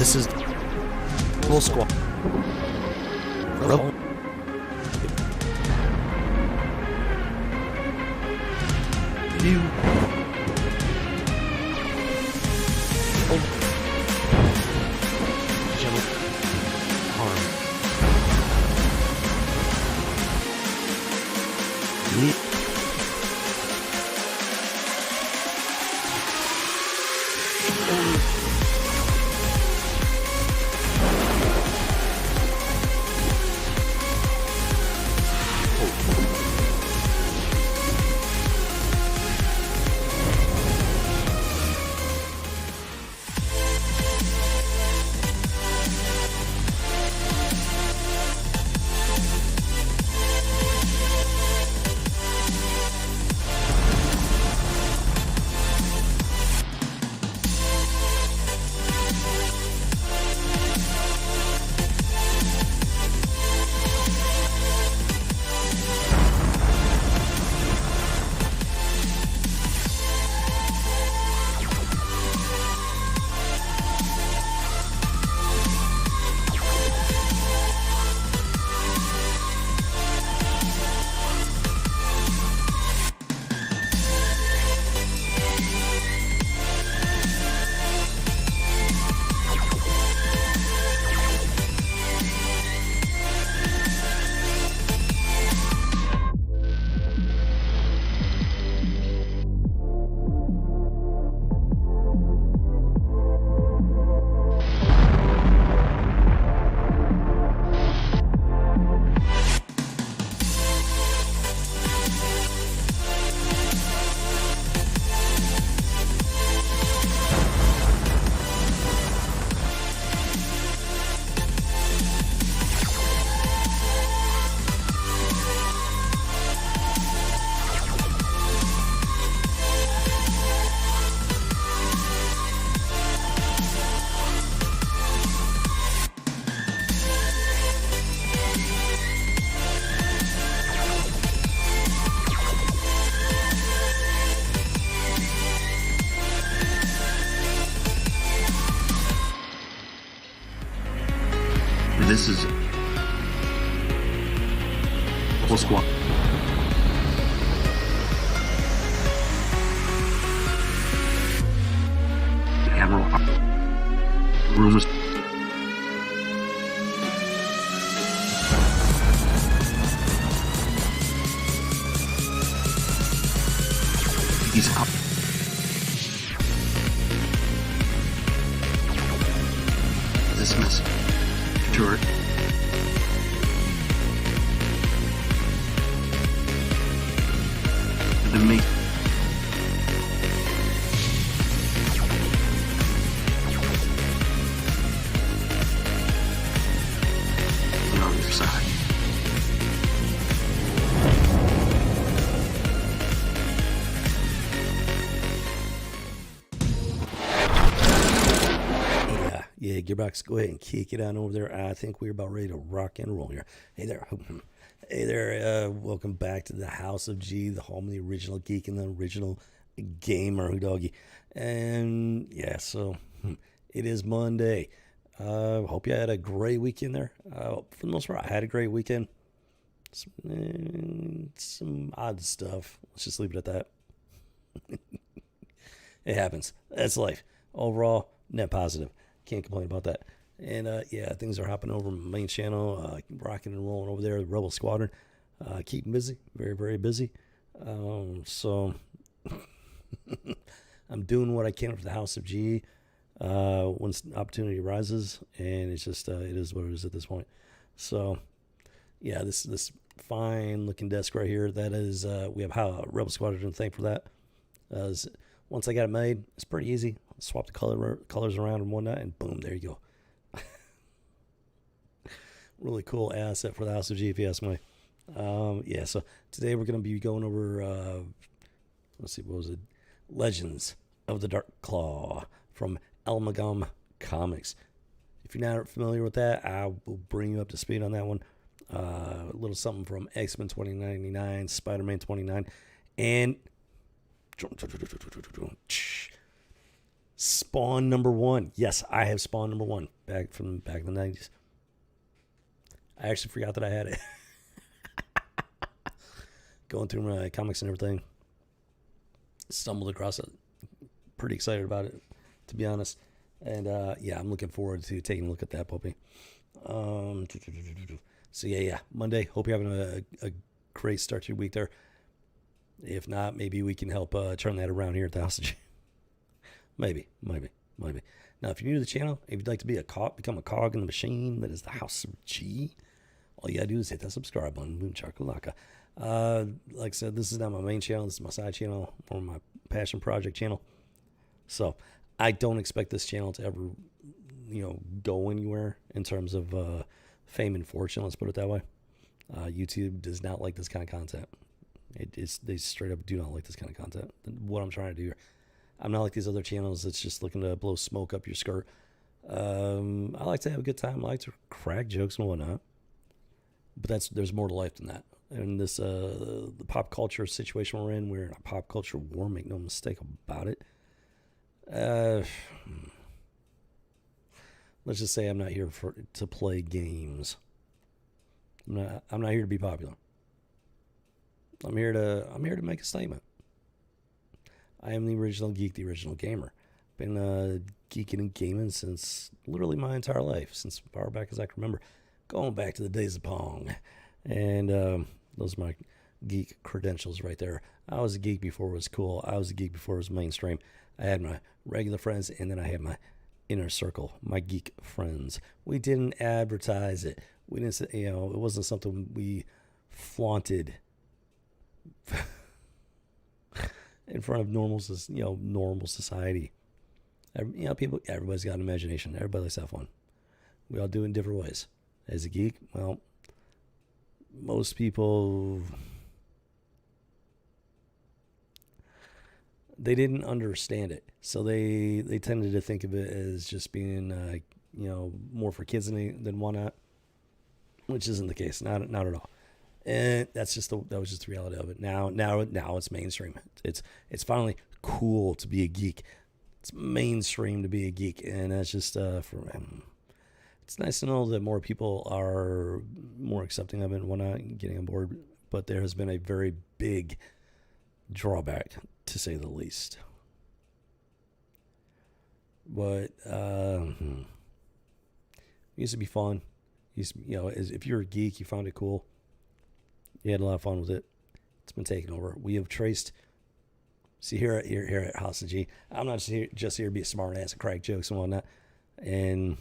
This is Full Squad. Rebel. You. Gentle harm. Neat. This is Full Squad. Admiral rumors. He's up. This mess. Turret. The mate. On the other side. Yeah, Gearbox, go ahead and kick it on over there. I think we're about ready to rock and roll here. Hey there. Hey there. Welcome back to the House of G, the home of the original geek and the original gamer, doggy. And yeah, so it is Monday. Hope you had a great weekend there. For the most part, I had a great weekend. Some odd stuff. Let's just leave it at that. It happens. That's life. Overall, net positive. Can't complain about that. And yeah, things are happening over my main channel, rocking and rolling over there, the Rebel Squadron. Keeping busy, very, very busy. So I'm doing what I can for the House of G when opportunity arises, and it's just it is what it is at this point. So yeah, this fine looking desk right here, that is we have Rebel Squadron to thank for that. Once I got it made, it's pretty easy. Swap the colors around and whatnot, and boom, there you go. Really cool asset for the House of G, if you ask me. Yeah, so today we're going to be going over, let's see, what was it? Legends of the Dark Claw from Amalgam Comics. If you're not familiar with that, I will bring you up to speed on that one. A little something from X-Men 2099, Spider-Man 29, and Spawn #1. Yes, I have Spawn #1 back in the 90s. I actually forgot that I had it. Going through my comics and everything, stumbled across it. Pretty excited about it, to be honest. And yeah, I'm looking forward to taking a look at that puppy. So yeah, Monday. Hope you're having a great start to your week there. If not, maybe we can help turn that around here at the House of G. maybe. Now, if you're new to the channel, if you'd like to become a cog in the machine that is the House of G, all you gotta do is hit that subscribe button. Boom chakalaka. Like I said, this is not my main channel. This is my side channel or my passion project channel. So I don't expect this channel to ever, go anywhere in terms of fame and fortune. Let's put it that way. YouTube does not like this kind of content. They straight up do not like this kind of content. What I'm trying to do here. I'm not like these other channels that's just looking to blow smoke up your skirt. I like to have a good time. I like to crack jokes and whatnot. But there's more to life than that. And this the pop culture situation we're in a pop culture war. Make no mistake about it. Let's just say I'm not here to play games. I'm not here to be popular. I'm here to make a statement. I am the original geek, the original gamer. Been geeking and gaming since literally my entire life, since far back as I can remember, going back to the days of Pong. And those are my geek credentials right there. I was a geek before it was cool. I was a geek before it was mainstream. I had my regular friends, and then I had my inner circle, my geek friends. We didn't advertise it. We didn't, it wasn't something we flaunted in front of normal society. Everybody's got an imagination. Everybody likes to have fun. We all do it in different ways. As a geek, well, most people, they didn't understand it, so they tended to think of it as just being more for kids than whatnot, which isn't the case. Not at all. And that was just the reality of it. Now it's mainstream. It's finally cool to be a geek. It's mainstream to be a geek, and that's just it's nice to know that more people are more accepting of it and whatnot, getting on board. But there has been a very big drawback, to say the least. But it used to be fun. If you're a geek, you found it cool. You had a lot of fun with it. It's been taken over. We have traced. See, here at House of G, I'm not just here to be a smart ass and crack jokes and whatnot. And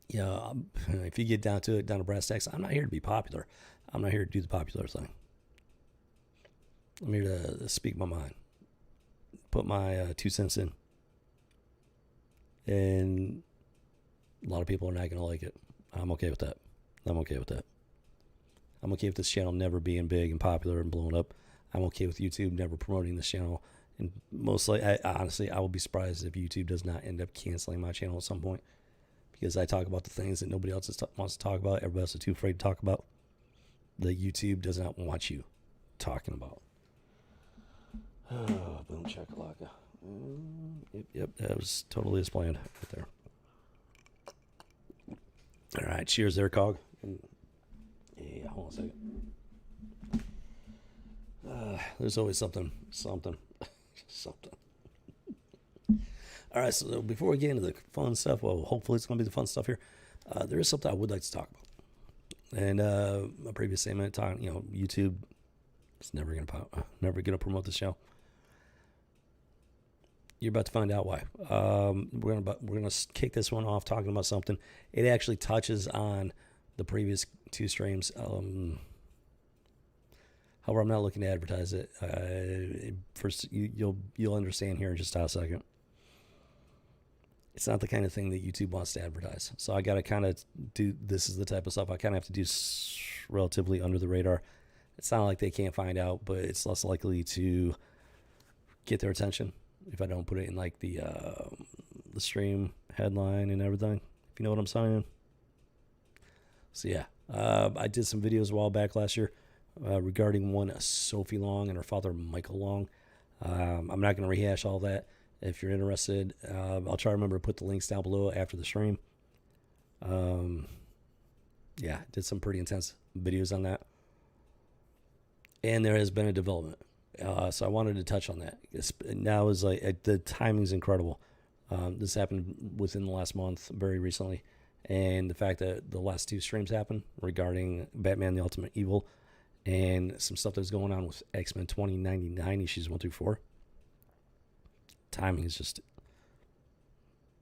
if you get down to brass tacks, I'm not here to be popular. I'm not here to do the popular thing. I'm here to speak my mind, put my 2 cents in, and a lot of people are not going to like it. I'm okay with that. I'm okay with this channel never being big and popular and blowing up. I'm okay with YouTube never promoting this channel. And mostly, honestly, I will be surprised if YouTube does not end up canceling my channel at some point, because I talk about the things that nobody else wants to talk about. Everybody else is too afraid to talk about. That YouTube does not want you talking about. Oh, boom chakalaka. Yep, that was totally as planned right there. All right, cheers there, Cog. Yeah, hold on a second. There's always something. All right, so before we get into the fun stuff, well, hopefully it's going to be the fun stuff here. There is something I would like to talk about. And my previous statement, YouTube is never going to promote this show. You're about to find out why. We're gonna kick this one off talking about something. It actually touches on the previous 2 streams. However, I'm not looking to advertise it. First, you'll understand here in just a second. It's not the kind of thing that YouTube wants to advertise. So I got to kind of do. This is the type of stuff I kind of have to do relatively under the radar. It's not like they can't find out, but it's less likely to get their attention if I don't put it in like the stream headline and everything. If you know what I'm saying. So yeah, I did some videos a while back last year regarding one Sophie Long and her father Michael Long. I'm not going to rehash all that. If you're interested, I'll try to remember to put the links down below after the stream. Yeah, did some pretty intense videos on that. And there has been a development. So I wanted to touch on that. Now is like the timing's incredible. This happened within the last month, very recently. And the fact that the last 2 streams happened regarding Batman the Ultimate Evil and some stuff that's going on with X-Men 2099 issues 1 through 4. Timing is just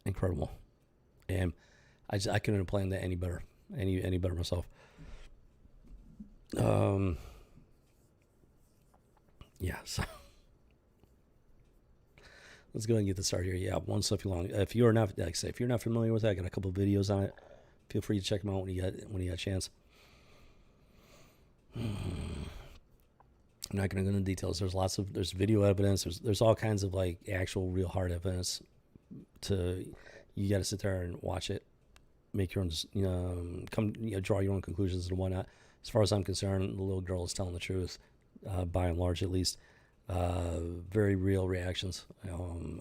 incredible. And I couldn't have planned that any better. Any better myself. Yeah, so let's go ahead and get this started here. Yeah, one stuff long. If you're not, like I say, if you're not familiar with it, I got a couple of videos on it. Feel free to check them out when you got a chance. I'm not going to go into details. There's video evidence. There's all kinds of like actual real hard evidence. You got to sit there and watch it, make your own, draw your own conclusions and whatnot. As far as I'm concerned, the little girl is telling the truth, by and large, at least. Very real reactions.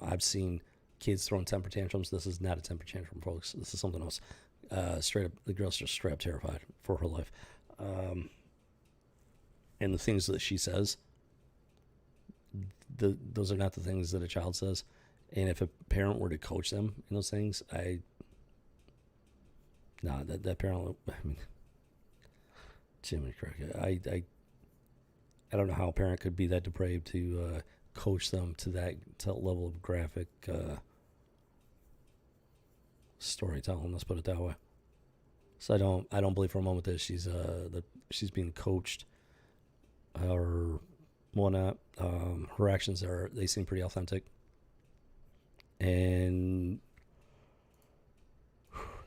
I've seen kids throwing temper tantrums. This is not a temper tantrum, folks. This is something else. Straight up, the girl's just straight up terrified for her life. And the things that she says, those are not the things that a child says. And if a parent were to coach them in those things, that parent, I mean, Jiminy Cricket, I don't know how a parent could be that depraved to coach them to that level of graphic storytelling. Let's put it that way. So I don't believe for a moment that she's being coached or whatnot. Her actions they seem pretty authentic, and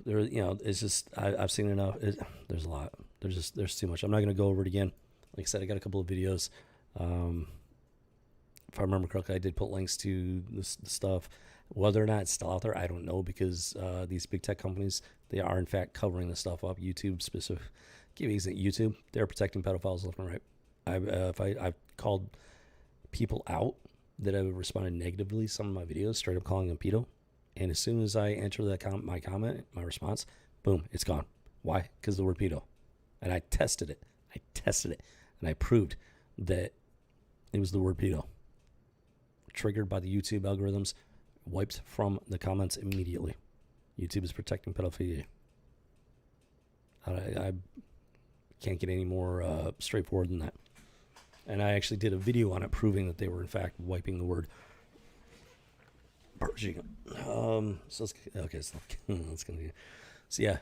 there, it's just I've seen enough. There's a lot. There's too much. I'm not going to go over it again. Like I said, I got a couple of videos. If I remember correctly, I did put links to the stuff. Whether or not it's still out there, I don't know, because these big tech companies, they are in fact covering this stuff up. YouTube specific, give you an YouTube, they're protecting pedophiles left and right. I've called people out that have responded negatively to some of my videos, straight up calling them pedo. And as soon as I enter my response, boom, it's gone. Why? Because of the word pedo. And I tested it. And I proved that it was the word pedo. Triggered by the YouTube algorithms, wiped from the comments immediately. YouTube is protecting pedophilia. I can't get any more straightforward than that. And I actually did a video on it proving that they were in fact wiping the word purging. Let's continue. So yeah,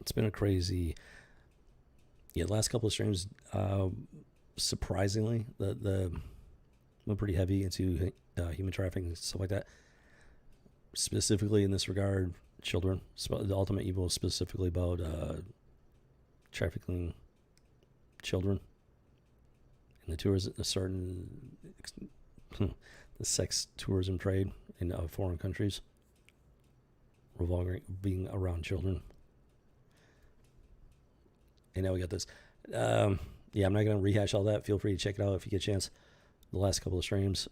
it's been a crazy. Yeah, the last couple of streams, surprisingly, I'm pretty heavy into human trafficking and stuff like that. Specifically in this regard, children. The Ultimate Evil is specifically about trafficking children and the sex tourism trade in foreign countries, being around children. And now we got this. Yeah, I'm not going to rehash all that. Feel free to check it out if you get a chance. The last couple of streams.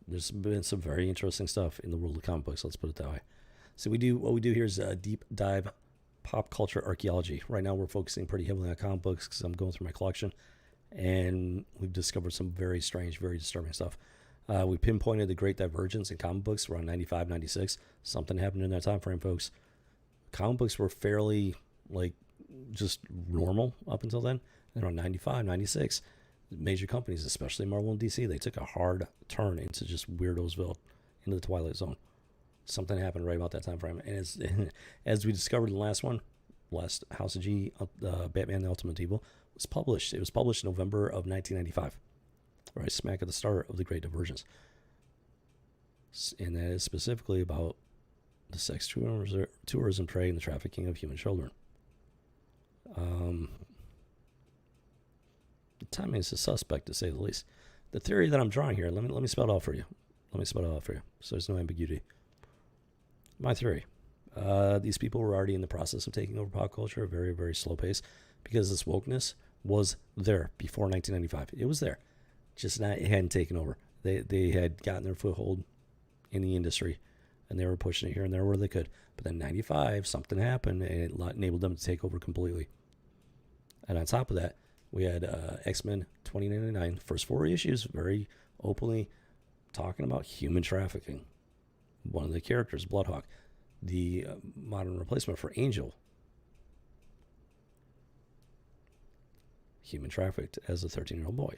There's been some very interesting stuff in the world of comic books. Let's put it that way. So what we do here is a deep dive pop culture archaeology. Right now we're focusing pretty heavily on comic books because I'm going through my collection. And we've discovered some very strange, very disturbing stuff. We pinpointed the great divergence in comic books around 95, 96. Something happened in that time frame, folks. Comic books were fairly, just normal up until then. And around 95, 96, major companies, especially Marvel and DC, they took a hard turn into just Weirdosville, into the Twilight Zone. Something happened right about that time frame. And as we discovered in the last House of G, Batman the Ultimate Evil, was published. It was published in November of 1995, right smack at the start of the Great Divergence. And that is specifically about the sex tourism trade and the trafficking of human children. The timing is a suspect, to say the least. The theory that I'm drawing here, let me spell it out for you. So there's no ambiguity. My theory. These people were already in the process of taking over pop culture at a very, very slow pace because this wokeness was there before 1995. It was there, just not, it hadn't taken over. They had gotten their foothold in the industry, and they were pushing it here and there where they could. But then 95, something happened, and it enabled them to take over completely. And on top of that, we had X-Men 2099, first 4 issues, very openly talking about human trafficking. One of the characters, Bloodhawk, the modern replacement for Angel, human trafficked as a 13-year-old boy.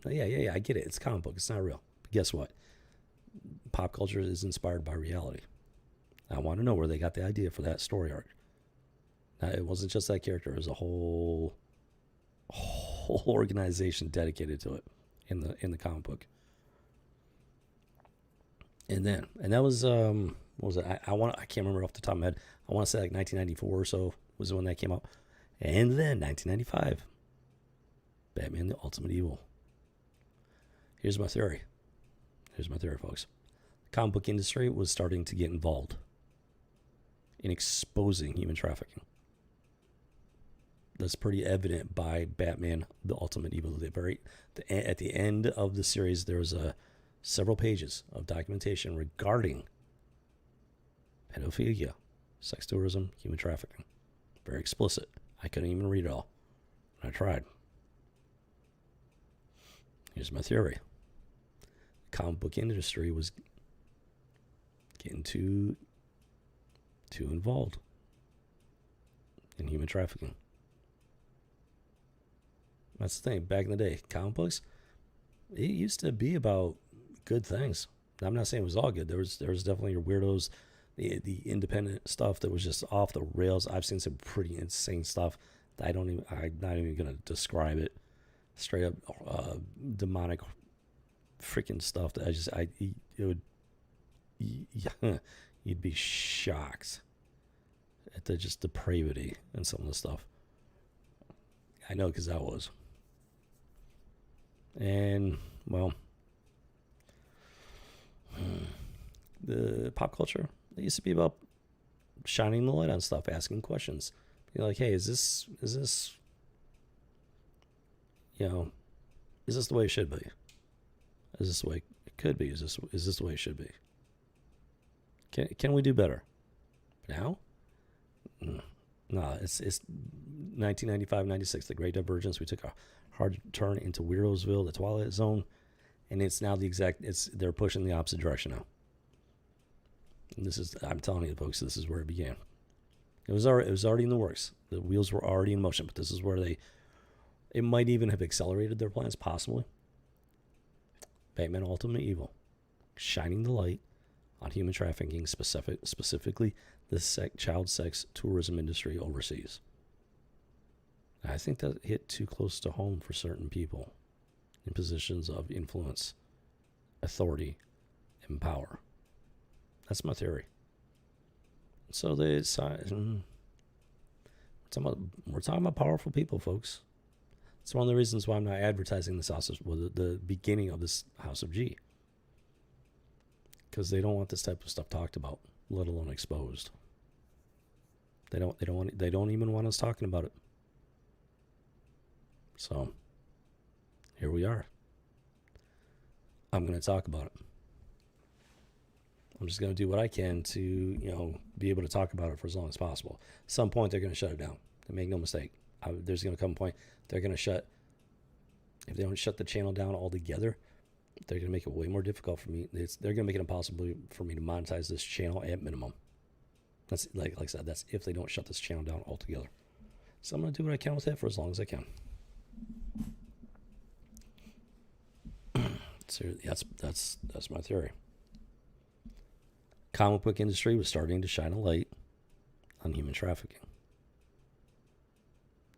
Yeah, I get it. It's a comic book. It's not real. But guess what? Pop culture is inspired by reality. I want to know where they got the idea for that story arc. Now, it wasn't just that character. It was a whole organization dedicated to it in the comic book. And that was what was it? I can't remember off the top of my head. I want to say like 1994 or so was when that came out. And then 1995, Batman: The Ultimate Evil. Here's my theory, folks. The comic book industry was starting to get involved in exposing human trafficking. That's pretty evident by Batman: The Ultimate Evil. At the end of the series, there was several pages of documentation regarding pedophilia, sex tourism, human trafficking. Very explicit. I couldn't even read it all. I tried. Here's my theory. The comic book industry was getting too involved in human trafficking. That's the thing. Back in the day, comic books, it used to be about good things. I'm not saying it was all good. There was definitely your weirdos, the independent stuff that was just off the rails. I've seen some pretty insane stuff that I'm not even gonna describe it. Straight up demonic freaking stuff that you'd be shocked at the just depravity and some of the stuff. I know, because I was. And, well, the pop culture, it used to be about shining the light on stuff, asking questions. You're like, hey, is this is this the way it should be? Is this the way it could be? Is this the way it should be? Can we do better? Now? No, it's 1995, 96, the Great Divergence. We took a hard turn into Weirosville, the Twilight Zone, and it's now they're pushing the opposite direction now. And I'm telling you, folks, this is where it began. It was already in the works. The wheels were already in motion, but this is where it might even have accelerated their plans, possibly. Batman: Ultimate Evil, shining the light on human trafficking, specifically the child sex tourism industry overseas. I think that hit too close to home for certain people in positions of influence, authority, and power. That's my theory. So we're talking about powerful people, folks. It's one of the reasons why I'm not advertising this the beginning of this House of G. Because they don't want this type of stuff talked about, let alone exposed. They don't even want us talking about it. So here we are. I'm going to talk about it. I'm just going to do what I can to, be able to talk about it for as long as possible. At some point, they're going to shut it down. Make no mistake. There's going to come a point they're going to shut. If they don't shut the channel down altogether, they're going to make it way more difficult for me. They're going to make it impossible for me to monetize this channel at minimum. That's like I said. That's if they don't shut this channel down altogether. So I'm going to do what I can with it for as long as I can. So that's my theory. Comic book industry was starting to shine a light on human trafficking.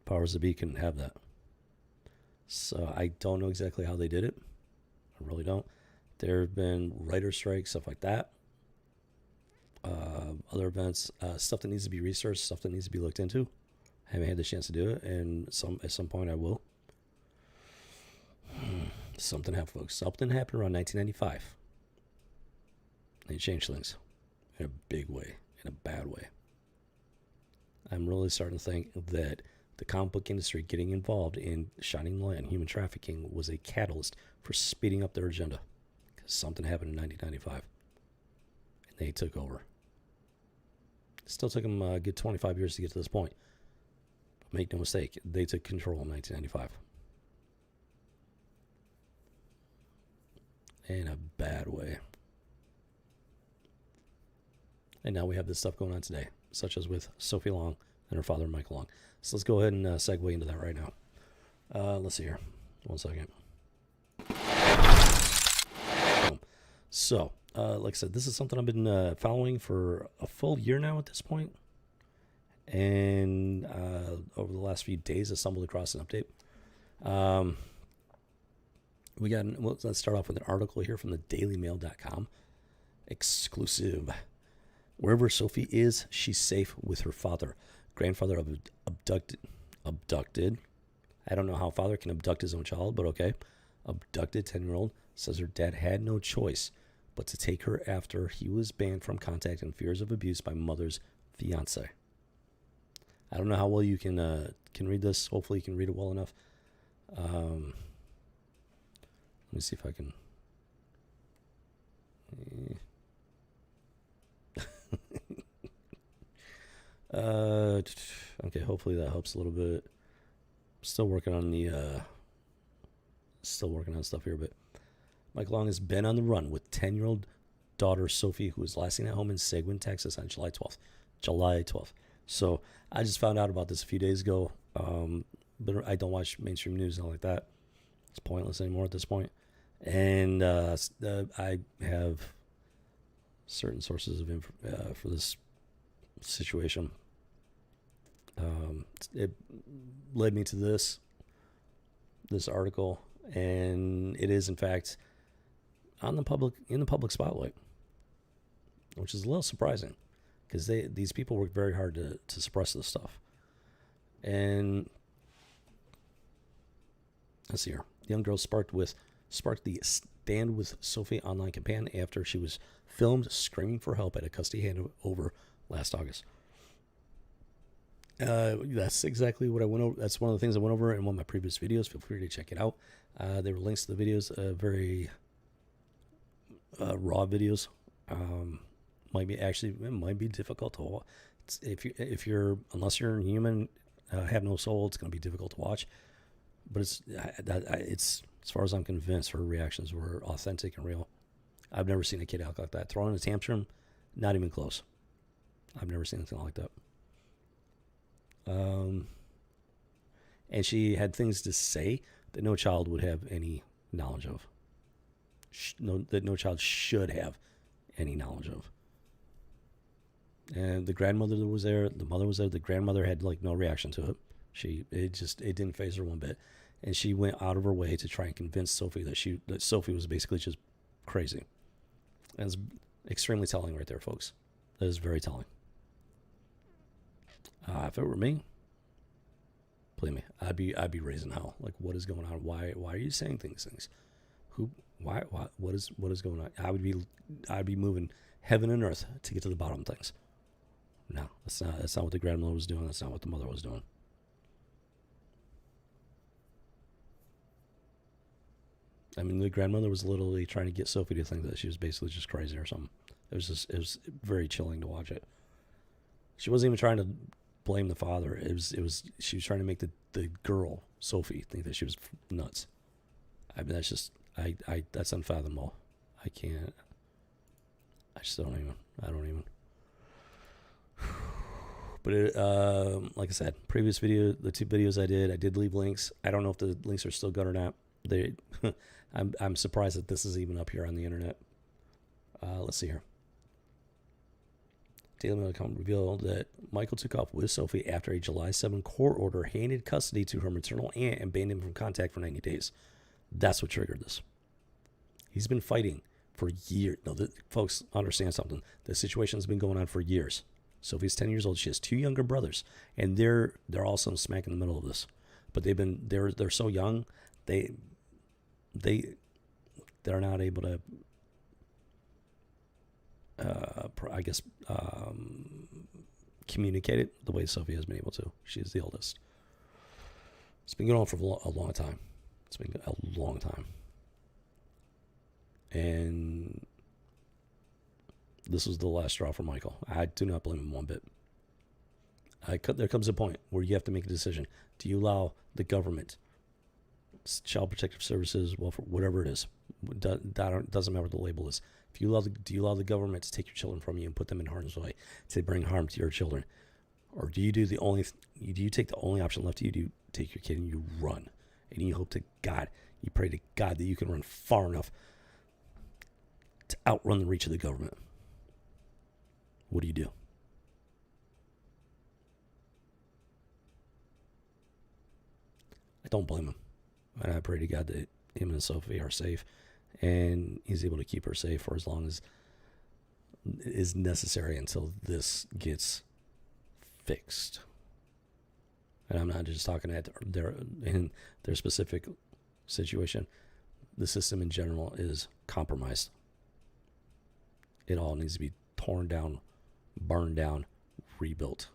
Powers that be couldn't have that. So I don't know exactly how they did it. I really don't. There have been writer strikes, stuff like that. Other events, stuff that needs to be researched, stuff that needs to be looked into. I haven't had the chance to do it, and at some point I will. Something happened, folks. Something happened around 1995. They changed things in a big way, in a bad way. I'm really starting to think that The comic book industry getting involved in shining light on human trafficking was a catalyst for speeding up their agenda. Because something happened in 1995. And they took over. It still took them a good 25 years to get to this point. But make no mistake, they took control in 1995. In a bad way. And now we have this stuff going on today, such as with Sophie Long and her father, Michael Long. So let's go ahead and segue into that right now. Let's see here. 1 second. Boom. So, like I said, this is something I've been following for a full year now at this point. And over the last few days, I stumbled across an update. Let's start off with an article here from the dailymail.com. Exclusive. Wherever Sophie is, she's safe with her father. Grandfather of abducted. I don't know how a father can abduct his own child, but okay. Abducted 10-year-old says her dad had no choice but to take her after he was banned from contact and fears of abuse by mother's fiance. I don't know how well you can read this. Hopefully you can read it well enough. Let me see if I can. Okay, hopefully that helps a little bit. Still working on stuff here, but Mike Long has been on the run with 10-year-old daughter Sophie, who was last seen at home in Seguin, Texas on July 12th. July 12th. So I just found out about this a few days ago, but I don't watch mainstream news and all like that. It's pointless anymore at this point. And I have certain sources of info for this situation. It led me to this article, and it is in fact in the public spotlight, which is a little surprising because these people work very hard to suppress this stuff. And let's see here. The young girl sparked the Stand With Sophie online campaign after she was filmed screaming for help at a custody handover last August. That's exactly what I went over. That's one of the things I went over in one of my previous videos. Feel free to check it out. There were links to the videos, very raw videos. It might be difficult to watch. Unless you're human, have no soul, it's going to be difficult to watch. But it's as far as I'm convinced, her reactions were authentic and real. I've never seen a kid act like that. Throwing a tantrum, not even close. I've never seen anything like that. And she had things to say that no child would have any knowledge of. That no child should have any knowledge of. And the grandmother was there, the mother was there, the grandmother had no reaction to it. It didn't faze her one bit. And she went out of her way to try and convince Sophie that Sophie was basically just crazy. And it's extremely telling right there, folks. That is very telling. If it were me, believe me, I'd be raising hell. Like, what is going on? Why are you saying things? Why? What is going on? I'd be moving heaven and earth to get to the bottom of things. No, that's not what the grandmother was doing. That's not what the mother was doing. I mean, the grandmother was literally trying to get Sophie to think that she was basically just crazy or something. It was very chilling to watch it. She wasn't even trying to blame the father. She was trying to make the girl, Sophie, think that she was nuts. I mean, that's just, that's unfathomable. I can't, I don't even. But like I said, previous video, the 2 videos I did leave links. I don't know if the links are still good or not. I'm surprised that this is even up here on the internet. Let's see here. DailyMail.com revealed that Michael took off with Sophie after a July 7 court order handed custody to her maternal aunt and banned him from contact for 90 days. That's what triggered this. He's been fighting for years. No, folks, understand something. The situation's been going on for years. Sophie's 10 years old. She has 2 younger brothers, and they're also smack in the middle of this. But they're so young, they're not able to. Communicate it the way Sophie has been able to. She's the oldest. It's been going on for a long time. It's been a long time. And this was the last straw for Michael. I do not blame him one bit. There comes a point where you have to make a decision. Do you allow the government, child protective services, welfare, whatever it is, doesn't matter what the label is. Do you allow the government to take your children from you and put them in harm's way to bring harm to your children, or do you take the only option left to you? Do you take your kid and you run, and you hope to God, you pray to God that you can run far enough to outrun the reach of the government? What do you do? I don't blame him. And I pray to God that him and Sophie are safe, and he's able to keep her safe for as long as is necessary until this gets fixed. And I'm not just talking at in their specific situation. The system in general is compromised. It all needs to be torn down, burned down, rebuilt.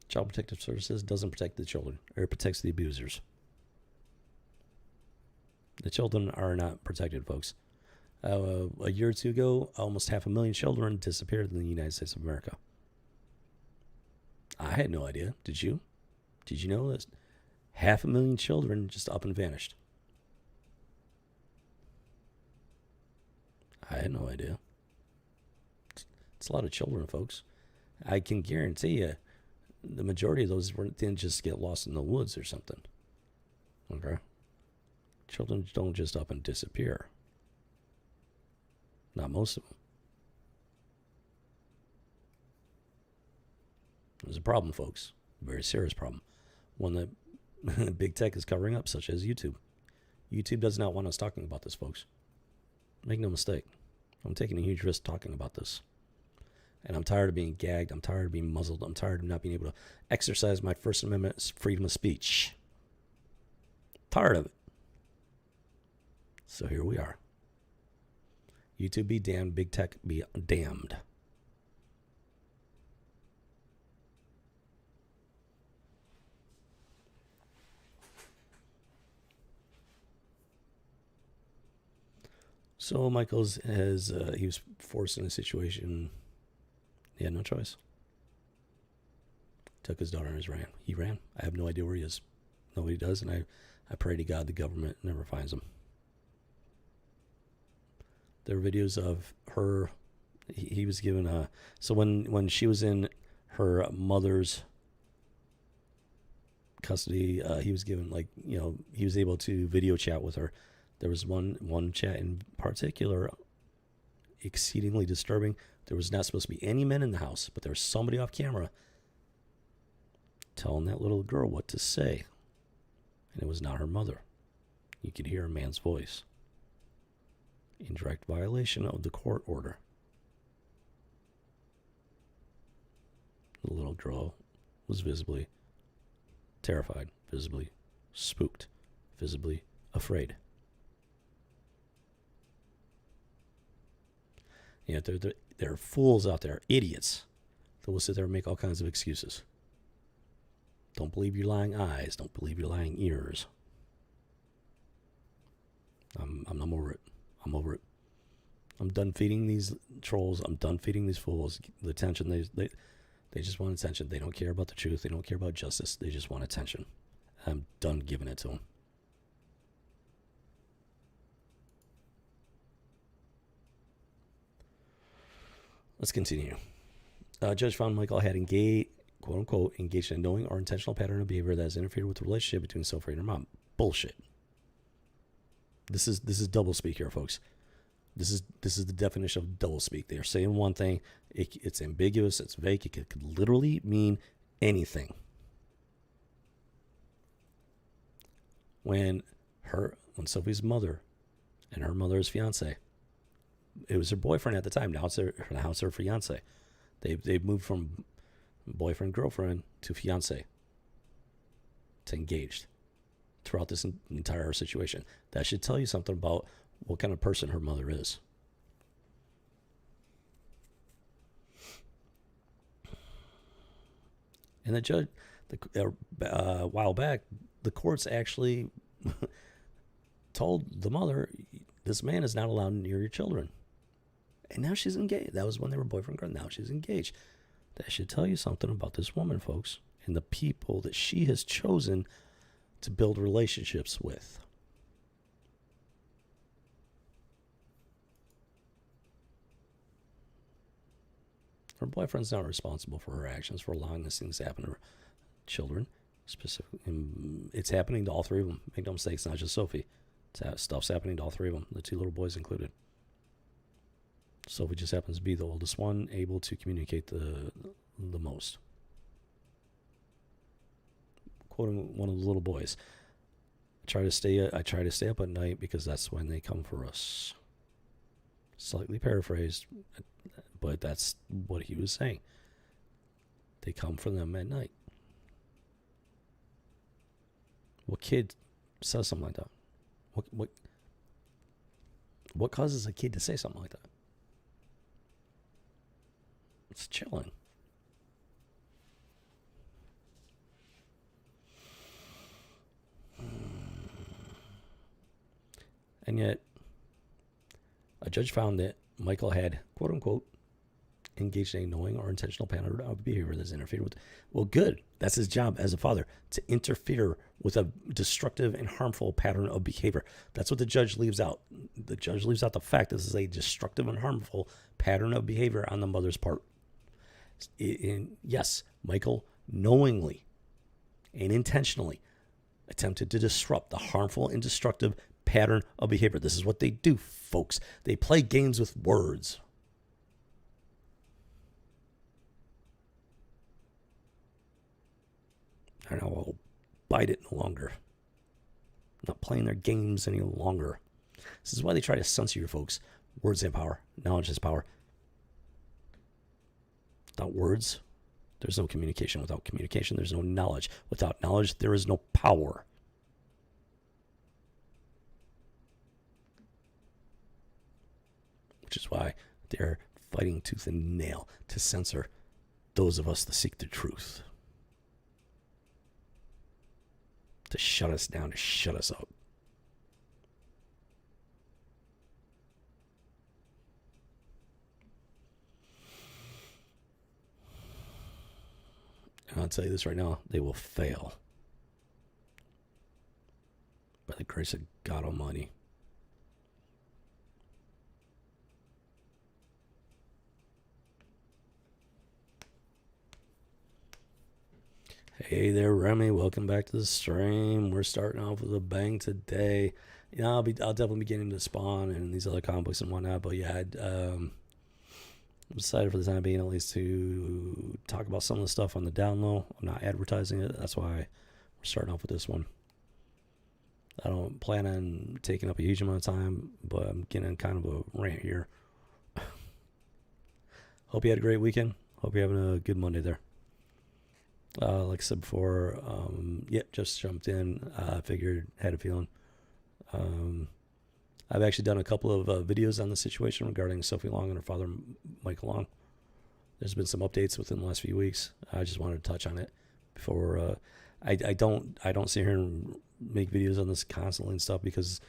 Child Protective Services doesn't protect the children, or it protects the abusers. The children are not protected, folks. A year or two ago, almost 500,000 children disappeared in the United States of America. I had no idea. Did you? Did you know that 500,000 children just up and vanished? I had no idea. It's a lot of children, folks. I can guarantee you the majority of those didn't just get lost in the woods or something. Okay? Children don't just up and disappear. Not most of them. There's a problem, folks. A very serious problem. One that big tech is covering up, such as YouTube. YouTube does not want us talking about this, folks. Make no mistake. I'm taking a huge risk talking about this. And I'm tired of being gagged. I'm tired of being muzzled. I'm tired of not being able to exercise my First Amendment freedom of speech. Tired of it. So here we are. YouTube be damned. Big tech be damned. So Michael's he was forced in a situation. He had no choice. Took his daughter and ran. He ran. I have no idea where he is. Nobody does, and I pray to God the government never finds him. There are videos of her. He was given so when she was in her mother's custody, he was given he was able to video chat with her. There was one chat in particular, exceedingly disturbing. There was not supposed to be any men in the house, but there was somebody off camera telling that little girl what to say. And it was not her mother. You could hear a man's voice. In direct violation of the court order. The little girl was visibly terrified, visibly spooked, visibly afraid. Yeah, there are fools out there, idiots, that will sit there and make all kinds of excuses. Don't believe your lying eyes. Don't believe your lying ears. I'm over it. I'm over it. I'm done feeding these trolls. I'm done feeding these fools the attention. They just want attention. They don't care about the truth. They don't care about justice. They just want attention. I'm done giving it to them. Let's continue. Judge found Michael had quote unquote, engaged in a knowing or intentional pattern of behavior that has interfered with the relationship between Sophie and her mom. Bullshit. This is doublespeak here, folks. This is the definition of doublespeak. They are saying one thing, it's ambiguous, it's vague, it could literally mean anything. When Sophie's mother and her mother's fiance, it was her boyfriend at the time. Now it's her fiance. They've moved from boyfriend girlfriend to fiance to engaged throughout this entire situation. That should tell you something about what kind of person her mother is. And the judge, a while back, the courts actually told the mother, this man is not allowed near your children. And now she's engaged. That was when they were boyfriend girl. Now she's engaged. That should tell you something about this woman, folks, and the people that she has chosen to build relationships with. Her boyfriend's not responsible for her actions, for allowing these things to happen to her children. Specifically, and it's happening to all three of them. Make no mistake, it's not just Sophie. Stuff's happening to all three of them, the two little boys included. Sophie just happens to be the oldest one, able to communicate the most. Quoting one of the little boys, I try to stay up at night because that's when they come for us. Slightly paraphrased, but that's what he was saying. They come for them at night. What kid says something like that? What causes a kid to say something like that? It's chilling. And yet, a judge found that Michael had, quote unquote, engaged in a knowing or intentional pattern of behavior that's interfered with. Well, good. That's his job as a father, to interfere with a destructive and harmful pattern of behavior. That's what the judge leaves out. The judge leaves out the fact this is a destructive and harmful pattern of behavior on the mother's part. Yes, Michael knowingly and intentionally attempted to disrupt the harmful and destructive pattern of behavior. This is what they do, folks. They play games with words. I don't know, I'll bite it no longer. I'm not playing their games any longer. This is why they try to censor you, folks. Words have power. Knowledge has power. Without words, there's no communication. Without communication, there's no knowledge. Without knowledge, there is no power. Which is why they're fighting tooth and nail to censor those of us that seek the truth. To shut us down, to shut us up. And I'll tell you this right now, they will fail. By the grace of God Almighty. Hey there, Remy. Welcome back to the stream. We're starting off with a bang today. You know, I'll definitely be getting to Spawn and these other comic books and whatnot. But yeah, I'm excited for the time being at least to talk about some of the stuff on the down low. I'm not advertising it. That's why we're starting off with this one. I don't plan on taking up a huge amount of time, but I'm getting kind of a rant here. Hope you had a great weekend. Hope you're having a good Monday there. Like I said before, just jumped in. Figured, had a feeling. I've actually done a couple of videos on the situation regarding Sophie Long and her father, Michael Long. There's been some updates within the last few weeks. I just wanted to touch on it before. I don't sit here and make videos on this constantly and stuff because,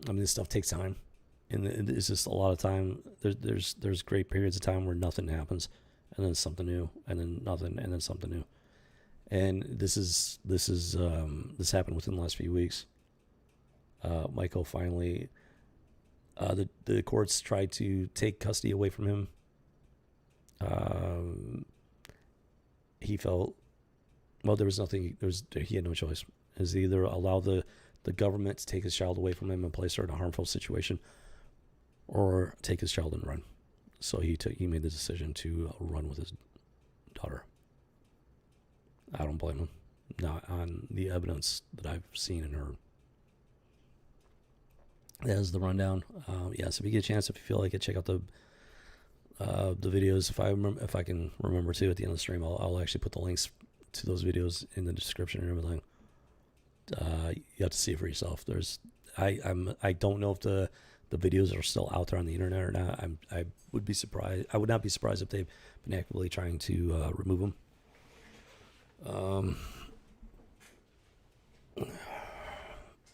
I mean, this stuff takes time, and it's just a lot of time. There's great periods of time where nothing happens, and then something new, and then nothing, and then something new. And this happened within the last few weeks. Michael finally, the courts tried to take custody away from him. He felt, well, there was nothing. He had no choice. Is either allow the government to take his child away from him and place her in a harmful situation, or take his child and run. So he made the decision to run with his daughter. I don't blame him. Not on the evidence that I've seen and heard. That is the rundown. So if you get a chance, if you feel like it, check out the videos. If I can remember to at the end of the stream, I'll actually put the links to those videos in the description and everything. You have to see it for yourself. I don't know if the videos are still out there on the internet or not. I would be surprised. I would not be surprised if they've been actively trying to remove them. Um,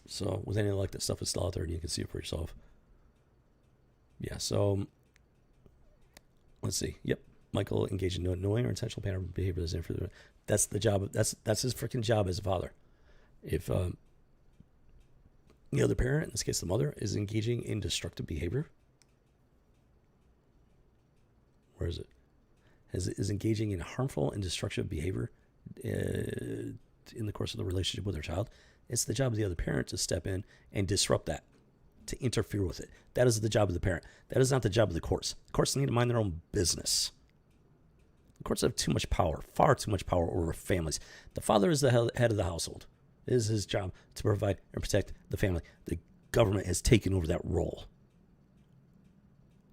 so with any like that stuff is still out there, and you can see it for yourself. Yeah. So let's see. Yep. Michael engaged in knowing or intentional pattern of behavior that's for that's the job. That's his freaking job as a father. If the other parent, in this case the mother, is engaging in destructive behavior, where is it? Is engaging in harmful and destructive behavior in the course of the relationship with their child, it's the job of the other parent to step in and disrupt that, to interfere with it. That is the job of the parent. That is not the job of the courts. The courts need to mind their own business. The courts have too much power, far too much power over families. The father is the head of the household. It is his job to provide and protect the family. The government has taken over that role.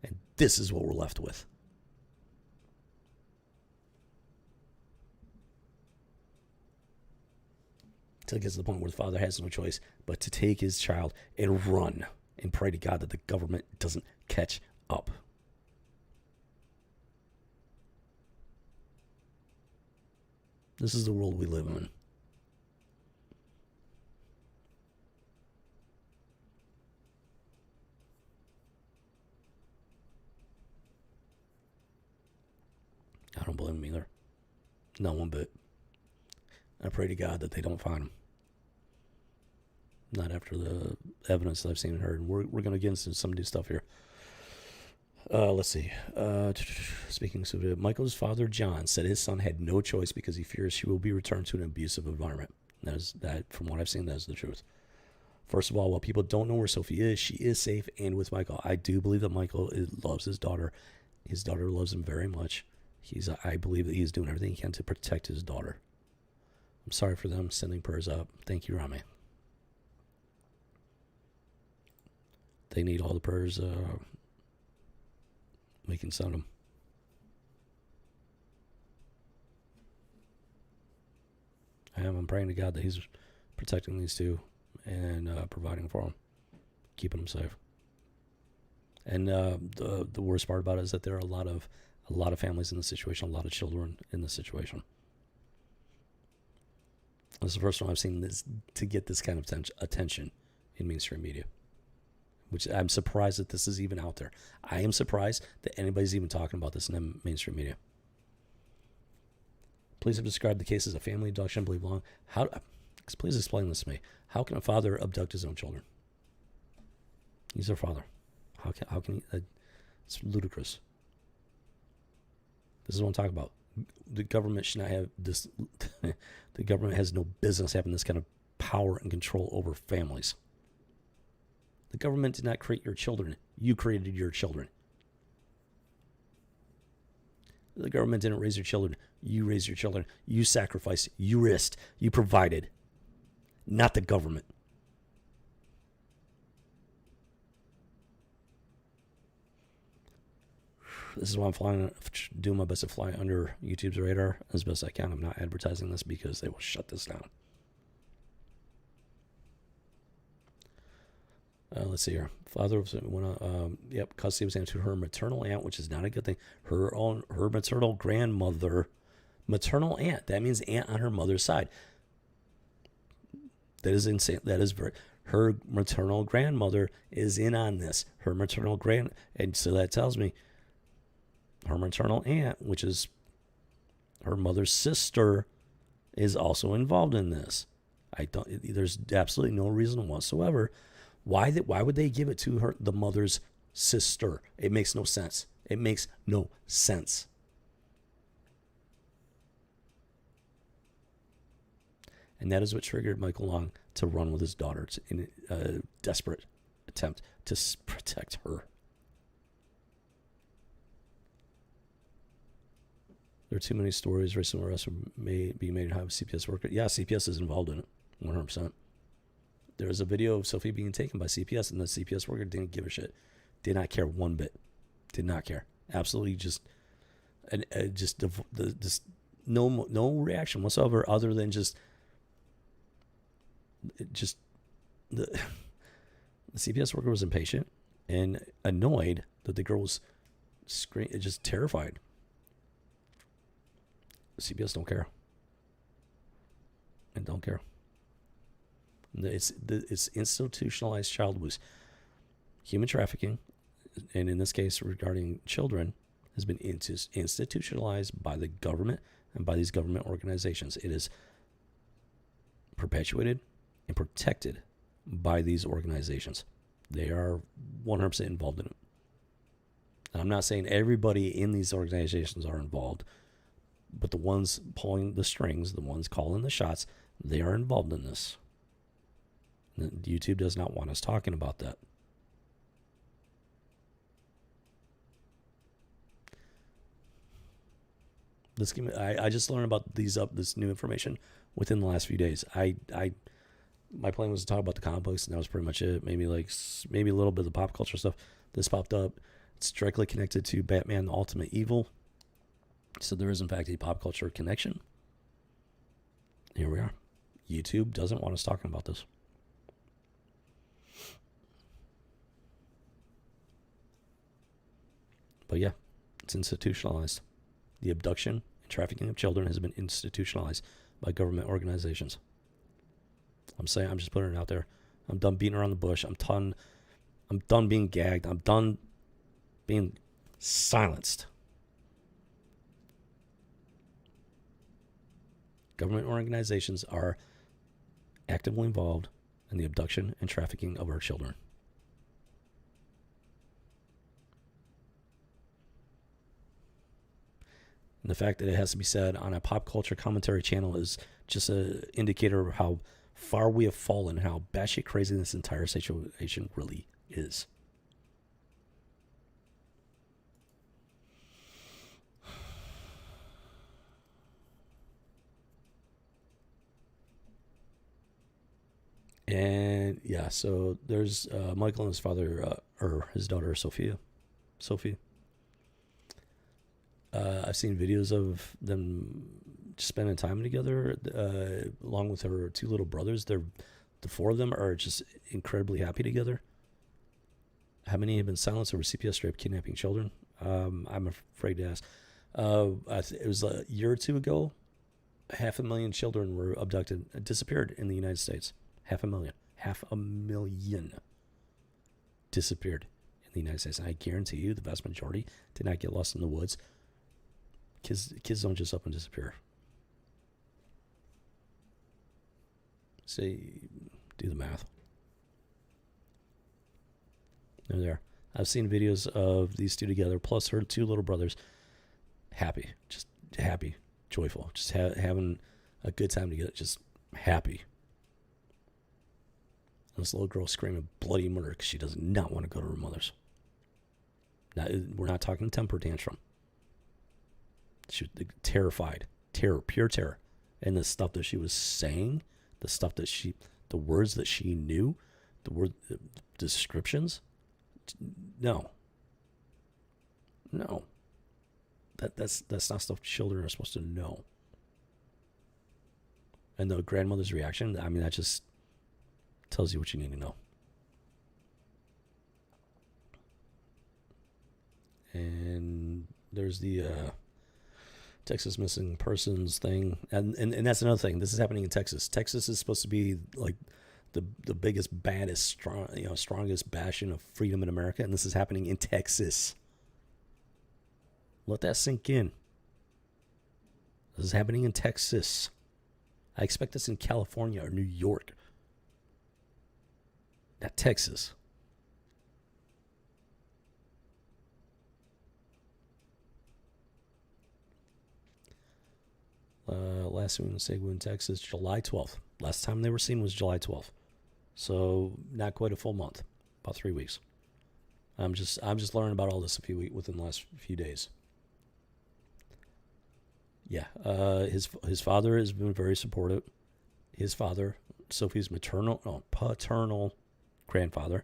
And this is what we're left with. Until it gets to the point where the father has no choice but to take his child and run and pray to God that the government doesn't catch up. This is the world we live in. I don't blame them either. Not one bit. I pray to God that they don't find him. Not after the evidence that I've seen and heard. We're going to get into some new stuff here. Let's see. Speaking of Michael's father, John, said his son had no choice because he fears he will be returned to an abusive environment. That, from what I've seen, that is the truth. First of all, while people don't know where Sophie is, she is safe and with Michael. I do believe that Michael loves his daughter. His daughter loves him very much. I believe that he's doing everything he can to protect his daughter. I'm sorry for them. Sending prayers up. Thank you, Rami. They need all the prayers we can send them. I'm praying to God that he's protecting these two and providing for them, keeping them safe. And the worst part about it is that there are a lot of families in this situation, a lot of children in this situation. This is the first time I've seen this to get this kind of attention in mainstream media, which I'm surprised that this is even out there. I am surprised that anybody's even talking about this in the mainstream media. Please have described the case as a family abduction. Believe long. Please explain this to me. How can a father abduct his own children? He's their father. How can he? It's ludicrous. This is what I'm talking about. The government should not have this. The government has no business having this kind of power and control over families. The government did not create your children. You created your children. The government didn't raise your children. You raised your children. You sacrificed. You risked. You provided. Not the government. This is why I'm doing my best to fly under YouTube's radar as best I can. I'm not advertising this because they will shut this down. Let's see here. Father custody was handed to her maternal aunt, which is not a good thing. Her maternal grandmother, maternal aunt. That means aunt on her mother's side. That is insane. Her maternal grandmother is in on this. And so that tells me her maternal aunt, which is her mother's sister, is also involved in this. There's absolutely no reason whatsoever. Why would they give it to the mother's sister? It makes no sense. It makes no sense. And that is what triggered Michael Long to run with his daughter in a desperate attempt to protect her. There are too many stories. Recent arrests may be made to have a CPS worker. Yeah, CPS is involved in it, 100%. There was a video of Sophie being taken by CPS, and the CPS worker didn't give a shit. Did not care one bit. Did not care. Absolutely just no reaction whatsoever, other than just the CPS worker was impatient and annoyed that the girl was just terrified. CPS don't care. don't care. It's institutionalized child abuse. Human trafficking, and in this case regarding children, has been institutionalized by the government and by these government organizations. It is perpetuated and protected by these organizations. They are 100% involved in it. And I'm not saying everybody in these organizations are involved, but the ones pulling the strings, the ones calling the shots, they are involved in this. YouTube does not want us talking about that. I just learned about this new information within the last few days. My plan was to talk about the comic books, and that was pretty much it. Maybe a little bit of the pop culture stuff. This popped up. It's directly connected to Batman: The Ultimate Evil. So there is in fact a pop culture connection. Here we are. YouTube doesn't want us talking about this. But yeah, it's institutionalized. The abduction and trafficking of children has been institutionalized by government organizations. I'm just putting it out there. I'm done beating around the bush. I'm done being gagged. I'm done being silenced. Government organizations are actively involved in the abduction and trafficking of our children. And the fact that it has to be said on a pop culture commentary channel is just an indicator of how far we have fallen, how batshit crazy this entire situation really is. And yeah, so there's Michael and his father, or his daughter, Sophie. I've seen videos of them spending time together, along with her two little brothers. The four of them are just incredibly happy together. How many have been silenced over CPS rape, kidnapping children? I'm afraid to ask. It was a year or two ago. 500,000 children were abducted, disappeared in the United States. 500,000 disappeared in the United States. And I guarantee you the vast majority did not get lost in the woods. Kids don't just up and disappear. Say, do the math. They're there. I've seen videos of these two together, plus her two little brothers, happy, joyful, just having a good time together, just happy. And this little girl screaming bloody murder because she does not want to go to her mother's. Now, we're not talking temper tantrum. She was terrified, pure terror. And the stuff that she was saying, the words that she knew, the descriptions, no. That's not stuff children are supposed to know. And the grandmother's reaction, I mean, that just tells you what you need to know. And there's the Texas missing persons thing, and that's another thing. This is happening in Texas. Texas is supposed to be like the biggest, baddest, strongest bastion of freedom in America, and this is happening in Texas. Let that sink in. This is happening in Texas. I expect this in California or New York, not Texas. Last seen in Seguin, Texas, July 12th. Last time they were seen was July 12th. So not quite a full month, about 3 weeks. I'm just learning about all this within the last few days. Yeah, his father has been very supportive. His father, Sophie's paternal grandfather.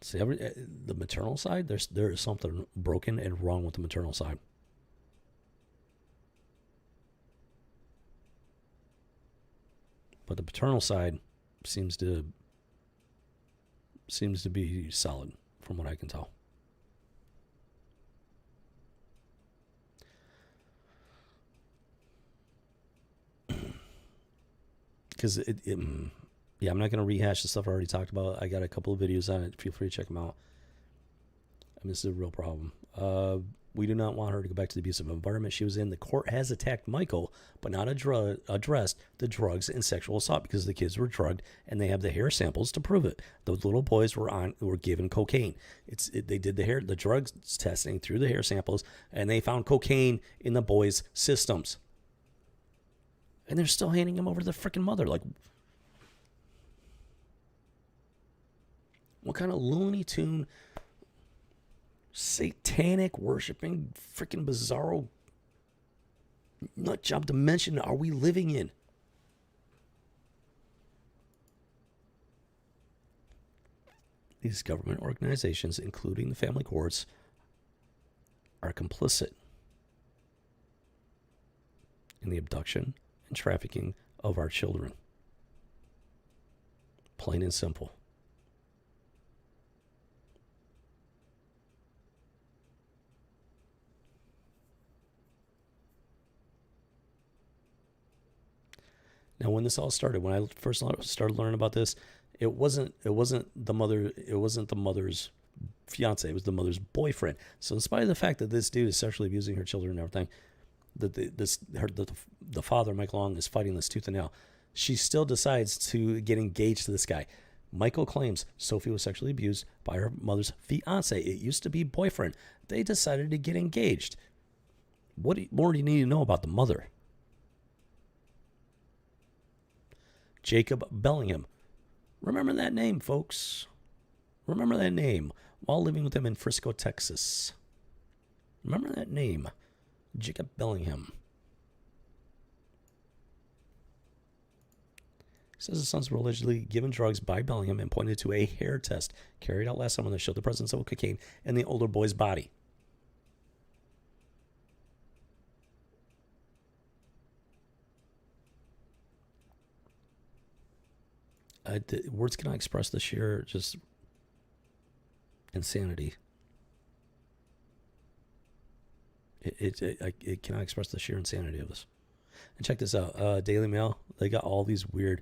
See, the maternal side, there is something broken and wrong with the maternal side. But the paternal side seems to be solid, from what I can tell. because yeah, I'm not going to rehash the stuff I already talked about. I got a couple of videos on it. Feel free to check them out. I mean, this is a real problem. We do not want her to go back to the abusive environment she was in. The court has attacked Michael, but not addressed the drugs and sexual assault because the kids were drugged, and they have the hair samples to prove it. Those little boys were given cocaine. They did the drugs testing through the hair samples, and they found cocaine in the boys' systems. And they're still handing him over to the freaking mother. Like, what kind of Looney Tune, satanic worshiping, freaking bizarro nut job dimension are we living in? These government organizations, including the family courts, are complicit in the abduction and trafficking of our children. Plain and simple. Now, when this all started, when I first started learning about this, it wasn't the mother's fiance. It was the mother's boyfriend. So, in spite of the fact that this dude is sexually abusing her children and everything, that the father, Michael Long, is fighting this tooth and nail, she still decides to get engaged to this guy. Michael claims Sophie was sexually abused by her mother's fiance. It used to be boyfriend. They decided to get engaged. What more do you need to know about the mother? Jacob Bellingham. Remember that name, folks. Remember that name while living with him in Frisco, Texas. Remember that name, Jacob Bellingham. Says his sons were allegedly given drugs by Bellingham and pointed to a hair test carried out last summer that showed the presence of cocaine in the older boy's body. Words cannot express the sheer just insanity. It cannot express the sheer insanity of this. And check this out. Daily Mail, they got all these weird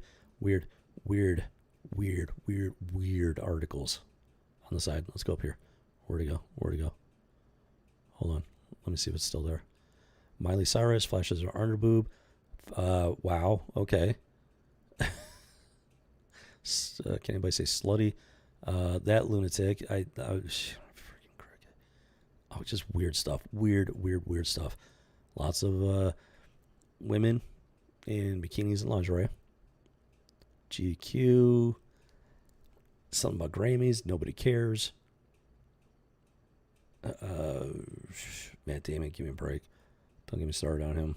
articles on the side. Let's go up here. Where'd it go? Hold on. Let me see if it's still there. Miley Cyrus flashes her underboob. Wow. Okay. Can anybody say slutty? That lunatic. I freaking cricket. Oh, just weird stuff. Weird stuff. Lots of women in bikinis and lingerie. GQ. Something about Grammys. Nobody cares. Matt Damon, give me a break. Don't get me started on him.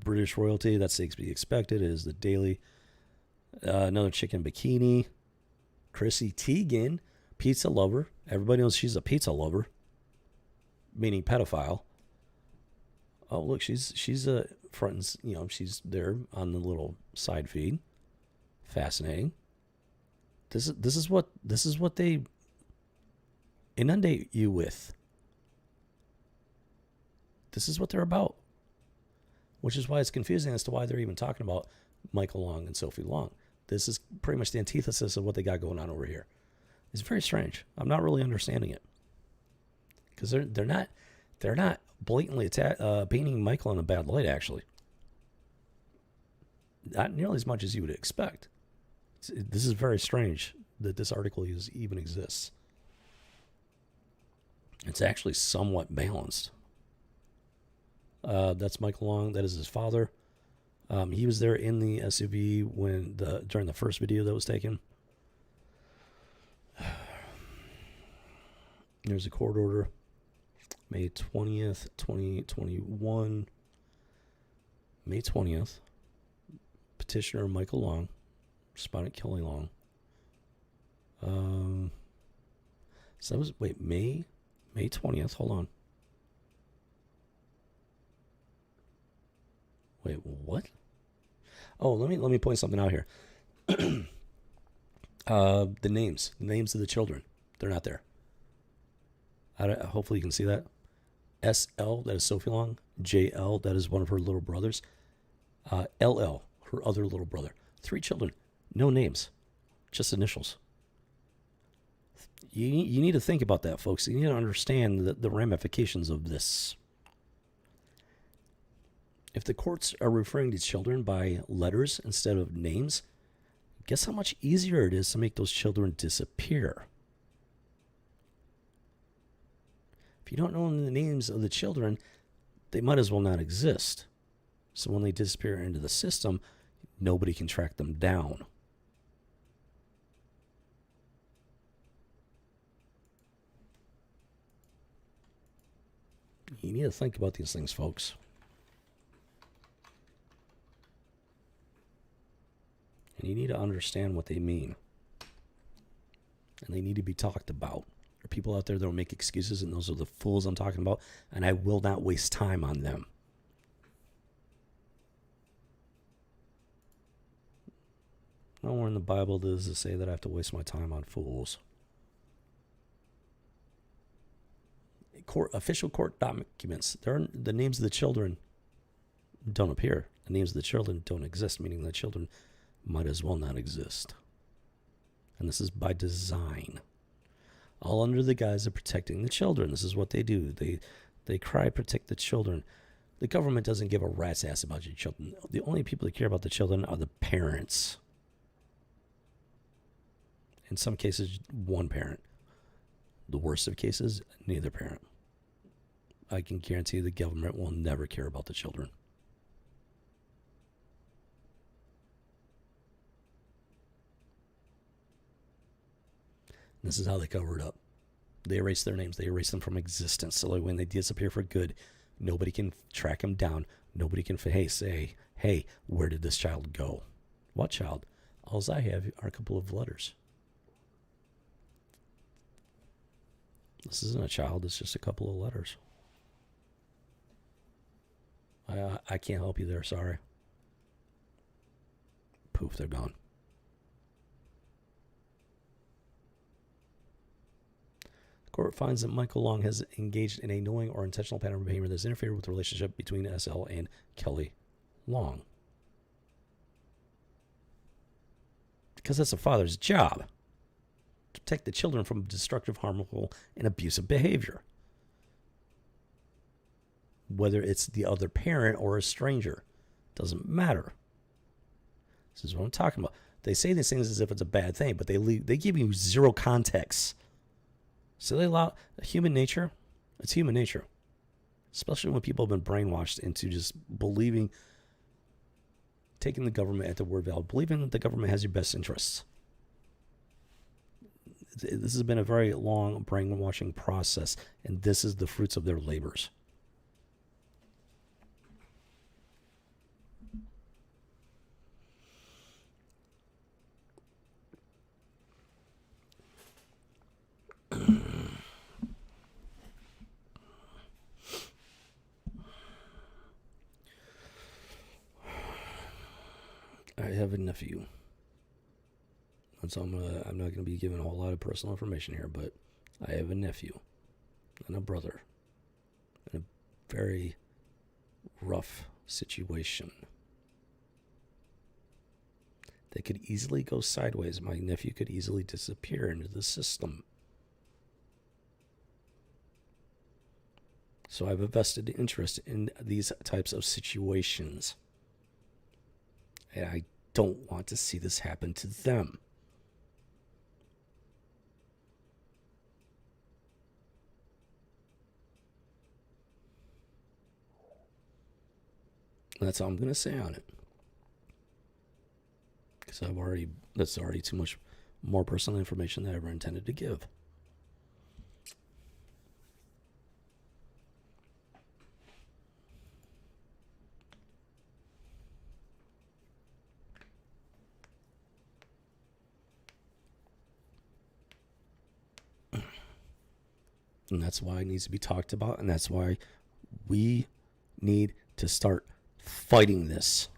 British royalty. That's to be expected. It is the Daily. Another chick in bikini. Chrissy Teigen, pizza lover. Everybody knows she's a pizza lover, meaning pedophile. Oh, look, she's a front. She's there on the little side feed. Fascinating. This is what they inundate you with. This is what they're about, which is why it's confusing as to why they're even talking about Michael Long and Sophie Long. This is pretty much the antithesis of what they got going on over here. It's very strange. I'm not really understanding it because they're not blatantly painting Michael in a bad light. Actually, not nearly as much as you would expect. This is very strange that this article even exists. It's actually somewhat balanced. That's Michael Long. That is his father. He was there in the SUV during the first video that was taken. There's a court order, May 20th, 2021. May 20th. Petitioner Michael Long responded killing Long. So that was May 20th. Hold on. Wait, what? Oh, let me point something out here. The names of the children, they're not there. Hopefully you can see that. SL, that is Sophie Long. JL, that is one of her little brothers. LL, her other little brother. 3 children, no names, just initials. You need to think about that, folks. You need to understand the ramifications of this. If the courts are referring to children by letters instead of names, guess how much easier it is to make those children disappear. If you don't know the names of the children, they might as well not exist. So when they disappear into the system, nobody can track them down. You need to think about these things, folks. And you need to understand what they mean. And they need to be talked about. There are people out there that will make excuses, and those are the fools I'm talking about, and I will not waste time on them. Nowhere in the Bible does it say that I have to waste my time on fools. Official court documents, the names of the children don't appear. The names of the children don't exist, meaning the children might as well not exist. And this is by design. All under the guise of protecting the children. This is what they do. They cry, protect the children. The government doesn't give a rat's ass about your children. The only people that care about the children are the parents. In some cases, one parent. The worst of cases, neither parent. I can guarantee the government will never care about the children. This is how they cover it up. They erase their names. They erase them from existence. So like when they disappear for good, nobody can track them down. Nobody can say, hey, where did this child go? What child? All I have are a couple of letters. This isn't a child. It's just a couple of letters. I can't help you there. Sorry. Poof, they're gone. The court finds that Michael Long has engaged in a knowing or intentional pattern of behavior that has interfered with the relationship between SL and Kelly Long. Because that's a father's job. To protect the children from destructive, harmful, and abusive behavior. Whether it's the other parent or a stranger. Doesn't matter. This is what I'm talking about. They say these things as if it's a bad thing, but they give you zero context. So they allow human nature. It's human nature. Especially when people have been brainwashed into just believing, taking the government at the word value, believing that the government has your best interests. This has been a very long brainwashing process, and this is the fruits of their labors. I have a nephew. And so I'm not going to be giving a whole lot of personal information here, but I have a nephew and a brother in a very rough situation. They could easily go sideways. My nephew could easily disappear into the system. So I have a vested interest in these types of situations. And I don't want to see this happen to them. That's all I'm going to say on it. Because that's already too much more personal information than I ever intended to give. And that's why it needs to be talked about, and that's why we need to start fighting this.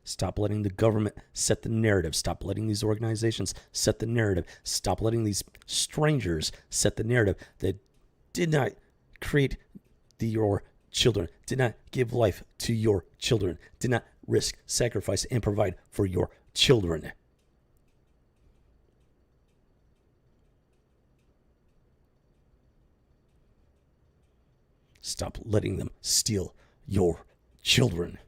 Stop letting the government set the narrative. Stop letting these organizations set the narrative. Stop letting these strangers set the narrative that did not create your children, did not give life to your children, did not risk, sacrifice, and provide for your children. Stop letting them steal your children.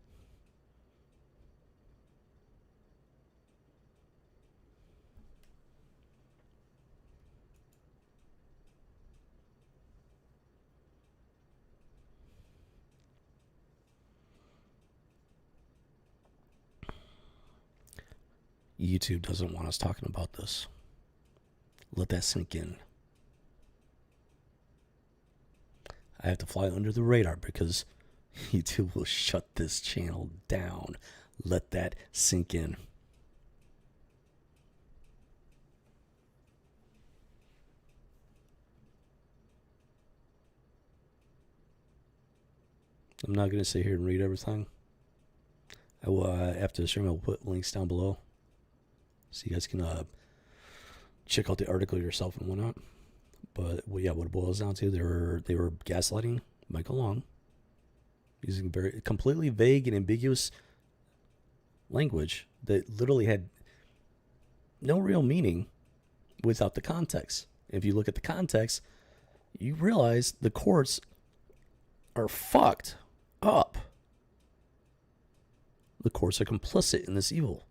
YouTube doesn't want us talking about this. Let that sink in. I have to fly under the radar because YouTube will shut this channel down. Let that sink in. I'm not going to sit here and read everything. I will, after the stream, I will put links down below so you guys can check out the article yourself and whatnot. But yeah, what it boils down to, they were gaslighting Michael Long using very completely vague and ambiguous language that literally had no real meaning without the context. If you look at the context, you realize the courts are fucked up. The courts are complicit in this evil.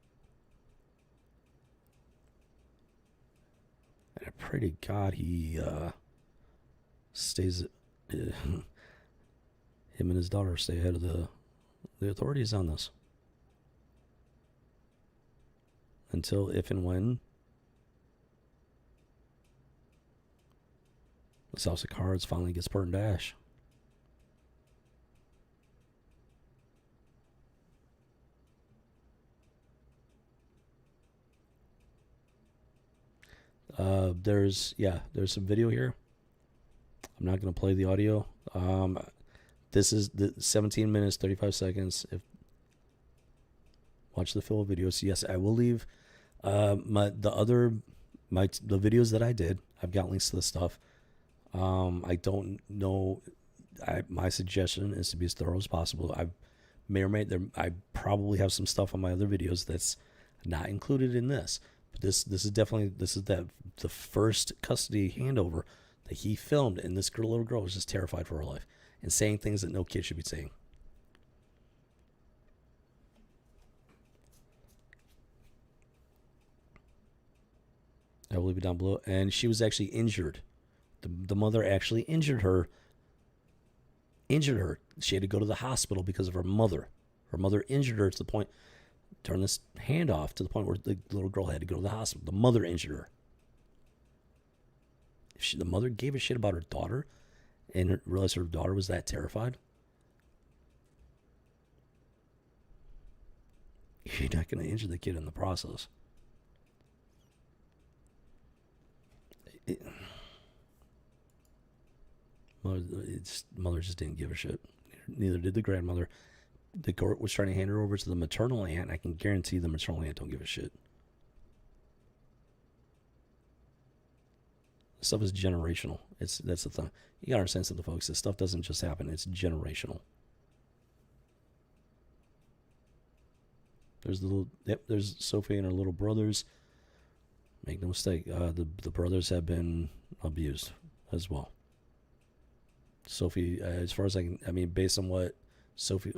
And I pray to God he stays, him and his daughter stay ahead of the authorities on this. Until if and when this house of cards finally gets burned to ash. There's some video here. I'm not going to play the audio. This is the 17 minutes, 35 seconds. Watch the full video. So yes, I will leave the videos that I did. I've got links to the stuff. I don't know. My suggestion is to be as thorough as possible. I probably have some stuff on my other videos that's not included in this. But this is the first custody handover that he filmed, and this little girl was just terrified for her life and saying things that no kid should be saying. I will leave it down below. And she was actually injured. The mother actually injured her. She had to go to the hospital because of her mother. Her mother injured her to the point, during this handoff, to the point where the little girl had to go to the hospital. The mother injured her. The mother gave a shit about her daughter and realized her daughter was that terrified. You're not going to injure the kid in the process. Mother just didn't give a shit. Neither did the grandmother. The court was trying to hand her over to the maternal aunt. I can guarantee the maternal aunt don't give a shit. This stuff is generational. That's the thing. You gotta understand something, folks. This stuff doesn't just happen. It's generational. There's Sophie and her little brothers. Make no mistake, the brothers have been abused as well. Sophie, as far as based on what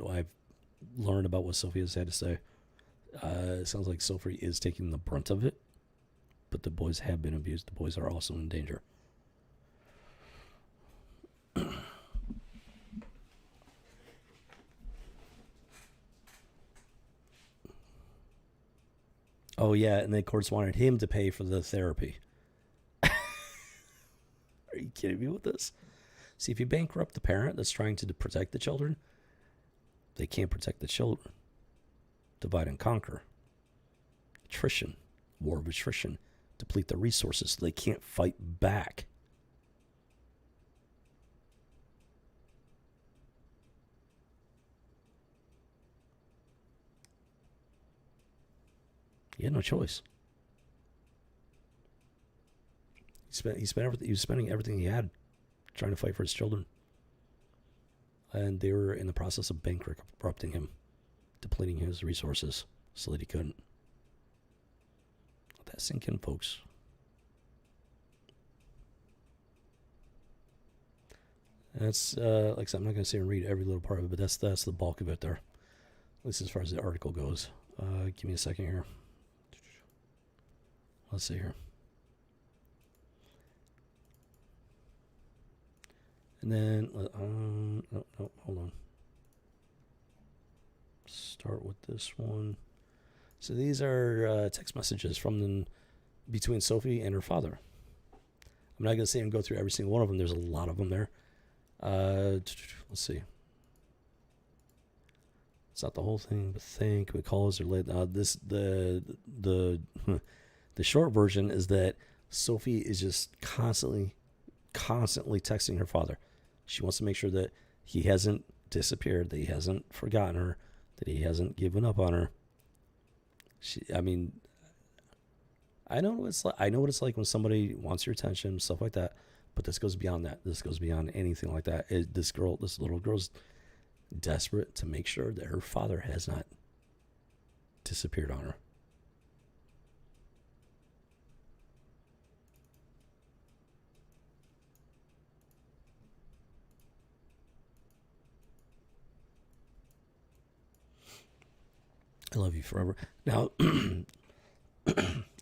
I've learned about what Sophie has had to say, it sounds like Sophie is taking the brunt of it, but the boys have been abused. The boys are also in danger. Oh yeah, and the courts wanted him to pay for the therapy. Are you kidding me with this? See, if you bankrupt the parent that's trying to protect the children, they can't protect the children. Divide and conquer. Attrition. War of attrition. Deplete the resources so they can't fight back. He had no choice. He was spending everything he had trying to fight for his children. and they were in the process of bankrupting him, depleting his resources so that he couldn't. Let that sink in, folks. That's like I said, I'm not going to say and read every little part of it, but that's the bulk of it there, at least as far as the article goes. Give me a second here. Let's see here. And then, no, hold on. Start with this one. So these are text messages between Sophie and her father. I'm not going to say and go through every single one of them. There's a lot of them there. Let's see. It's not the whole thing, but think we call us or late. The short version is that Sophie is just constantly texting her father. She wants to make sure that he hasn't disappeared, that he hasn't forgotten her, that he hasn't given up on her. I know what it's like when somebody wants your attention, stuff like that. But this goes beyond that. This goes beyond anything like that. This little girl's desperate to make sure that her father has not disappeared on her. I love you forever. Now,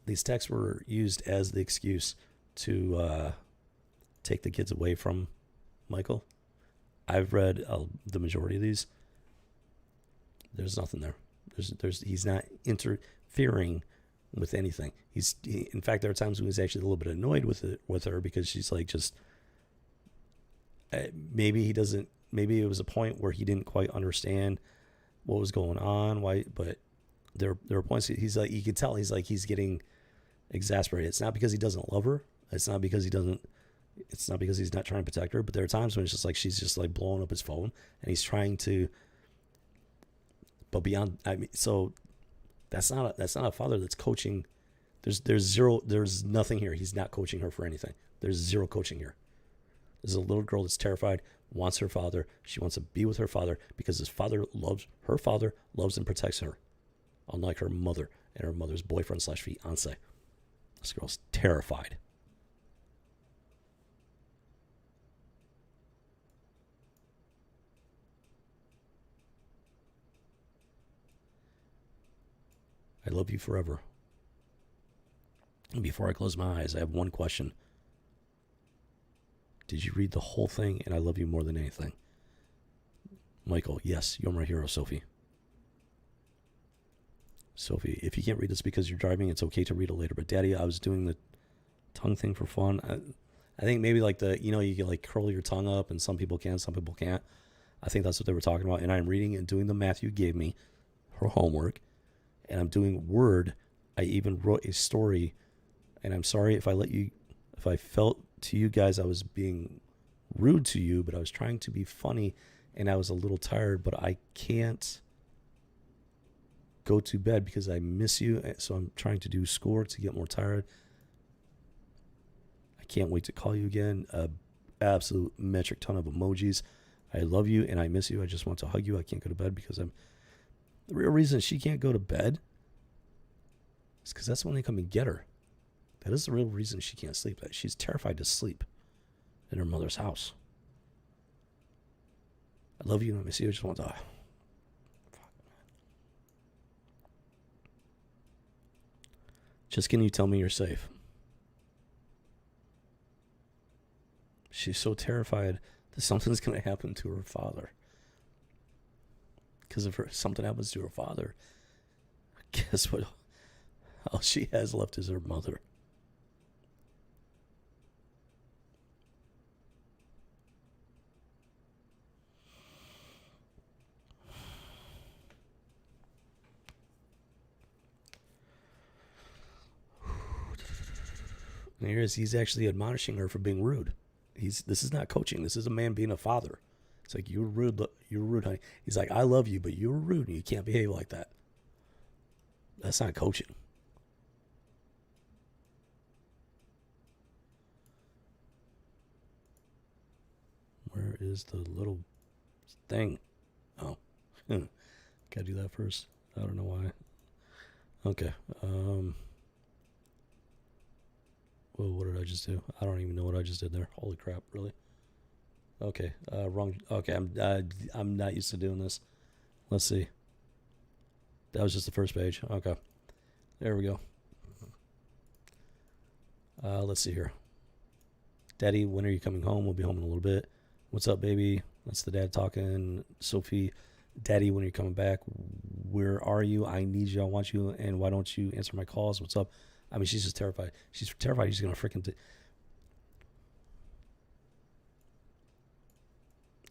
these texts were used as the excuse to take the kids away from Michael. I've read the majority of these. There's nothing there. He's not interfering with anything. In fact, there are times when he's actually a little bit annoyed with her because she's like just maybe it was a point where he didn't quite understand what was going on, but there are points he's like, you can tell he's getting exasperated. It's not because he doesn't love her. It's not because he's not trying to protect her, but there are times when it's just like she's just like blowing up his phone and he's trying to, but beyond, so that's not a father that's coaching. There's nothing here. He's not coaching her for anything. There's zero coaching here. This is a little girl that's terrified, wants her father. She wants to be with her father because her father loves and protects her, unlike her mother and her mother's boyfriend / fiance. This girl's terrified. I love you forever. And before I close my eyes, I have one question. Did you read the whole thing? And I love you more than anything. Michael, yes, you're my hero, Sophie. Sophie, if you can't read this because you're driving, it's okay to read it later. But Daddy, I was doing the tongue thing for fun. I think maybe like you can like curl your tongue up and some people can, some people can't. I think that's what they were talking about. And I'm reading and doing the math you gave me, her homework. And I'm doing Word. I even wrote a story. And I'm sorry if I felt to you guys I was being rude to you, but I was trying to be funny and I was a little tired, but I can't go to bed because I miss you. So I'm trying to do schoolwork to get more tired. I can't wait to call you again. Absolute metric ton of emojis. I love you and I miss you. I just want to hug you. I can't go to bed because the real reason she can't go to bed is because that's when they come and get her. That is the real reason she can't sleep. She's terrified to sleep in her mother's house. I love you and I miss you. I just want to... Just can you tell me you're safe? She's so terrified that something's going to happen to her father. Because if something happens to her father, guess what? All she has left is her mother. And he's actually admonishing her for being rude. This is not coaching. This is a man being a father. It's like, you were rude. You were rude, honey. He's like, I love you, but you were rude and you can't behave like that. That's not coaching. Where is the little Thing. Oh. Gotta do that first. I don't know why. Okay. Whoa, what did I just do? I don't even know what I just did there. Holy crap, really? Okay, wrong. Okay, I'm not used to doing this. Let's see. That was just the first page. Okay, there we go. Let's see here. Daddy, when are you coming home? We'll be home in a little bit. What's up, baby? That's the dad talking. Sophie, Daddy, when are you coming back? Where are you? I need you. I want you. And why don't you answer my calls? What's up? I mean, she's just terrified. She's terrified he's going to freaking...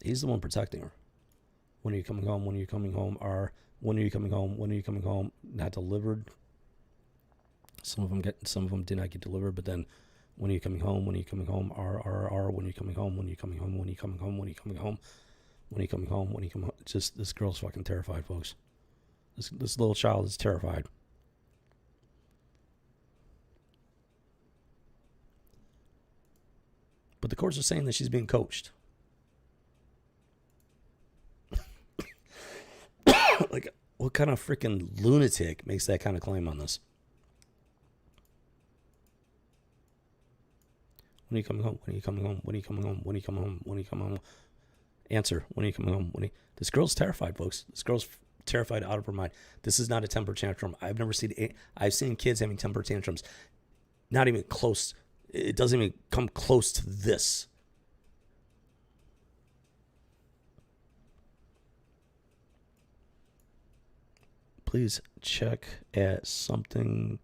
He's the one protecting her. When are you coming home? When are you coming home? When are you coming home? When are you coming home? Not delivered. Some of them did not get delivered, but then when are you coming home? When are you coming home? When are you coming home? When are you coming home? When are you coming home? When are you coming home? When are you coming home? When are you coming home? Just, this girl's fucking terrified, folks. This little child is terrified. But the courts are saying that she's being coached. Like, what kind of freaking lunatic makes that kind of claim on this? When are you coming home? When are you coming home? When are you coming home? When are you coming home? When are you coming home? Answer. When are you coming home? This girl's terrified, folks. This girl's terrified out of her mind. This is not a temper tantrum. I've seen kids having temper tantrums. Not even close. It doesn't even come close to this. Please check at something.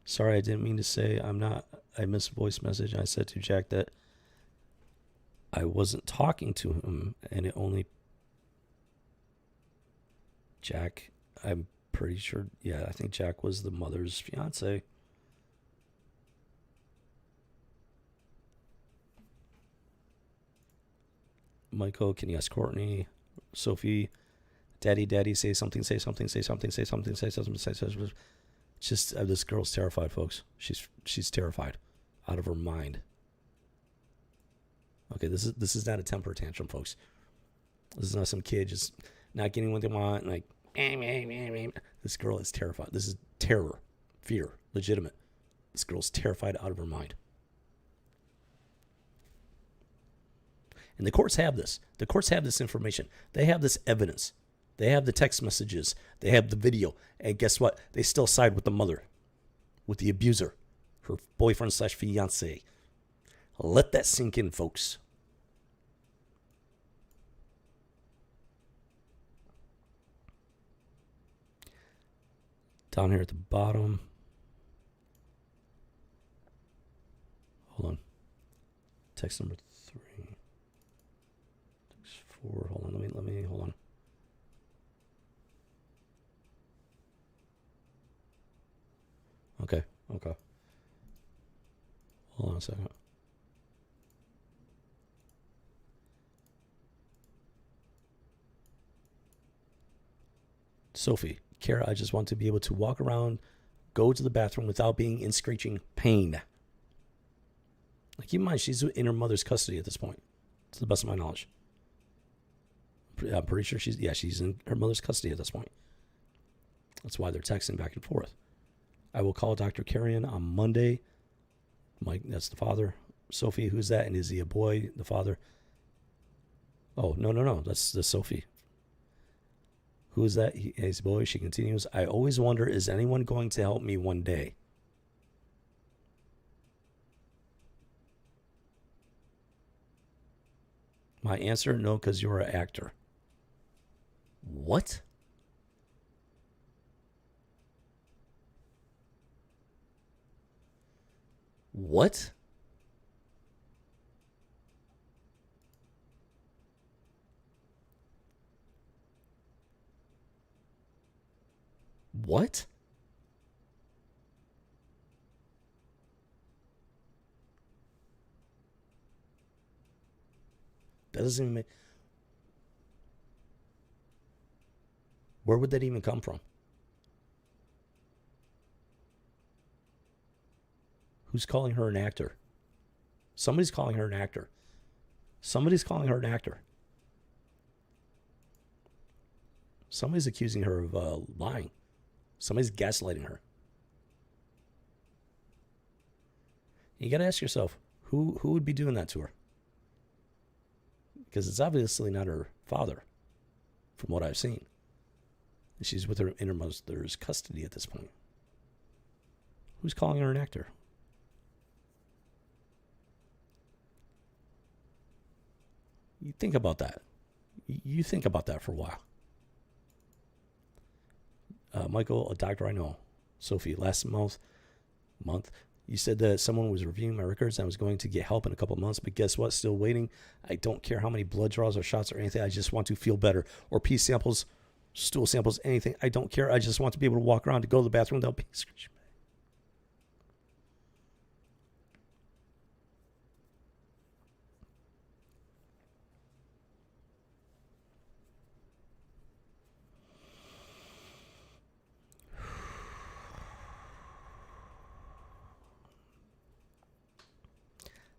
Sorry, I didn't mean to say I missed a voice message. I said to Jack that I wasn't talking to him, and it only... Jack, I'm pretty sure, yeah, I think Jack was the mother's fiance. Michael, can you ask Courtney? Sophie, Daddy, say something. Just, this girl's terrified, folks. She's terrified, out of her mind. Okay, this is not a temper tantrum, folks. This is not some kid just not getting what they want, and like, this girl is terrified. This is terror, fear, legitimate. This girl's terrified out of her mind. And the courts have this. The courts have this information. They have this evidence. They have the text messages. They have the video. And guess what? They still side with the mother, with the abuser, her boyfriend / fiance. Let that sink in, folks. Down here at the bottom. Hold on. Text number 3. Text 4. Hold on. Let me hold on. Okay. Hold on a second. Sophie, Kara, I just want to be able to walk around, go to the bathroom without being in screeching pain. Like, keep in mind, she's in her mother's custody at this point, to the best of my knowledge. I'm pretty sure she's in her mother's custody at this point. That's why they're texting back and forth. I will call Dr. Carrion on Monday. Mike, that's the father. Sophie, who's that? And is he a boy? The father. Oh, no. That's Sophie. Who is that? He's a boy. She continues. I always wonder, is anyone going to help me one day? My answer, no, because you're an actor. What? What? What? That doesn't even make... Where would that even come from? Who's calling her an actor? Somebody's calling her an actor. Somebody's accusing her of lying. Somebody's gaslighting her. You got to ask yourself, who would be doing that to her? Because it's obviously not her father, from what I've seen. She's with her in her mother's custody at this point. Who's calling her an actor? You think about that. You think about that for a while. Michael, a doctor I know, Sophie, last month, you said that someone was reviewing my records and I was going to get help in a couple of months, but guess what? Still waiting. I don't care how many blood draws or shots or anything. I just want to feel better. Or pee samples, stool samples, anything. I don't care. I just want to be able to walk around, to go to the bathroom without being scratched.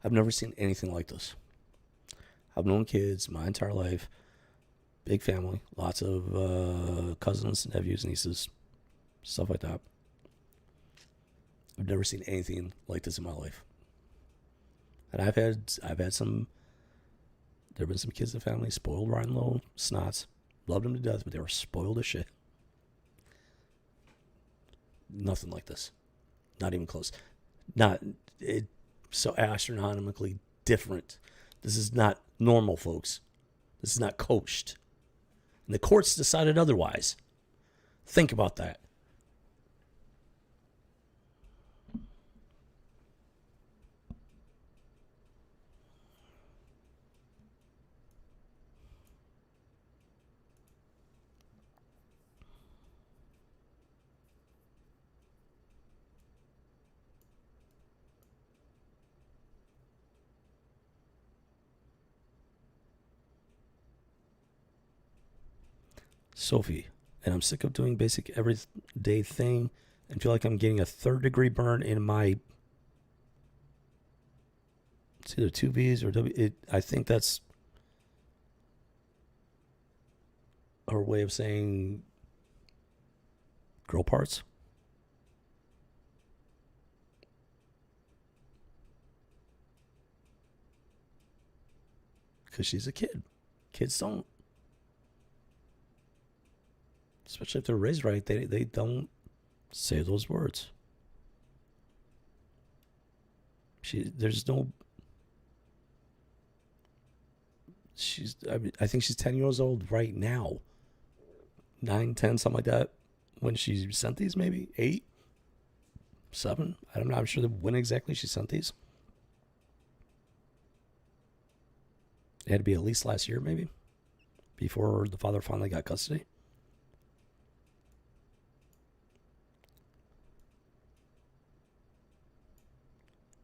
I've never seen anything like this. I've known kids my entire life. Big family. Lots of cousins, nephews, nieces. Stuff like that. I've never seen anything like this in my life. And I've had some, there have been some kids in the family, spoiled rotten little snots. Loved them to death, but they were spoiled as shit. Nothing like this. Not even close. So astronomically different. This is not normal, folks. This is not coached. And the courts decided otherwise. Think about that. Sophie, and I'm sick of doing basic everyday thing and feel like I'm getting a 3rd-degree burn in my, it's either 2Bs or W. I think that's her way of saying girl parts. Because she's a kid. Kids don't. Especially if they're raised right, they don't say those words. There's no. I think she's 10 years old right now. 9, 10, something like that. When she sent these, maybe 8, 7. I'm not sure when exactly she sent these. It had to be at least last year, maybe, before the father finally got custody.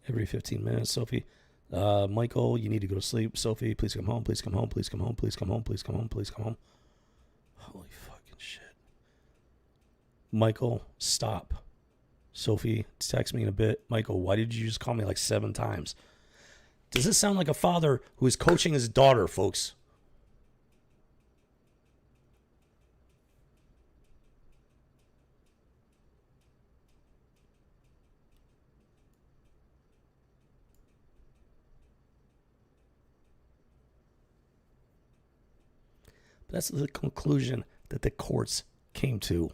Every 15 minutes, Sophie. Michael, you need to go to sleep. Sophie, please come home. Please come home. Please come home. Please come home. Please come home. Please come home. Holy fucking shit. Michael, stop. Sophie, text me in a bit. Michael, why did you just call me like 7 times? Does this sound like a father who is coaching his daughter, folks? But that's the conclusion that the courts came to.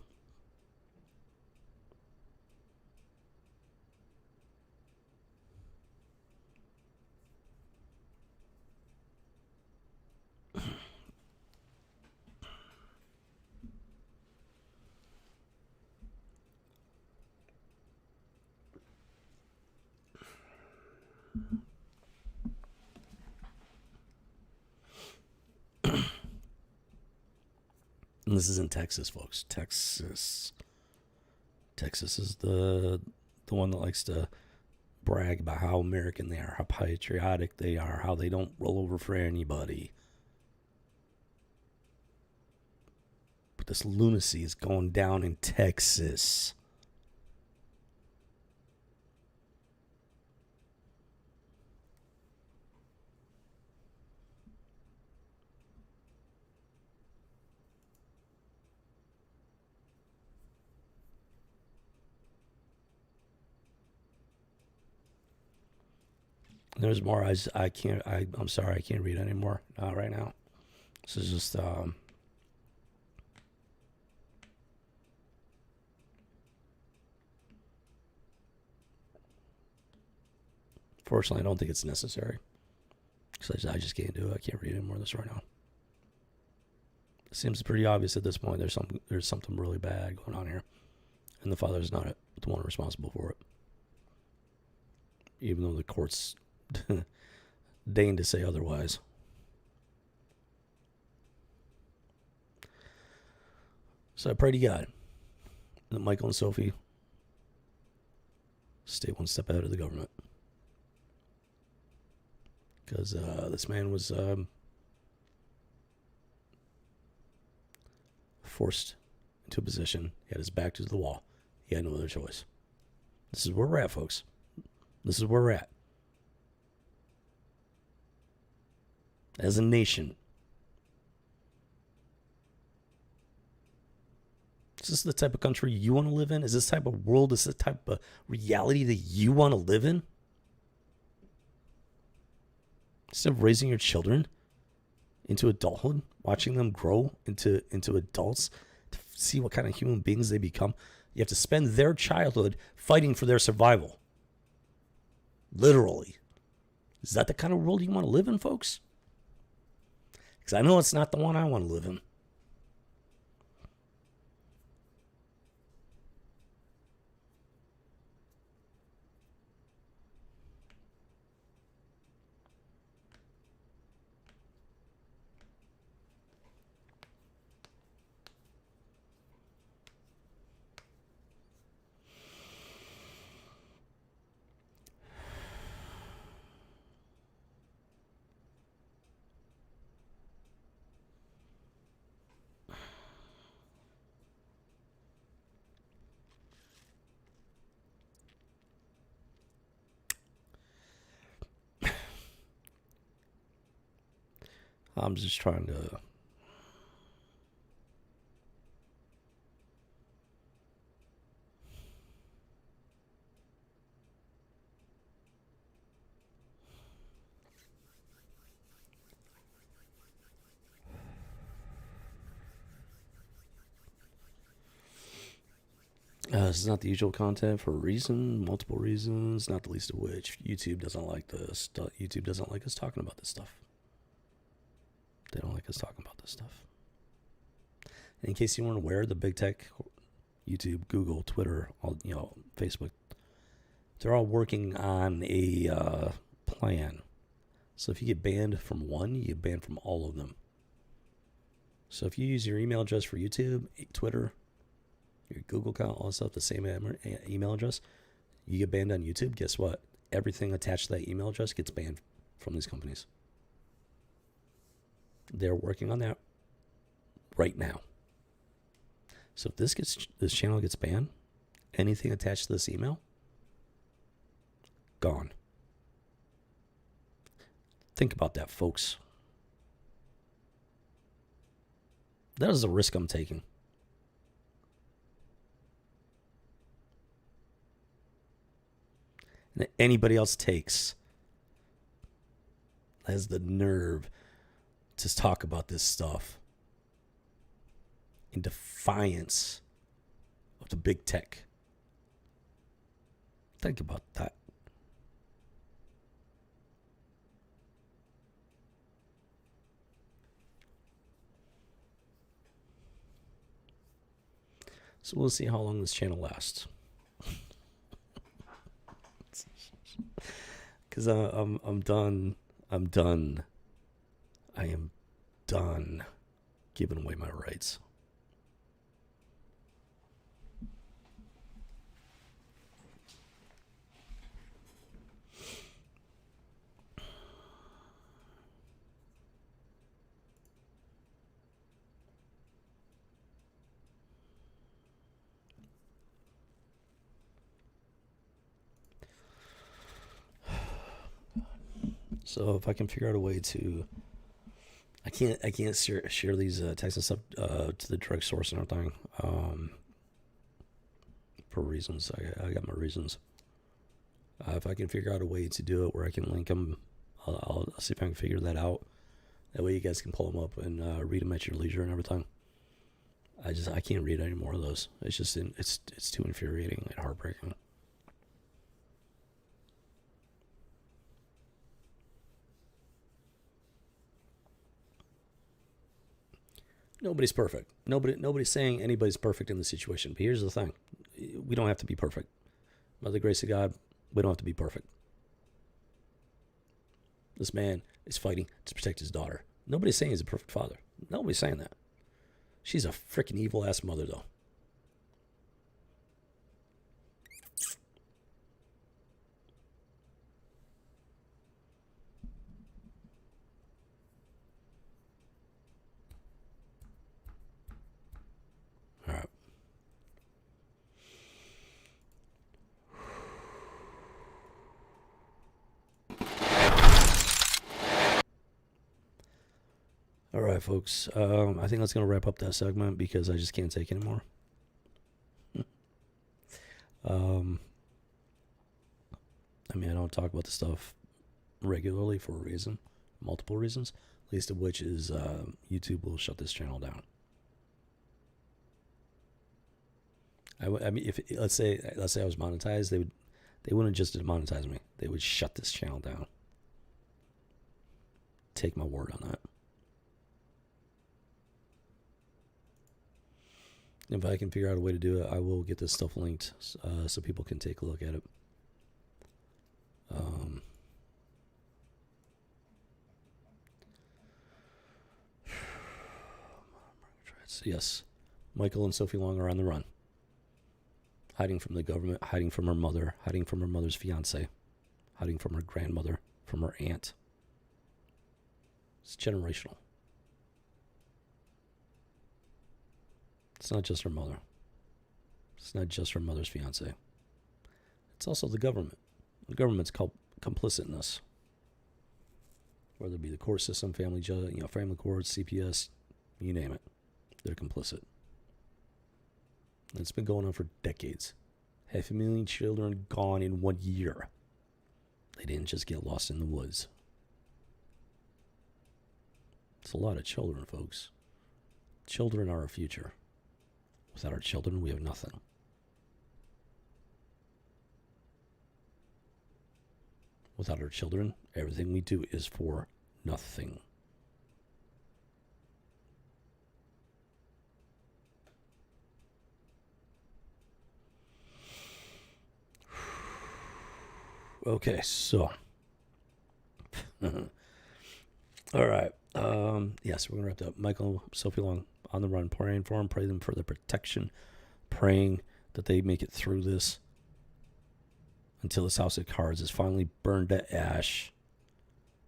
And this is in Texas, folks. Texas is the one that likes to brag about how American they are, how patriotic they are, how they don't roll over for anybody. But this lunacy is going down in Texas. There's more. I can't. I'm sorry. I can't read anymore. Not right now. This is just. Fortunately, I don't think it's necessary. Because I just can't do it. I can't read anymore of this right now. It seems pretty obvious at this point. There's something really bad going on here, and the father's not the one responsible for it. Even though the courts deign to say otherwise. So I pray to God that Michael and Sophie stay one step ahead of the government. Because this man was forced into a position. He had his back to the wall. He had no other choice. This is where we're at, folks. This is where we're at. As a nation. Is this the type of country you want to live in? Is this type of world, is this the type of reality that you want to live in? Instead of raising your children into adulthood, watching them grow into adults, to see what kind of human beings they become, you have to spend their childhood fighting for their survival. Literally. Is that the kind of world you want to live in, folks? Because I know it's not the one I want to live in. I'm just trying to... this is not the usual content for a reason, multiple reasons, not the least of which YouTube doesn't like this. YouTube doesn't like us talking about this stuff. They don't like us talking about this stuff. And in case you weren't aware, the big tech, YouTube, Google, Twitter, Facebook, they're all working on a plan. So if you get banned from one, you get banned from all of them. So if you use your email address for YouTube, Twitter, your Google account, all that stuff, the same email address, you get banned on YouTube. Guess what? Everything attached to that email address gets banned from these companies. They're working on that right now. So if this channel gets banned, anything attached to this email, gone. Think about that, folks. That is the risk I'm taking. And that anybody else takes has the nerve to talk about this stuff in defiance of the big tech. Think about that. So we'll see how long this channel lasts. Because I'm done. I'm done. I am done giving away my rights. So if I can figure out a way to, I can't share these texts and stuff to the direct source and everything, for reasons. I got my reasons. If I can figure out a way to do it where I can link them, I'll see if I can figure that out. That way you guys can pull them up and read them at your leisure and everything. I can't read any more of those. It's just it's too infuriating and heartbreaking. Nobody's perfect. Nobody's saying anybody's perfect in the situation. But here's the thing: we don't have to be perfect. By the grace of God, we don't have to be perfect. This man is fighting to protect his daughter. Nobody's saying he's a perfect father. Nobody's saying that. She's a freaking evil ass mother, though. All right. All right, folks. I think that's going to wrap up that segment because I just can't take anymore. I mean, I don't talk about this stuff regularly for a reason, multiple reasons, least of which is YouTube will shut this channel down. I mean, if let's say I was monetized, they wouldn't just demonetize me. They would shut this channel down. Take my word on that. If I can figure out a way to do it, I will get this stuff linked so people can take a look at it. Yes, Michael and Sophie Long are on the run. Hiding from the government, hiding from her mother, hiding from her mother's fiance, hiding from her grandmother, from her aunt. It's generational. It's not just her mother. It's not just her mother's fiance. It's also the government. The government's complicit in this. Whether it be the court system, family courts, CPS, you name it. They're complicit. And it's been going on for decades. 500,000 children gone in 1 year. They didn't just get lost in the woods. It's a lot of children, folks. Children are our future. Without our children, we have nothing. Without our children, everything we do is for nothing. Okay, so. All right. Yes, we're going to wrap it up. Michael, Sophie Long, on the run, praying for them, praying for their protection, praying that they make it through this until this house of cards is finally burned to ash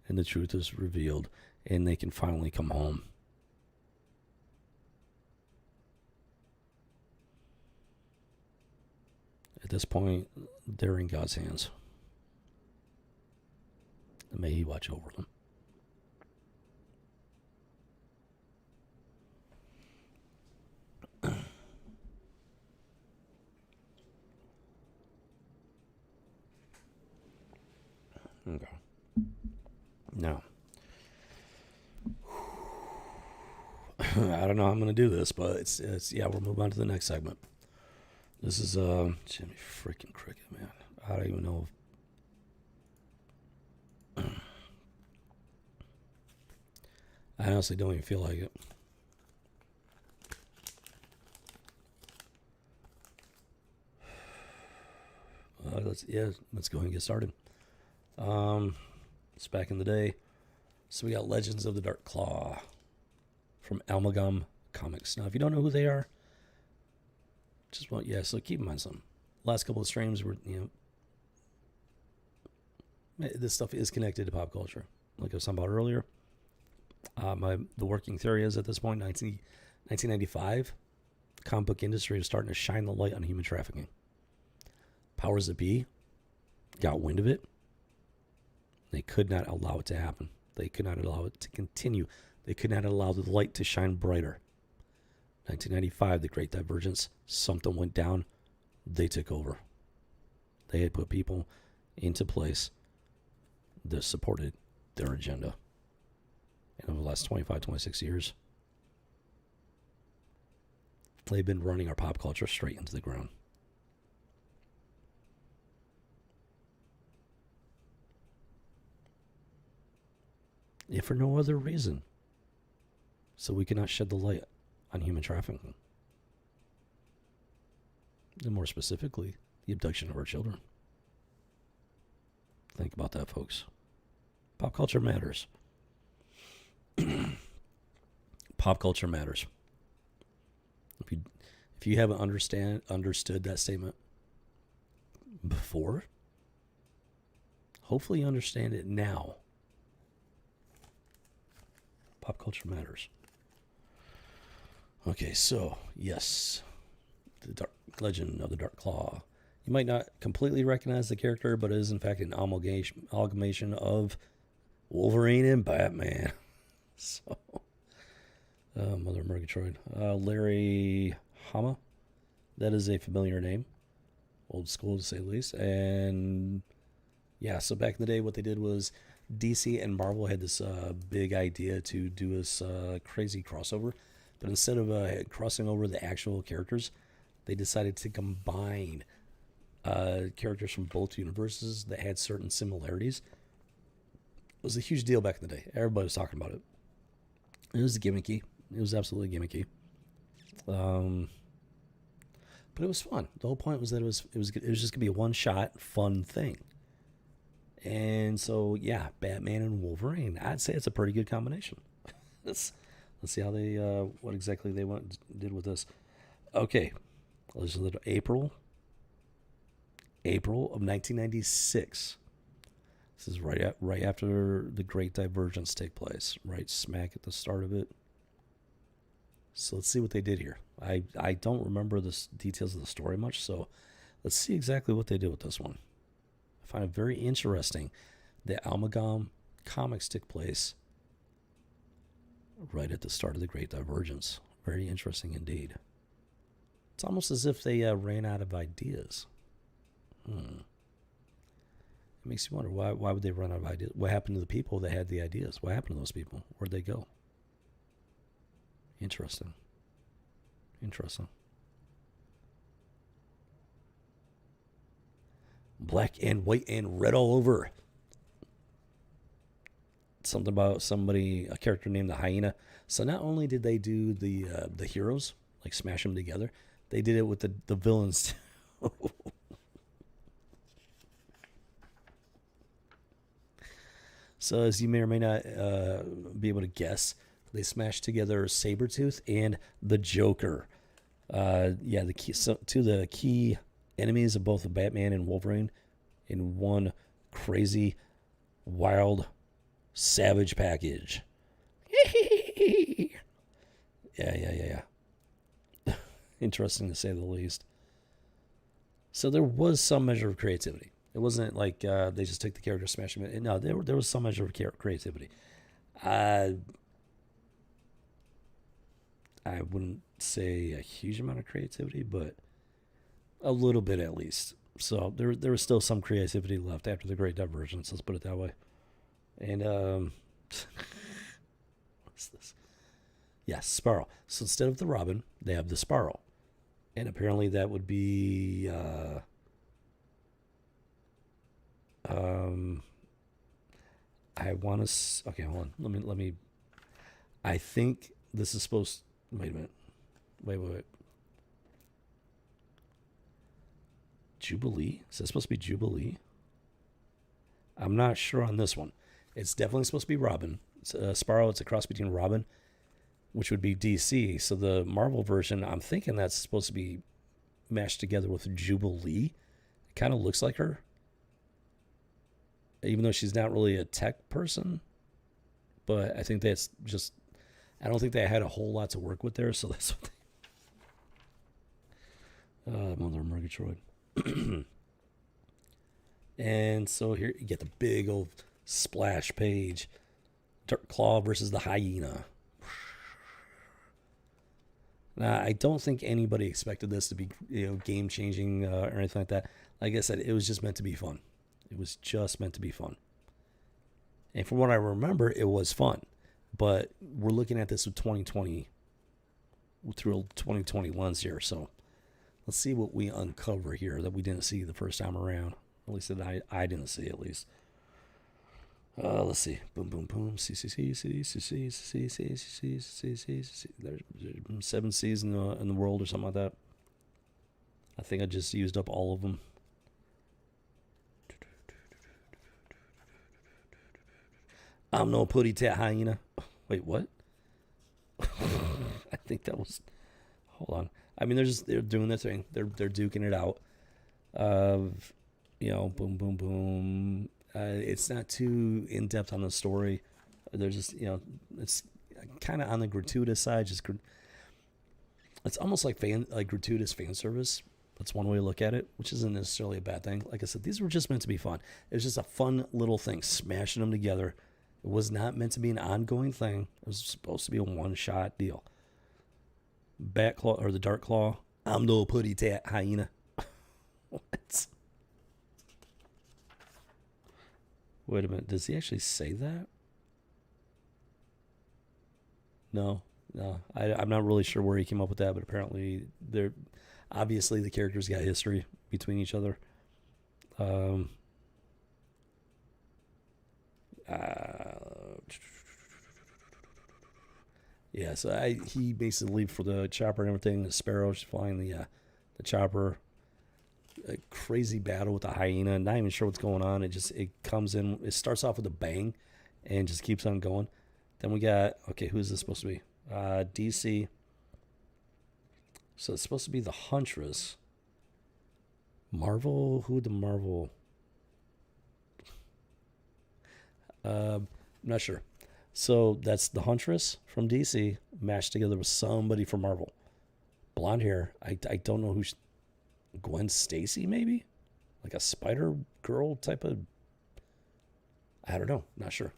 and the truth is revealed and they can finally come home. At this point, they're in God's hands. And may He watch over them. Okay. Now, I don't know how I'm going to do this, but it's we'll move on to the next segment. This is Jimmy freaking Cricket, man. I don't even know. I honestly don't even feel like it. Let's go ahead and get started. It's back in the day. So we got Legends of the Dark Claw from Amalgam Comics. Now, if you don't know who they are, so keep in mind something. Last couple of streams were, this stuff is connected to pop culture. Like I was talking about earlier, the working theory is at this point, 1995, the comic book industry is starting to shine the light on human trafficking. Powers that be got wind of it. They could not allow it to happen. They could not allow it to continue. They could not allow the light to shine brighter. 1995, the Great Divergence, something went down. They took over. They had put people into place that supported their agenda. And over the last 25, 26 years, they've been running our pop culture straight into the ground. If for no other reason, so we cannot shed the light on human trafficking. And more specifically, the abduction of our children. Think about that, folks. Pop culture matters. Pop culture matters. If you haven't understood that statement before, hopefully you understand it now. Pop culture matters. Okay, so yes, the Dark Legend of the Dark Claw. You might not completely recognize the character, but it is in fact an amalgamation of Wolverine and Batman. So, Mother Murgatroyd. Larry Hama. That is a familiar name. Old school to say the least. And yeah, so back in the day, what they did was DC and Marvel had this big idea to do this crazy crossover. But instead of crossing over the actual characters, they decided to combine characters from both universes that had certain similarities. It was a huge deal back in the day. Everybody was talking about it. It was gimmicky. It was absolutely gimmicky. But it was fun. The whole point was that it was just gonna be a one-shot fun thing. And so yeah, Batman and Wolverine. I'd say it's a pretty good combination. Let's see how they what exactly they did with this. Okay, let's look at April of 1996. This is right after the Great Divergence take place, right smack at the start of it. So let's see what they did here. I don't remember the details of the story much, so let's see exactly what they did with this one. I find it very interesting that Amalgam Comics took place right at the start of the Great Divergence. Very interesting indeed. It's almost as if they ran out of ideas. It makes you wonder, why would they run out of ideas? What happened to the people that had the ideas? What happened to those people? Where'd they go? Interesting. Black and white and red all over. Something about a character named the Hyena. So not only did they do the heroes, like smash them together, they did it with the villains too. So as you may or may not be able to guess, they smashed together Sabretooth and the Joker. Two of the key enemies of both Batman and Wolverine in one crazy, wild, savage package. Yeah. Interesting to say the least. So there was some measure of creativity. It wasn't like they just took the character, smashed them in. No, there was some measure of creativity. I wouldn't say a huge amount of creativity, but a little bit at least. So there was still some creativity left after the Great Divergence. Let's put it that way. And what's this? Yes, Sparrow. So instead of the Robin, they have the Sparrow, and apparently that would be I want to. Okay, hold on. Let me. I think this is supposed. Wait a minute. Wait. Jubilee? Is that supposed to be Jubilee? I'm not sure on this one. It's definitely supposed to be Robin. Sparrow, it's a cross between Robin, which would be DC. So the Marvel version, I'm thinking that's supposed to be mashed together with Jubilee. It kind of looks like her. Even though she's not really a tech person. But I think that's just... I don't think they had a whole lot to work with there, so that's what they... Mother Murgatroyd. And so here you get the big old splash page. Dark Claw versus the Hyena. Now, I don't think anybody expected this to be game changing or anything like that. Like I said, it was just meant to be fun. It was just meant to be fun. And from what I remember, it was fun. But we're looking at this with 2020 through a 2020 lens here. So let's see what we uncover here that we didn't see the first time around. At least that I didn't see, at least. Let's see. Boom, boom, boom. There's 7 C's in the world or something like that. I think I just used up all of them. I'm no putty tat hyena. Wait, what? I think that was. Hold on. I mean, they're doing their thing. They're duking it out. Boom, boom, boom. It's not too in depth on the story. They're just, it's kind of on the gratuitous side. It's almost like gratuitous fan service. That's one way to look at it, which isn't necessarily a bad thing. Like I said, these were just meant to be fun. It was just a fun little thing, smashing them together. It was not meant to be an ongoing thing. It was supposed to be a one-shot deal. Bat Claw, or the Dark Claw. I'm no putty tat hyena. What? Wait a minute. Does he actually say that? No. I'm not really sure where he came up with that, but apparently obviously the characters got history between each other. Yeah, so he basically leaves for the chopper and everything. The Sparrow's flying the chopper. A crazy battle with the hyena. Not even sure what's going on. It comes in. It starts off with a bang, and just keeps on going. Then we got, who's this supposed to be? DC. So it's supposed to be the Huntress. Marvel? Who would the Marvel? I'm not sure. So that's the Huntress from DC mashed together with somebody from Marvel. Blonde hair. I don't know who. Gwen Stacy, maybe? Like a Spider Girl type of. I don't know. Not sure.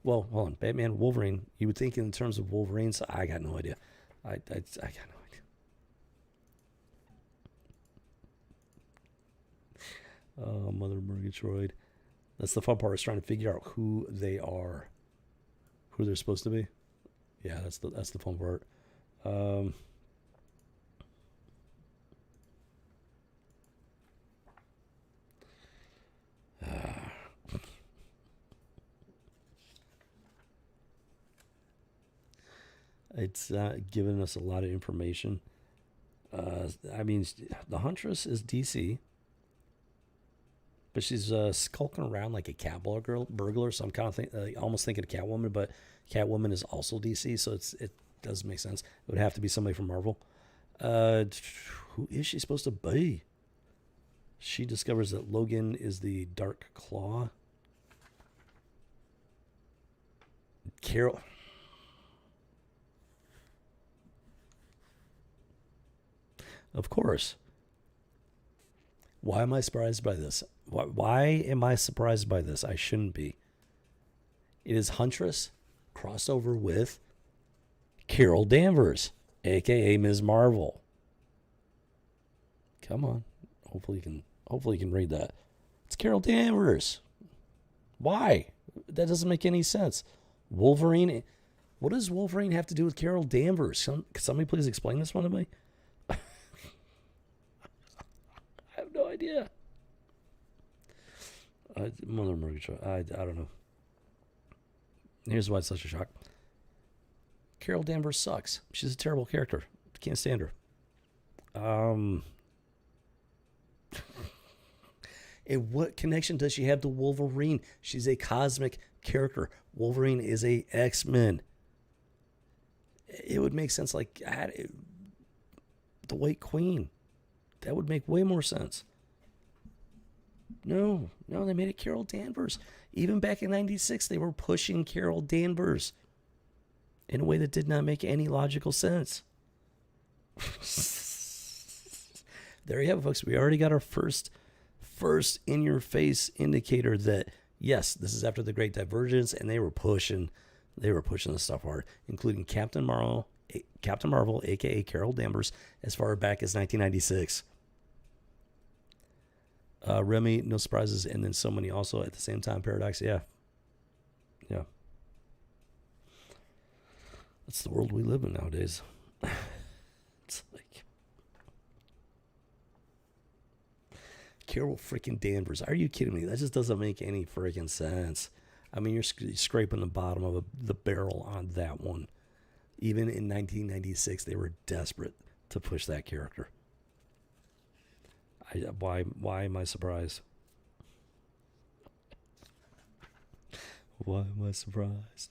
Well, hold on. Batman, Wolverine. You would think in terms of Wolverines. I got no idea. I got no idea. Oh, Mother Murgatroyd. That's the fun part, is trying to figure out who they are. Who they're supposed to be. Yeah, that's the fun part. It's giving us a lot of information. I mean, the Huntress is DC, but she's skulking around like a cat burglar. So I'm kind of almost thinking of Catwoman, but Catwoman is also DC, so it does make sense. It would have to be somebody from Marvel. Who is she supposed to be? She discovers that Logan is the Dark Claw. Carol. Of course. Why am I surprised by this? Why am I surprised by this? I shouldn't be. It is Huntress crossover with Carol Danvers, a.k.a. Ms. Marvel. Come on. Hopefully you can read that. It's Carol Danvers. Why? That doesn't make any sense. Wolverine. What does Wolverine have to do with Carol Danvers? Can somebody please explain this one to me? I have no idea. Mother Murgatroyd. I don't know. Here's why it's such a shock. Carol Danvers sucks. She's a terrible character. Can't stand her. And what connection does she have to Wolverine? She's a cosmic character. Wolverine is a X-Men. It would make sense like the White Queen. That would make way more sense. No, they made it Carol Danvers. Even back in 96, they were pushing Carol Danvers in a way that did not make any logical sense. There you have it, folks. We already got our first in-your-face indicator that, yes, this is after the Great Divergence, and they were pushing the stuff hard, including Captain Marvel, a.k.a. Carol Danvers, as far back as 1996. Remy, no surprises, and then so many also at the same time. Paradox, yeah, yeah. That's the world we live in nowadays. It's like Carol freaking Danvers. Are you kidding me? That just doesn't make any freaking sense. I mean, you're scraping the bottom of the barrel on that one. Even in 1996, they were desperate to push that character. Why am I surprised? Why am I surprised?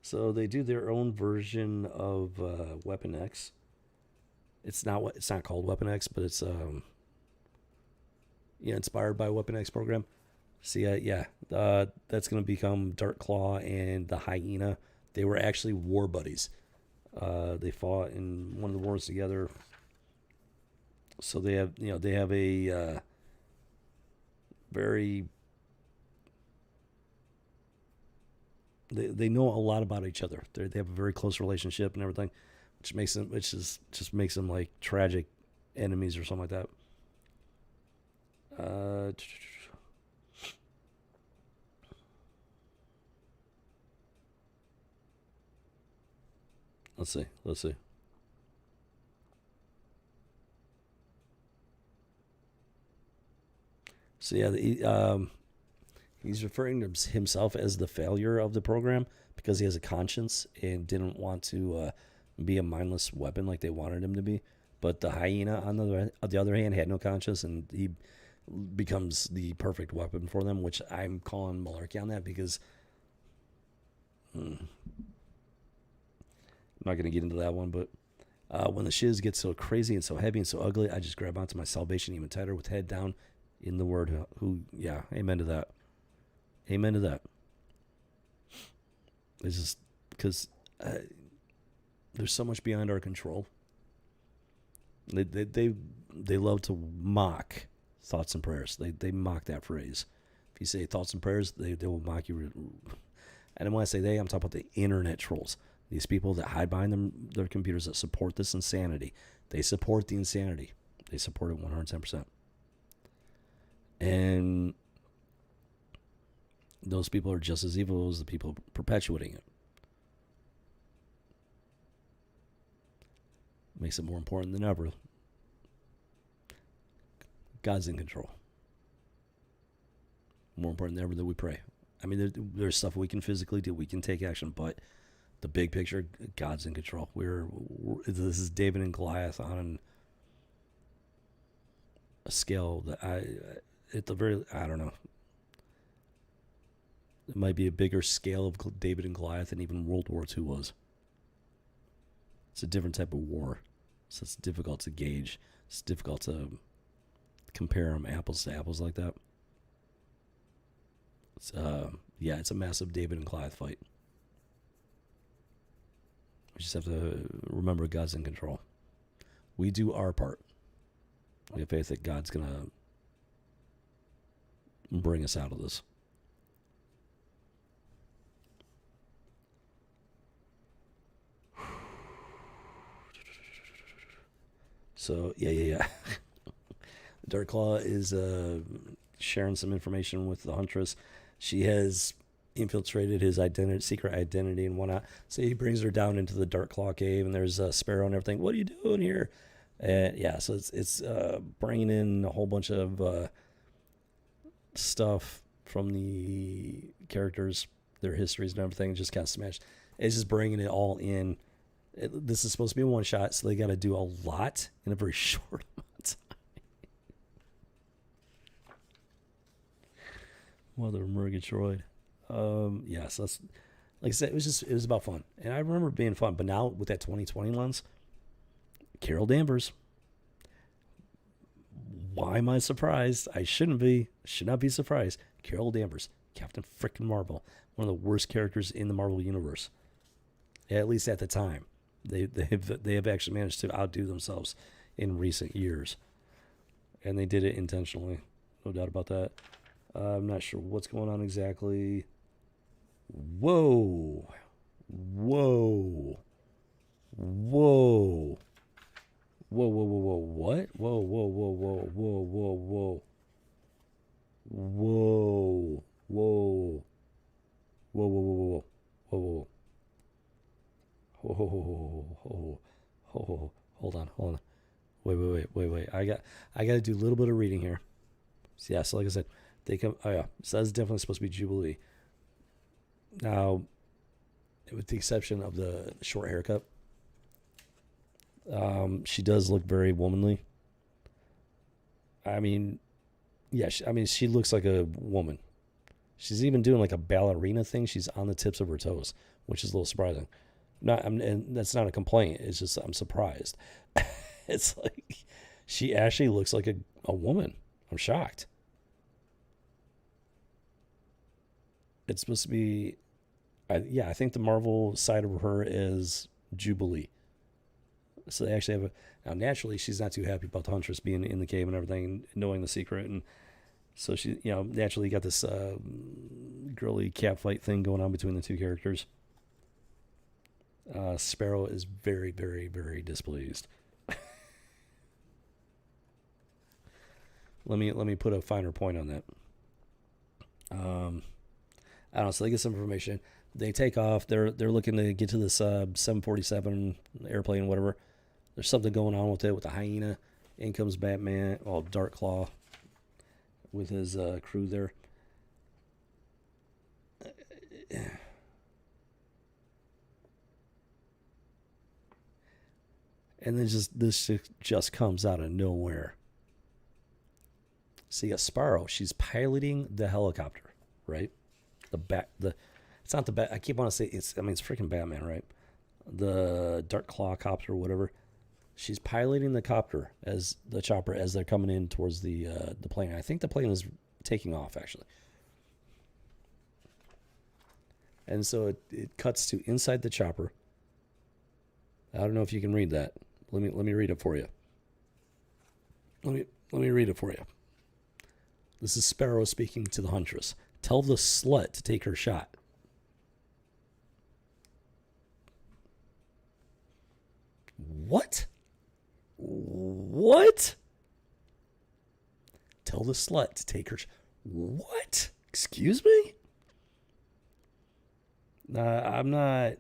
So they do their own version of Weapon X. It's not called Weapon X, but it's inspired by Weapon X program. See, that's gonna become Dark Claw and the Hyena. They were actually war buddies. They fought in one of the wars together. So they have a very they know a lot about each other. They have a very close relationship and everything, which makes them like tragic enemies or something like that. Let's see. So yeah, he's referring to himself as the failure of the program because he has a conscience and didn't want to be a mindless weapon like they wanted him to be. But the hyena, on the other hand, had no conscience, and he becomes the perfect weapon for them, which I'm calling malarkey on that because I'm not going to get into that one. But when the shiz gets so crazy and so heavy and so ugly, I just grab onto my salvation even tighter with head down in the word who. Yeah, amen to that. Amen to that. It's just because there's so much beyond our control. They love to mock thoughts and prayers. They mock that phrase. If you say thoughts and prayers, they will mock you. And when I say they, I'm talking about the internet trolls. These people that hide behind their computers that support this insanity. They support the insanity. They support it 110%. And those people are just as evil as the people perpetuating it. Makes it more important than ever. God's in control. More important than ever that we pray. I mean, there's stuff we can physically do. We can take action, but the big picture, God's in control. This is David and Goliath on a scale that I don't know. It might be a bigger scale of David and Goliath than even World War II was. It's a different type of war, so it's difficult to gauge. It's difficult to compare them apples to apples like that. It's a massive David and Goliath fight. We just have to remember God's in control. We do our part. We have faith that God's going to bring us out of this. So, yeah. Dark Claw is sharing some information with the Huntress. She has infiltrated his secret identity and whatnot. So he brings her down into the Dark Claw cave, and there's a Sparrow and everything. What are you doing here? So it's bringing in a whole bunch of stuff from the characters, their histories and everything, just kind of smashed. It's just bringing it all in. This is supposed to be a one shot, so they got to do a lot in a very short amount of time. Mother of Murgatroyd. So that's, like I said, it was about fun, and I remember it being fun. But now with that 2020 lens, Carol Danvers. Why am I surprised? I shouldn't be. Should not be surprised. Carol Danvers, Captain Frickin' Marvel, one of the worst characters in the Marvel universe, at least at the time. They have actually managed to outdo themselves in recent years, and they did it intentionally, no doubt about that. I'm not sure what's going on exactly. Whoa. What? Whoa. hold on, hold on. Wait. I got to do a little bit of reading here. So, yeah, so like I said, they come. Oh yeah, so that's definitely supposed to be Jubilee. Now, with the exception of the short haircut, she does look very womanly. I mean, yeah, she looks like a woman. She's even doing like a ballerina thing. She's on the tips of her toes, which is a little surprising. And that's not a complaint. It's just I'm surprised. It's like she actually looks like a woman. I'm shocked. It's supposed to be, I think the Marvel side of her is Jubilee. So they actually have now naturally she's not too happy about the Huntress being in the cave and everything, and knowing the secret, and so she, naturally got this girly cat fight thing going on between the two characters. Sparrow is very, very, very displeased. Let me put a finer point on that. I don't know. So they get some information. They take off. They're looking to get to this 747 airplane, whatever. There's something going on with it with the hyena. In comes Batman, Dark Claw, with his crew there. And then this just comes out of nowhere. See, a Sparrow, she's piloting the helicopter, right? It's not the bat. I keep wanting to say it's freaking Batman, right? The Dark Claw copter, whatever. She's piloting the chopper as they're coming in towards the plane. I think the plane is taking off actually. And so it cuts to inside the chopper. I don't know if you can read that. Let me read it for you. Let me read it for you. This is Sparrow speaking to the Huntress. Tell the slut to take her shot. What? What? Tell the slut to take her. What? Excuse me? I'm not.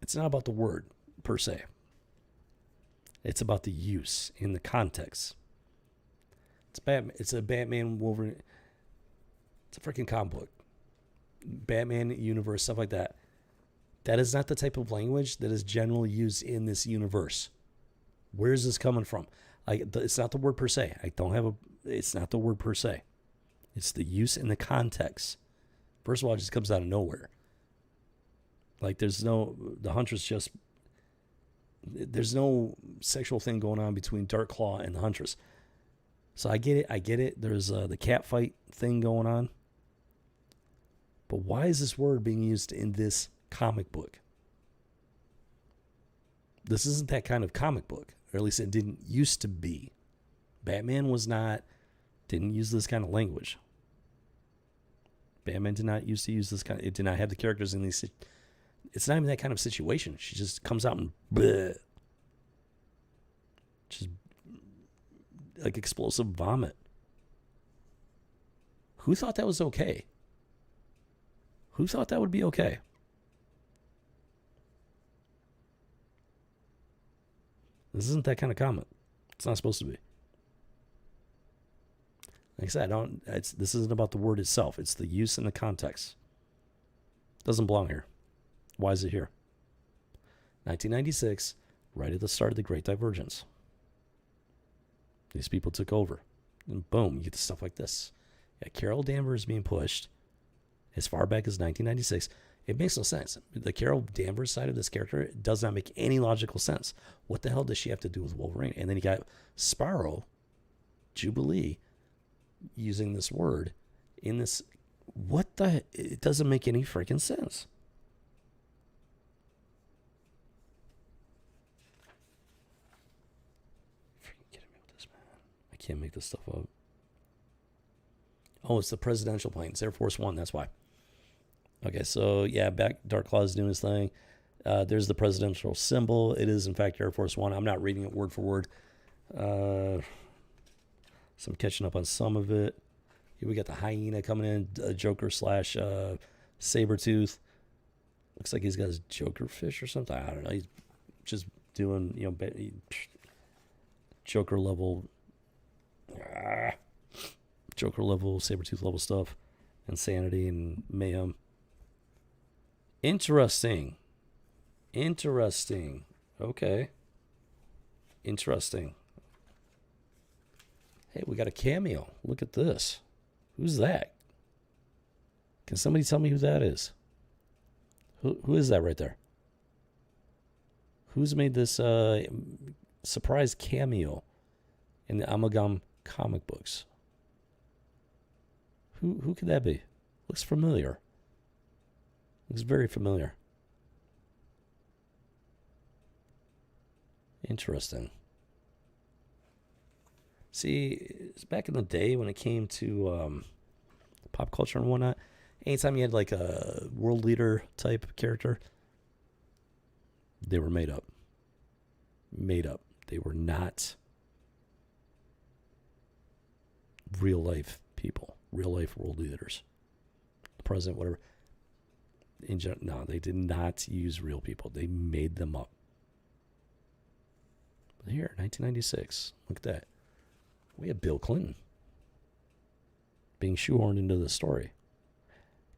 It's not about the word per se. It's about the use in the context. It's a Batman Wolverine. It's a freaking comic book. Batman universe, stuff like that. That is not the type of language that is generally used in this universe. Where is this coming from? It's not the word per se. It's not the word per se. It's the use in the context. First of all, it just comes out of nowhere. The Huntress there's no sexual thing going on between Dark Claw and the Huntress. So I get it. There's the cat fight thing going on. But why is this word being used in this comic book? This isn't that kind of comic book, or at least it didn't used to be. Batman didn't use this kind of language. Batman did not used to use this kind of, it did not have the characters in these. It's not even that kind of situation. She just comes out and bleh, just like explosive vomit. Who thought that was okay? Who thought that would be okay? This isn't that kind of comment. It's not supposed to be. Like I said, this isn't about the word itself. It's the use and the context. It doesn't belong here. Why is it here? 1996, right at the start of the Great Divergence. These people took over. And boom, you get stuff like this. Yeah, Carol Danvers being pushed as far back as 1996. It makes no sense. The Carol Danvers side of this character does not make any logical sense. What the hell does she have to do with Wolverine? And then you got Sparrow, Jubilee, using this word in this. It doesn't make any freaking sense. Freaking kidding me with this, man. I can't make this stuff up. Oh, it's the presidential plane. It's Air Force One. That's why. Okay, so yeah, Dark Claw's doing his thing. There's the presidential symbol. It is, in fact, Air Force One. I'm not reading it word for word. So I'm catching up on some of it. Here we got the hyena coming in, Joker / Sabretooth. Looks like he's got his Joker fish or something. I don't know. He's just doing, Joker level, Sabretooth level stuff, insanity and mayhem. Interesting. Okay. Interesting. Hey, we got a cameo. Look at this. Who's that? Can somebody tell me who that is? Who is that right there? Who's made this surprise cameo in the Amalgam comic books? Who could that be? Looks familiar. Looks very familiar. Interesting. See, back in the day when it came to pop culture and whatnot, anytime you had like a world leader type character, they were made up. They were not real life people, real life world leaders. The president, whatever. No, they did not use real people. They made them up. But here, 1996. Look at that. We have Bill Clinton being shoehorned into the story.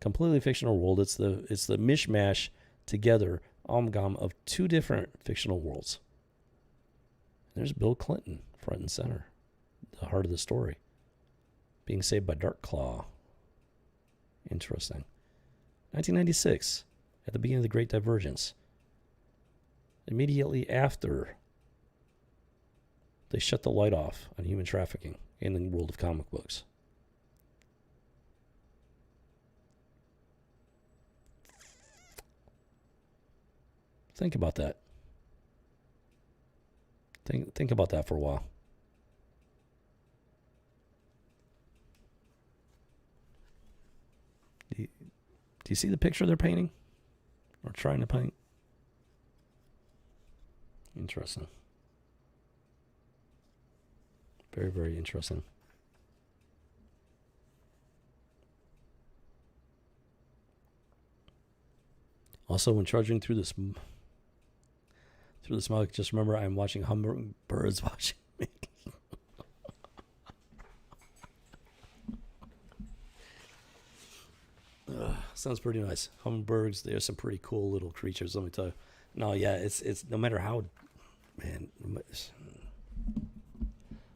Completely fictional world. It's the mishmash together, amalgam of two different fictional worlds. There's Bill Clinton, front and center, the heart of the story, being saved by Dark Claw. Interesting. 1996, at the beginning of the Great Divergence. Immediately after they shut the light off on human trafficking in the world of comic books. Think about that. Think about that for a while. Do you see the picture they're painting? Or trying to paint? Interesting. Very, very interesting. Also, when trudging through this smoke, just remember I'm watching hummingbirds watching me. Sounds pretty nice. Hummingbirds, they are some pretty cool little creatures, let me tell you. No, yeah, it's no matter how, man,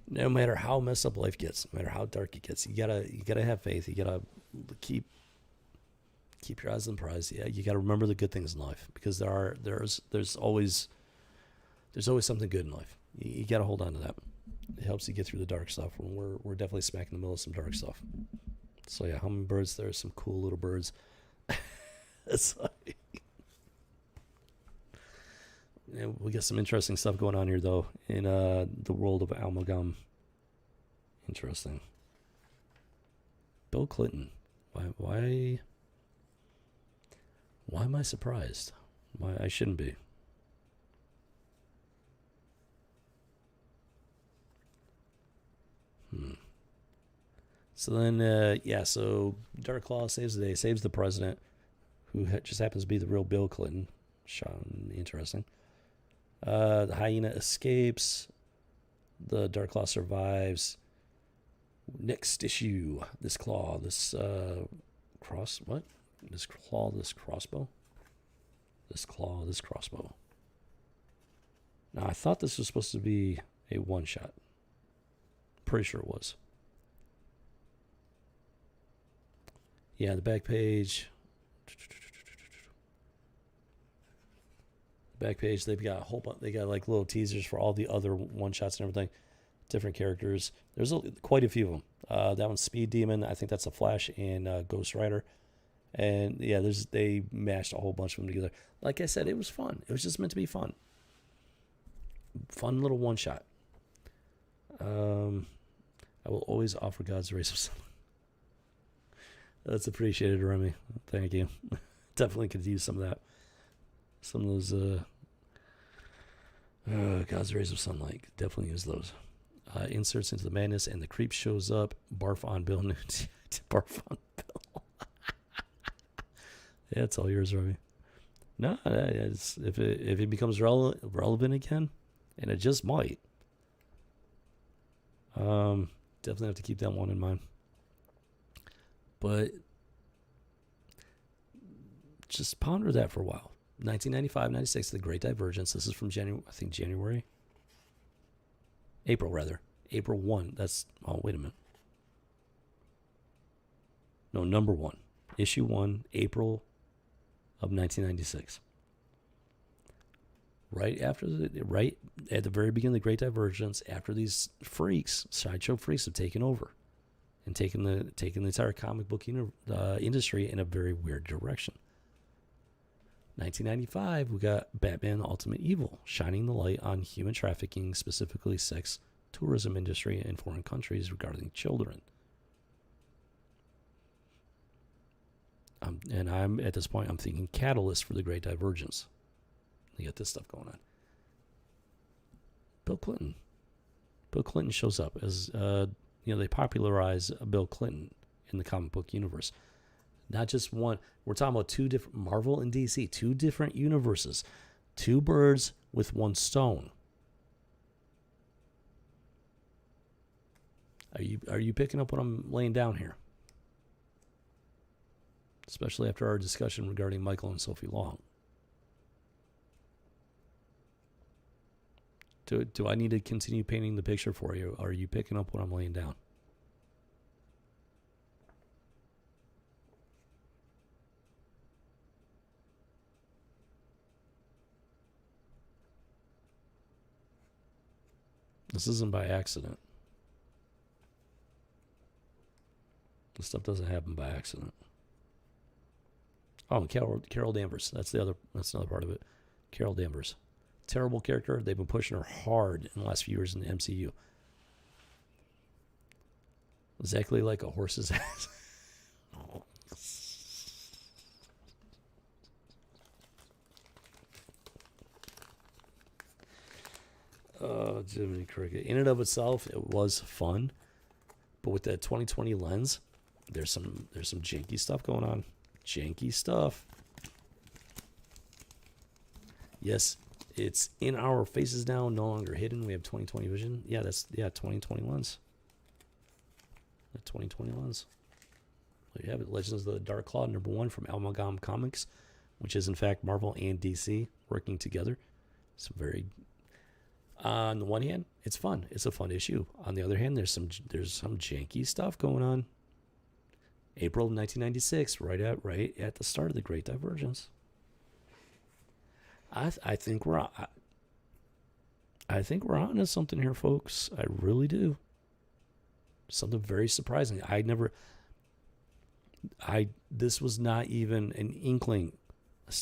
no matter how messed up life gets, no matter how dark it gets, you gotta have faith. You gotta keep your eyes on the prize. Yeah, you gotta remember the good things in life, because there's always something good in life. You gotta hold on to that. It helps you get through the dark stuff. When we're definitely smack in the middle of some dark stuff. So yeah, hummingbirds. There's some cool little birds. Yeah, we got some interesting stuff going on here, though, in the world of amalgam. Interesting. Bill Clinton. Why am I surprised? Why I shouldn't be. So then, so Dark Claw saves the day, saves the president, who just happens to be the real Bill Clinton. Interesting. The hyena escapes. The Dark Claw survives. Next issue. This claw, this crossbow. This crossbow. Now, I thought this was supposed to be a one-shot. Pretty sure it was. Yeah, the back page. They've got a whole bunch. They got like little teasers for all the other one shots and everything, different characters. There's quite a few of them. That one's Speed Demon. I think that's a Flash and Ghost Rider. And yeah, they mashed a whole bunch of them together. Like I said, it was fun. It was just meant to be fun. Fun little one shot. I will always offer God's rays of sunlight. That's appreciated, Remy. Thank you. Definitely could use some of that. Some of those God's rays of sunlight. Definitely use those. Inserts into the madness, and the creep shows up. Barf on Bill Barf on Bill. Yeah, it's all yours, Remy. No, if it becomes relevant again, and it just might, definitely have to keep that one in mind. But just ponder that for a while. 1995, 96, The Great Divergence. This is from January, April rather, April 1. Wait a minute. No, number 1, issue 1, April of 1996. Right at the very beginning of The Great Divergence, after these sideshow freaks have taken over and taken the entire comic book industry in a very weird direction. 1995, we got Batman Ultimate Evil, shining the light on human trafficking, specifically sex tourism industry in foreign countries regarding children. And I'm at this point, I'm thinking catalyst for The Great Divergence. You got this stuff going on. Bill Clinton shows up as, they popularize Bill Clinton in the comic book universe. Not just one. We're talking about two different, Marvel and DC, two different universes. Two birds with one stone. Are you picking up what I'm laying down here? Especially after our discussion regarding Michael and Sophie Long. Do I need to continue painting the picture for you? Are you picking up what I'm laying down? This isn't by accident. This stuff doesn't happen by accident. Oh, Carol Danvers. That's another part of it. Carol Danvers. Terrible character. They've been pushing her hard in the last few years in the MCU. Exactly like a horse's ass. Oh, Jiminy Cricket. In and of itself, it was fun. But with that 2020 lens, there's some janky stuff going on. Janky stuff. Yes, it's in our faces now, no longer hidden. We have 2020 vision. Yeah, 2020 lens. The 2020 lens. There you have it. Legends of the Dark Claw, #1 from Amalgam Comics, which is in fact Marvel and DC working together. It's very. On the one hand, it's fun. It's a fun issue. On the other hand, there's some janky stuff going on. April 1996, right at the start of the Great Divergence. I think we're on to something here, folks. I really do. Something very surprising. This was not even an inkling,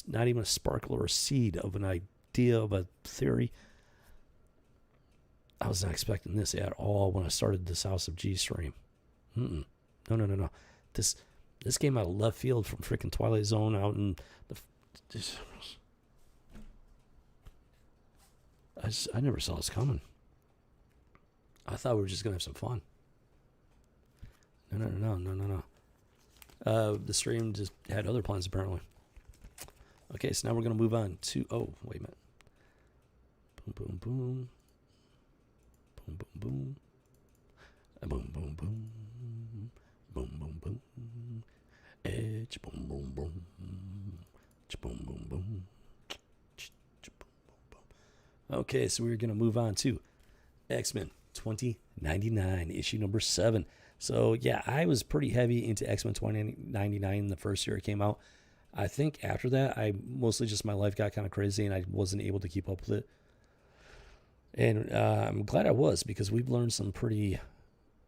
not even a sparkle or a seed of an idea of a theory. I was not expecting this at all when I started this House of G stream. No. This came out of left field from freaking Twilight Zone out in I never saw this coming. I thought we were just gonna have some fun. No. The stream just had other plans apparently. Okay, so now we're gonna move on to. Oh, wait a minute. Boom, boom, boom. Boom, boom, boom. Boom, boom, boom. Boom, boom, boom. Edge, boom, boom, boom. Boom, boom, boom. Okay, so we're going to move on to X-Men 2099, issue #7. So, yeah, I was pretty heavy into X-Men 2099 the first year it came out. I think after that, my life got kind of crazy and I wasn't able to keep up with it. And I'm glad I was, because we've learned some pretty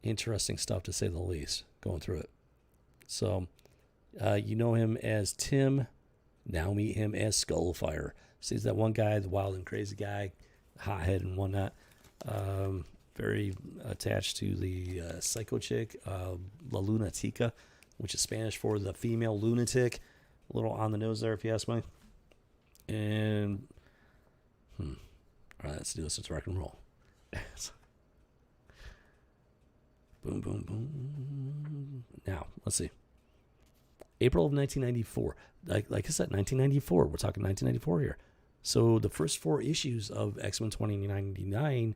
interesting stuff, to say the least, going through it. So, you know him as Tim. Now meet him as Skullfire. So he's that one guy, the wild and crazy guy, hothead and whatnot. Very attached to the psycho chick, La Lunatica, which is Spanish for the female lunatic. A little on the nose there, if you ask me. And, all right, let's do this. Let's rock and roll. Boom, boom, boom. Now, let's see. April of 1994. Like I said, 1994. We're talking 1994 here. So the first 4 issues of X-Men 2099,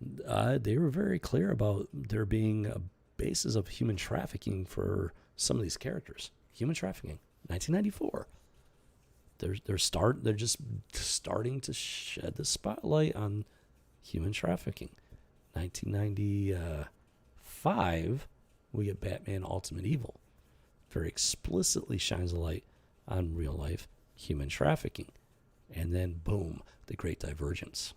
they were very clear about there being a basis of human trafficking for some of these characters. Human trafficking, 1994. They're just starting to shed the spotlight on human trafficking. 1995, we get Batman Ultimate Evil. Very explicitly shines a light on real life human trafficking. And then, boom, the Great Divergence.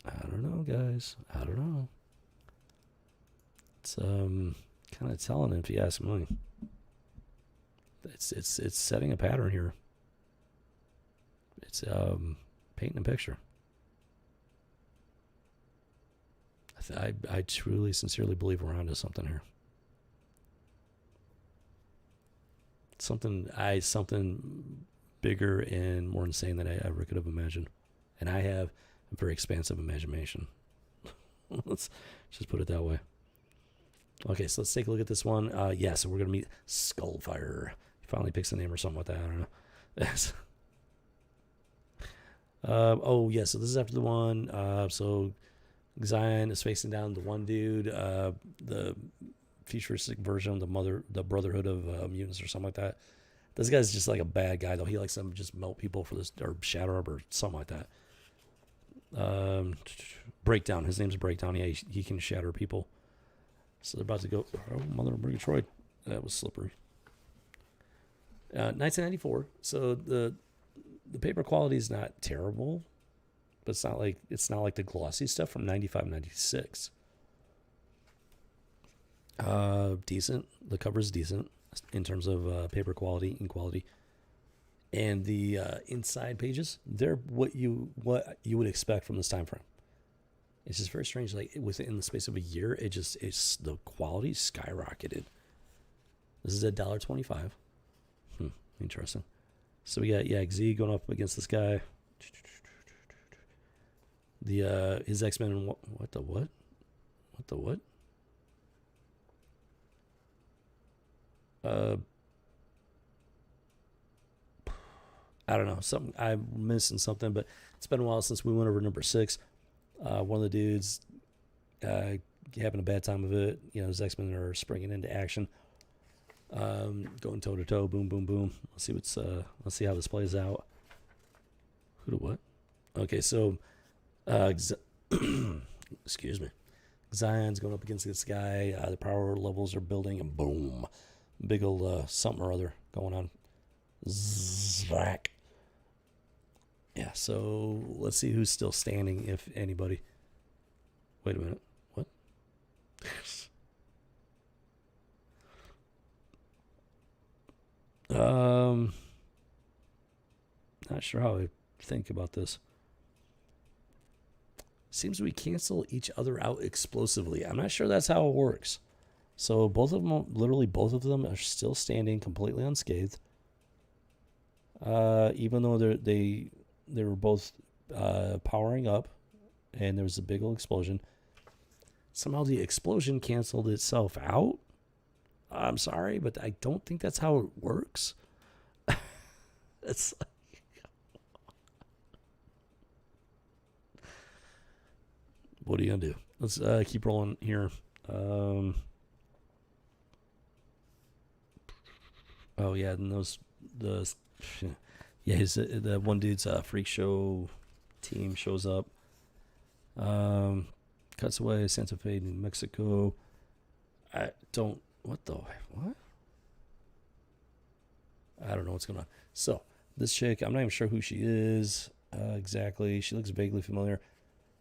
I don't know, guys. I don't know. It's kind of telling, if you ask me. It's setting a pattern here. It's painting a picture. I truly, sincerely believe we're onto something here. Something bigger and more insane than I ever could have imagined. And I have a very expansive imagination. Let's just put it that way. Okay, so let's take a look at this one. So we're going to meet Skullfire. He finally picks a name or something like that. I don't know. So this is after the one. So Zion is facing down the one dude, the futuristic version of the Brotherhood of Mutants or something like that. This guy's just like a bad guy, though. He likes to just melt people for this, or shatter up, or something like that. Breakdown. His name's Breakdown. Yeah, he can shatter people. So they're about to go. Oh, mother of Murgatroyd. That was slippery. 1994. So the paper quality is not terrible, but it's not like the glossy stuff from 95, 96. Decent. The cover's decent in terms of paper quality, ink quality, and the inside pages. They're what you would expect from this time frame. It's just very strange. Like within the space of a year, it's the quality skyrocketed. This is $1.25. Interesting. So we got Z going up against this guy. The his X-Men. What the what? I don't know. I'm missing something, but it's been a while since we went over number 6. One of the dudes having a bad time of it. His X-Men are springing into action, going toe to toe, boom, boom, boom. Let's see how this plays out. Who to what? Okay, so, excuse me. Zion's going up against this guy. The power levels are building, and boom, big old something or other going on. Zvack. Yeah, so let's see who's still standing, if anybody. Wait a minute. What? Not sure how I think about this. Seems we cancel each other out explosively. I'm not sure that's how it works. So both of them are still standing completely unscathed. Even though they were both powering up, and there was a big old explosion. Somehow the explosion canceled itself out. I'm sorry, but I don't think that's how it works. It's like, what are you gonna do? Let's keep rolling here. Oh yeah, and the one dude's freak show team shows up. Cuts away, Santa Fe, New Mexico. What? I don't know what's going on. So, this chick, I'm not even sure who she is exactly. She looks vaguely familiar.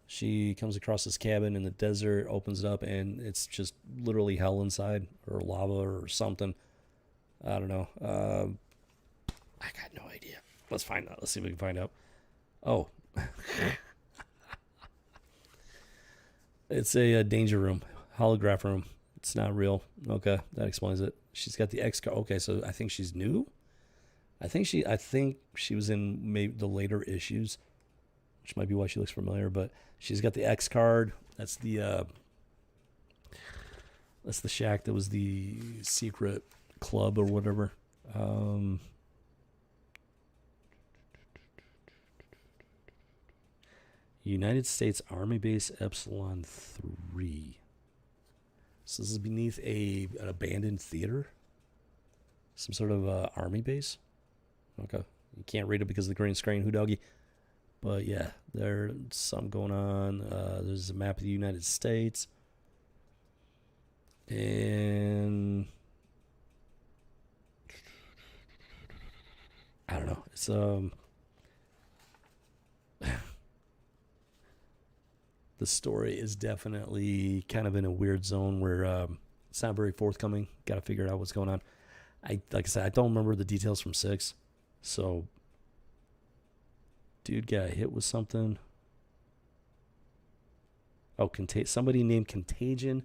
She comes across this cabin in the desert, opens it up, and it's just literally hell inside, or lava or something. I don't know. I got no idea. Let's find out. Let's see if we can find out. Oh. It's a danger room, holograph room. It's not real. Okay, that explains it. She's got the X card. Okay, so I think she's new. I think she was in maybe the later issues, which might be why she looks familiar. But she's got the X card. That's the That's the shack that was the secret club or whatever. United States Army Base Epsilon 3. So this is beneath an abandoned theater? Some sort of army base? Okay. You can't read it because of the green screen, doggy? But yeah, there's something going on. There's a map of the United States. And I don't know. It's the story is definitely kind of in a weird zone where it's not very forthcoming. Got to figure out what's going on. Like I said, I don't remember the details from 6. So, dude got hit with something. Oh, somebody named Contagion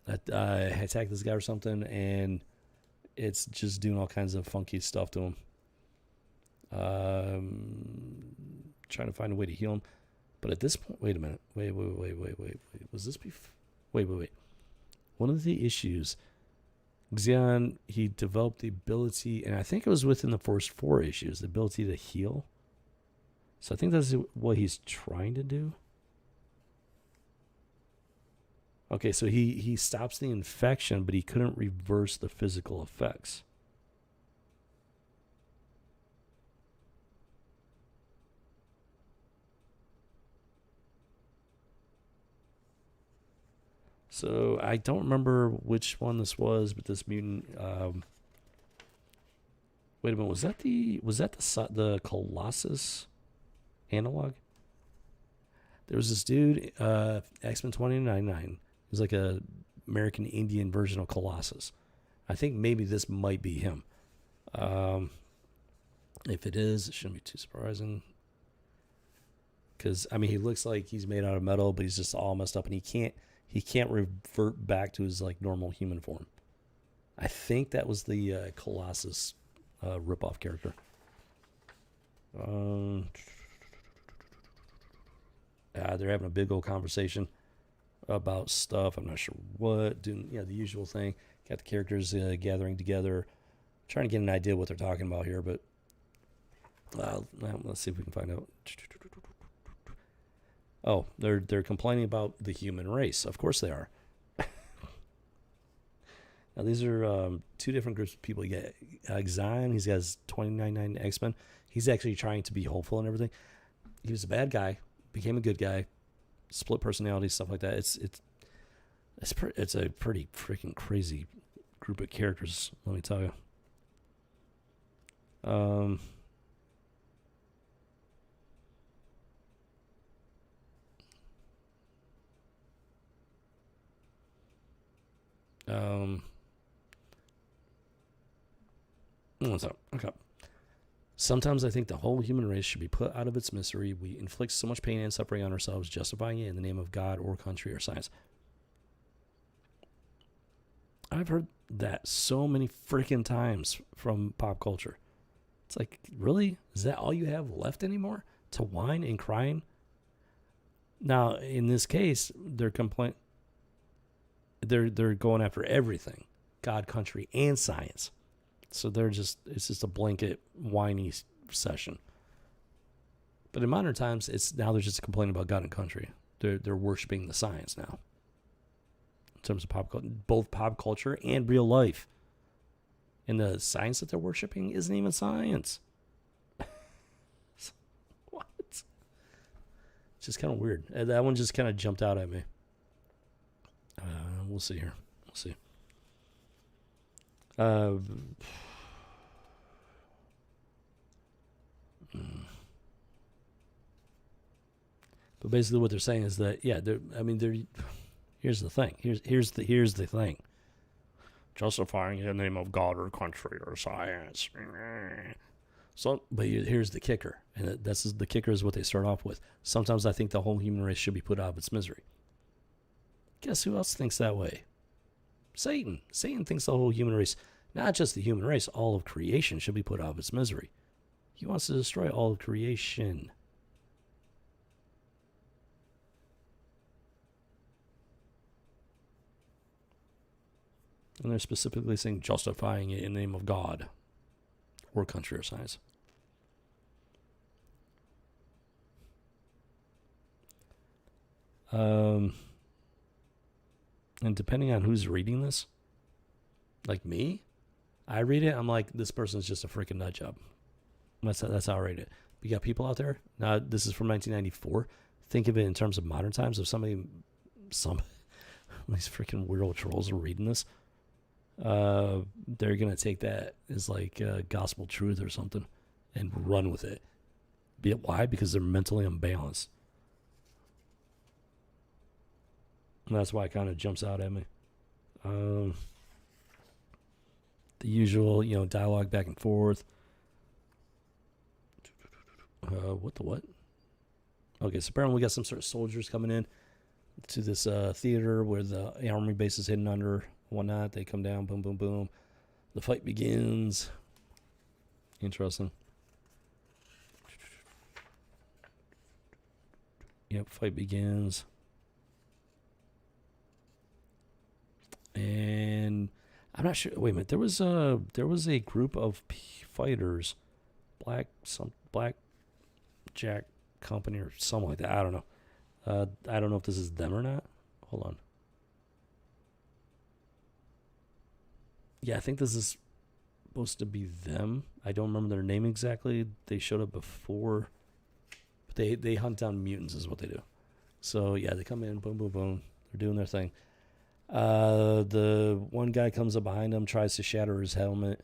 attacked this guy or something, and it's just doing all kinds of funky stuff to him. Trying to find a way to heal him. But at this point, wait a minute. Wait. Was this before? Wait. One of the issues, Xion, he developed the ability, and I think it was within the first 4 issues, the ability to heal. So I think that's what he's trying to do. Okay, so he stops the infection, but he couldn't reverse the physical effects. So I don't remember which one this was, but this mutant. Wait a minute, was that the Colossus analog? There was this dude, X-Men 2099. He was like a American Indian version of Colossus. I think maybe this might be him. If it is, it shouldn't be too surprising. Because I mean, he looks like he's made out of metal, but he's just all messed up, and he can't revert back to his like normal human form. I think that was the Colossus ripoff character. They're having a big old conversation about stuff. I'm not sure what. Doing the usual thing. Got the characters gathering together, trying to get an idea what they're talking about here. But let's see if we can find out. Oh, they're complaining about the human race. Of course they are. Now these are 2 different groups of people. You got Xion. He's got his 2099 X-Men. He's actually trying to be hopeful and everything. He was a bad guy, became a good guy, split personality, stuff like that. It's a pretty freaking crazy group of characters. Let me tell you. What's up? Okay. Sometimes I think the whole human race should be put out of its misery. We inflict so much pain and suffering on ourselves, justifying it in the name of God or country or science. I've heard that so many freaking times from pop culture. It's like, really? Is that all you have left anymore? To whine and crying? Now, in this case, they're going after everything. God, country, and science. So it's just a blanket whiny session. But in modern times, they're just complaining about God and country. They're worshiping the science now. In terms of both pop culture and real life. And the science that they're worshiping isn't even science. What? It's just kind of weird. That one just kind of jumped out at me. We'll see here. We'll see. But basically what they're saying is that, here's the thing. Here's the thing. Justifying in the name of God or country or science. So, but here's the kicker. And the kicker is what they start off with. Sometimes I think the whole human race should be put out of its misery. Guess who else thinks that way? Satan. Satan thinks the whole human race, not just the human race, all of creation should be put out of its misery. He wants to destroy all of creation. And they're specifically saying justifying it in the name of God or country or science. And depending on who's reading this, like me, I read it, I'm like, this person's just a freaking nut job. That's how I rate it. You got people out there. Now, this is from 1994. Think of it in terms of modern times. If some these freaking weirdo trolls are reading this, they're gonna take that as like gospel truth or something and run with it. Why? Because they're mentally unbalanced. And that's why it kind of jumps out at me. The usual, dialogue back and forth. What? Okay, so apparently we got some sort of soldiers coming in to this theater where the army base is hidden under, whatnot. They come down, boom, boom, boom. The fight begins. Interesting. Yep, fight begins. And I'm not sure. Wait a minute. There was a group of fighters, Black Jack Company or something like that. I don't know. I don't know if this is them or not. Hold on. Yeah, I think this is supposed to be them. I don't remember their name exactly. They showed up before. But they hunt down mutants is what they do. So yeah, they come in, boom, boom, boom. They're doing their thing. The one guy comes up behind him, tries to shatter his helmet,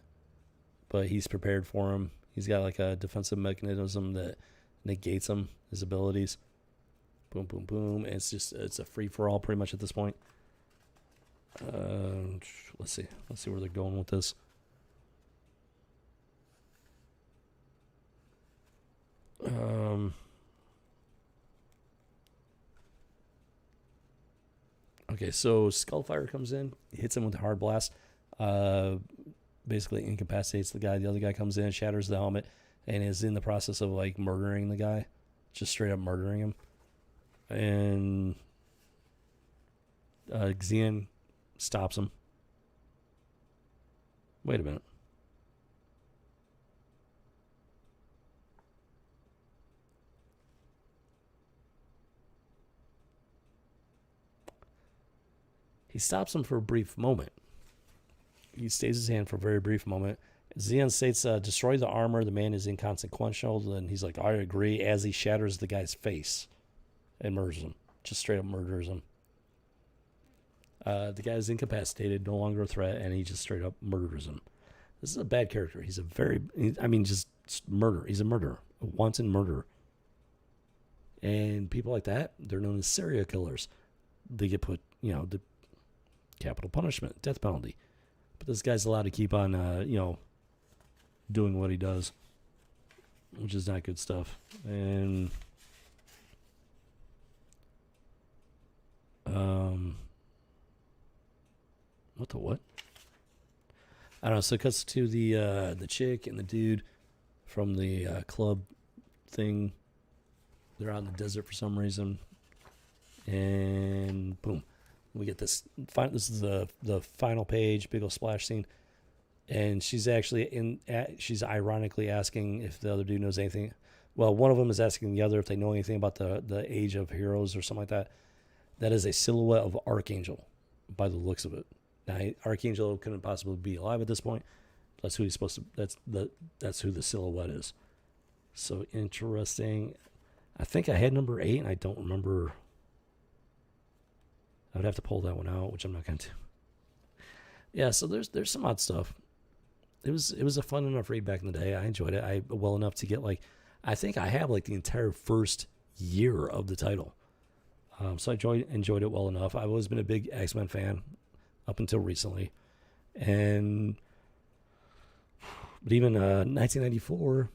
but he's prepared for him. He's got like a defensive mechanism that negates him, his abilities. Boom, boom, boom. And it's a free for all pretty much at this point. Let's see where they're going with this. Okay, so Skullfire comes in, hits him with a hard blast, basically incapacitates the guy. The other guy comes in, shatters the helmet, and is in the process of like murdering the guy, just straight up murdering him. And Xian stops him. Wait a minute. He stops him for a brief moment. He stays his hand for a very brief moment. Xian states, destroy the armor. The man is inconsequential. And he's like, I agree, as he shatters the guy's face and murders him. Just straight up murders him. The guy is incapacitated, no longer a threat, and he just straight up murders him. This is a bad character. He's just murder. He's a murderer, a wanton murderer. And people like that, they're known as serial killers. They get put, the capital punishment, death penalty. But this guy's allowed to keep on, doing what he does, which is not good stuff. And what? I don't know. So it cuts to the chick and the dude from the club thing. They're out in the desert for some reason, and boom, we get this. This is the final page, big old splash scene, and she's actually she's ironically asking if the other dude knows anything. Well, one of them is asking the other if they know anything about the Age of Heroes or something like that. That is a silhouette of Archangel, by the looks of it. Now, Archangel couldn't possibly be alive at this point. That's who he's supposed to. That's who the silhouette is. So interesting. I think I had number 8, and I don't remember. I would have to pull that one out, which I'm not going to. Yeah, so there's some odd stuff. It was a fun enough read back in the day. I enjoyed it. Well enough to get I think I have the entire first year of the title. So I enjoyed it well enough. I've always been a big X-Men fan up until recently, but even 1994,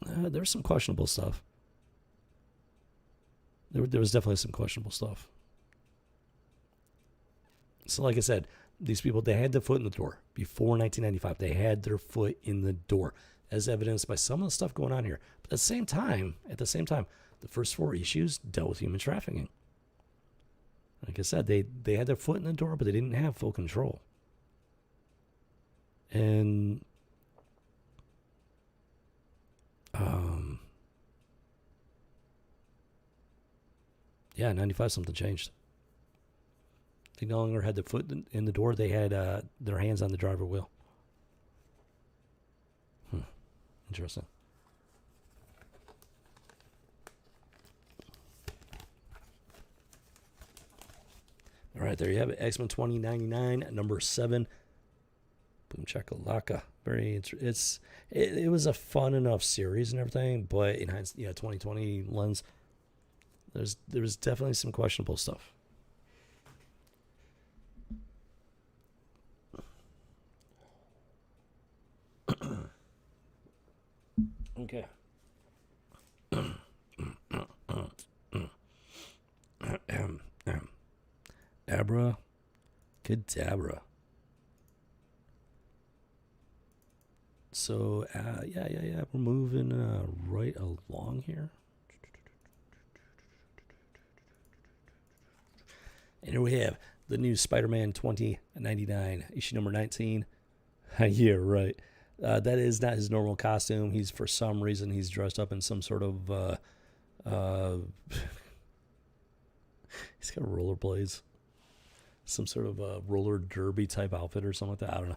there's some questionable stuff. There was definitely some questionable stuff. So like I said, these people, they had their foot in the door. Before 1995, they had their foot in the door, as evidenced by some of the stuff going on here. But at the same time, the first 4 issues dealt with human trafficking. Like I said, they had their foot in the door, but they didn't have full control. And yeah, 95 something changed. They no longer had the foot in the door. They had their hands on the driver wheel. Interesting. All right, there you have it. X-Men 2099, number 7. Boom Chakalaka. It was a fun enough series and everything, but in hindsight, 2020 lens, there was definitely some questionable stuff. Okay. Abra Cadabra. So, yeah. We're moving right along here. And here we have the new Spider-Man 2099, issue number 19. Yeah, right. That is not his normal costume. For some reason, he's dressed up in some sort of, he's got rollerblades. Some sort of roller derby type outfit or something like that. I don't know.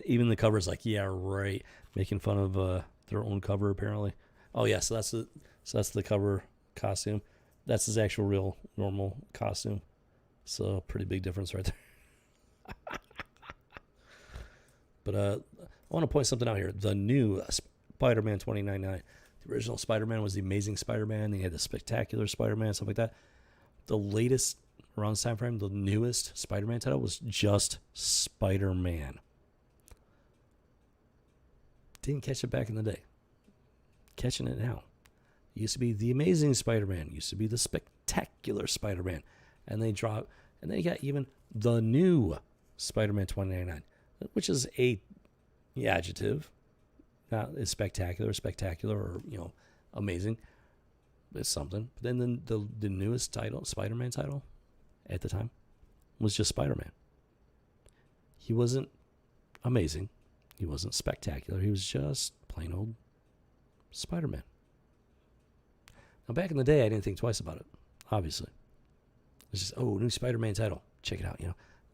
Even the cover's like, yeah, right. Making fun of their own cover, apparently. Oh, yeah, so that's the cover costume. That's his actual real normal costume. So pretty big difference right there. But I want to point something out here. The new Spider-Man 2099. The original Spider-Man was the Amazing Spider-Man. Then you had the Spectacular Spider-Man, stuff like that. The latest, around this time frame, the newest Spider-Man title was just Spider-Man. Didn't catch it back in the day. Catching it now. It used to be the Amazing Spider-Man. It used to be the Spectacular Spider-Man. And they got even the new Spider-Man 2099, which is a adjective. Not as spectacular or, amazing. It's something. But then the newest title, Spider-Man title, at the time, was just Spider-Man. He wasn't amazing. He wasn't spectacular. He was just plain old Spider-Man. Now, back in the day, I didn't think twice about it, obviously. It's just, new Spider-Man title. Check it out,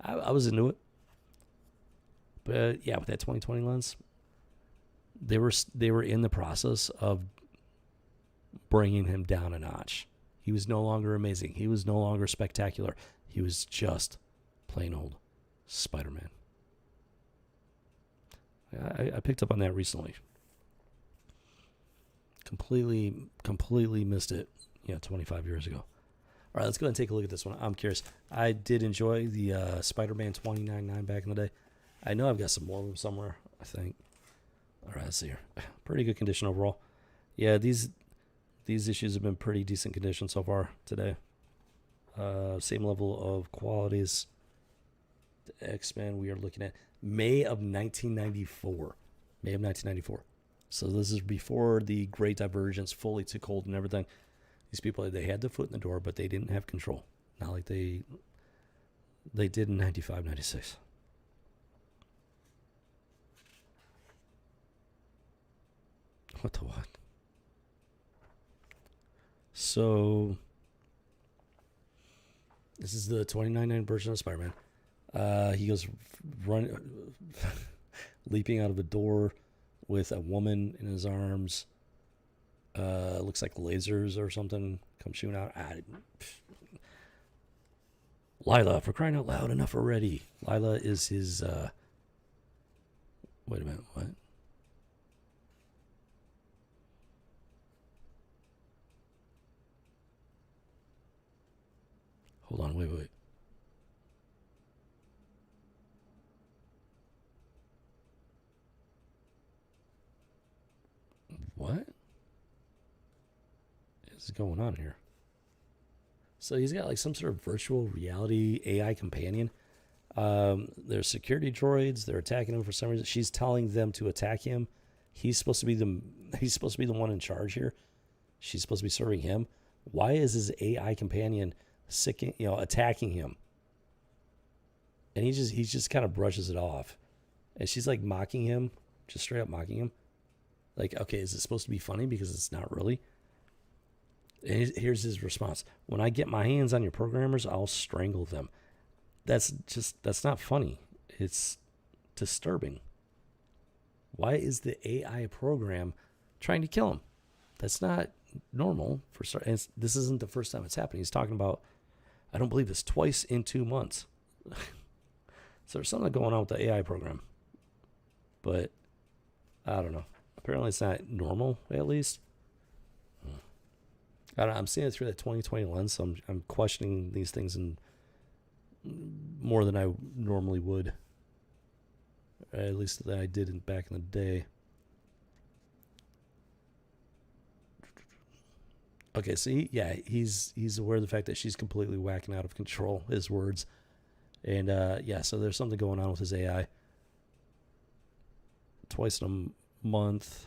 I was into it. But, yeah, with that 2020 lens, they were in the process of bringing him down a notch. He was no longer amazing. He was no longer spectacular. He was just plain old Spider-Man. I picked up on that recently. Completely missed it, 25 years ago. All right, let's go ahead and take a look at this one. I'm curious. I did enjoy the Spider-Man 2099 back in the day. I know I've got some more of them somewhere, I think. All right, let's see here. Pretty good condition overall. Yeah, these issues have been pretty decent condition so far today. Same level of qualities. The X-Men we are looking at May of 1994. So this is before the Great Divergence fully took hold and everything. These people, they had their foot in the door, but they didn't have control. Not like they did in 95, 96. What the what? So this is the 2099 version of Spider-Man. He goes leaping out of a door with a woman in his arms. Looks like lasers or something come shooting out. Lila, for crying out loud, enough already. Lila is his, wait a minute, what? Hold on, wait. What is going on here? So he's got like some sort of virtual reality AI companion. There's security droids. They're attacking him for some reason. She's telling them to attack him. He's supposed to be the one in charge here. She's supposed to be serving him. Why is his AI companion attacking him? And he just kind of brushes it off. And she's like mocking him, just straight up mocking him. Like, okay, is it supposed to be funny? Because it's not really. And here's his response: when I get my hands on your programmers, I'll strangle them. That's not funny. It's disturbing. Why is the AI program trying to kill him? That's not normal for start. And this isn't the first time it's happening. He's talking about, I don't believe this, twice in 2 months. So there's something going on with the AI program. But I don't know. Apparently it's not normal, at least. I don't know, I'm seeing it through that 2020 lens, so I'm questioning these things in more than I normally would. At least that I did back in the day. Okay, so he's aware of the fact that she's completely whacking out of control, his words. And so there's something going on with his AI. Twice in a month.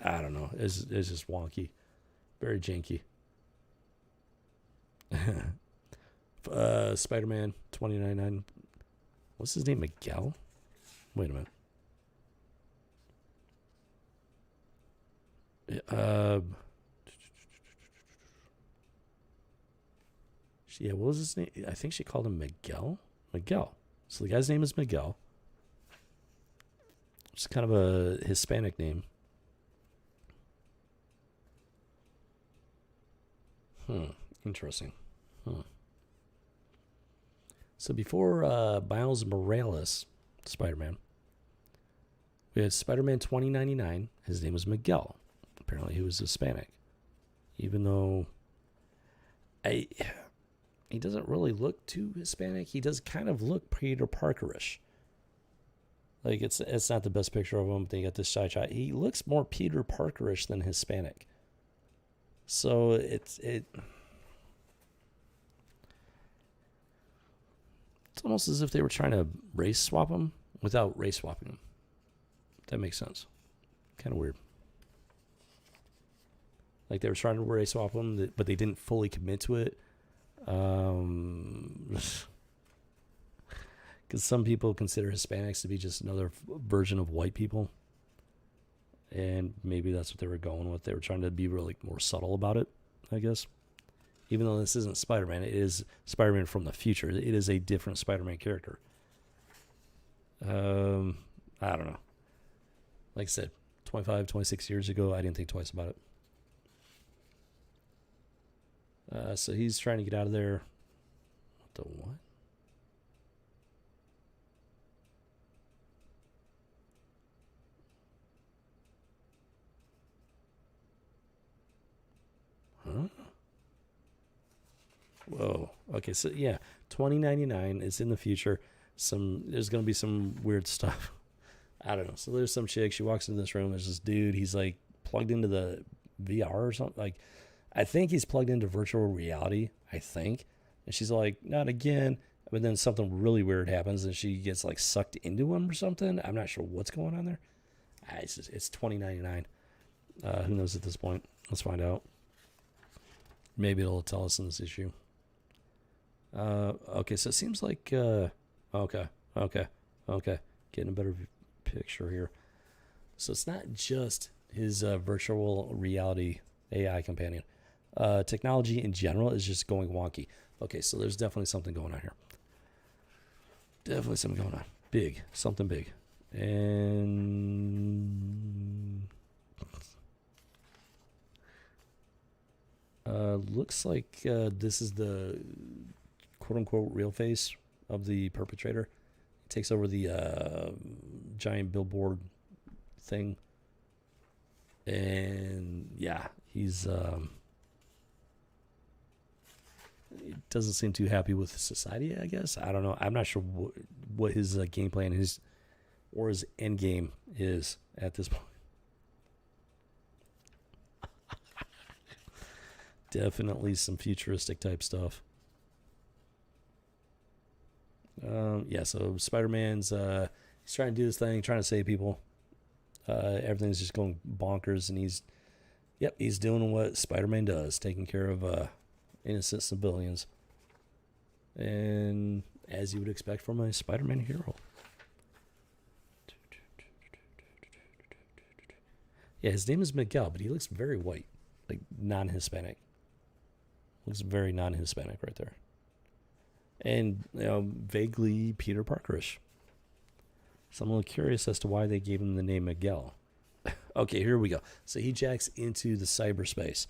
I don't know. It's just wonky. Very janky. Spider-Man 2099. What's his name? Miguel? Wait a minute. What was his name? I think she called him Miguel. Miguel. So the guy's name is Miguel. It's kind of a Hispanic name. Interesting. So before Miles Morales, Spider-Man, we had Spider-Man 2099. His name was Miguel. Apparently he was Hispanic. Even though he doesn't really look too Hispanic. He does kind of look Peter Parker-ish. Like, it's not the best picture of him. They got this side shot. He looks more Peter Parker-ish than Hispanic. So it's almost as if they were trying to race swap him without race swapping him. That makes sense. Kind of weird. Like they were trying to race swap him, but they didn't fully commit to it. Because some people consider Hispanics to be just another version of white people. And maybe that's what they were going with. They were trying to be really more subtle about it, I guess. Even though this isn't Spider-Man, it is Spider-Man from the future. It is a different Spider-Man character. I don't know. Like I said, 25, 26 years ago, I didn't think twice about it. So he's trying to get out of there. What the what? Huh? Whoa. Okay, so yeah, 2099 is in the future. There's gonna be some weird stuff. I don't know. So there's some chick. She walks into this room. There's this dude. He's like plugged into the VR or something. Like, I think he's plugged into virtual reality. I think. And she's like, not again. But then something really weird happens, and she gets like sucked into him or something. I'm not sure what's going on there. It's 2099. Who knows at this point? Let's find out. Maybe it'll tell us in this issue. Okay, so it seems like okay. Getting a better picture here. So it's not just his virtual reality AI companion. Technology in general is just going wonky. Okay, so there's definitely something going on here. Definitely something going on. Big. Something big. And looks like this is the quote-unquote real face of the perpetrator. He takes over the giant billboard thing. And yeah, he doesn't seem too happy with society, I guess. I don't know. I'm not sure what his game plan is or his end game is at this point. Definitely some futuristic type stuff. So Spider-Man's He's trying to do his thing, trying to save people. Everything's just going bonkers, and he's doing what Spider-Man does, taking care of innocent civilians. And as you would expect from a Spider-Man hero. Yeah, his name is Miguel, but he looks very white, like non-Hispanic. Looks very non-Hispanic right there. And, vaguely Peter Parkerish. So I'm a little curious as to why they gave him the name Miguel. Okay, here we go. So he jacks into the cyberspace.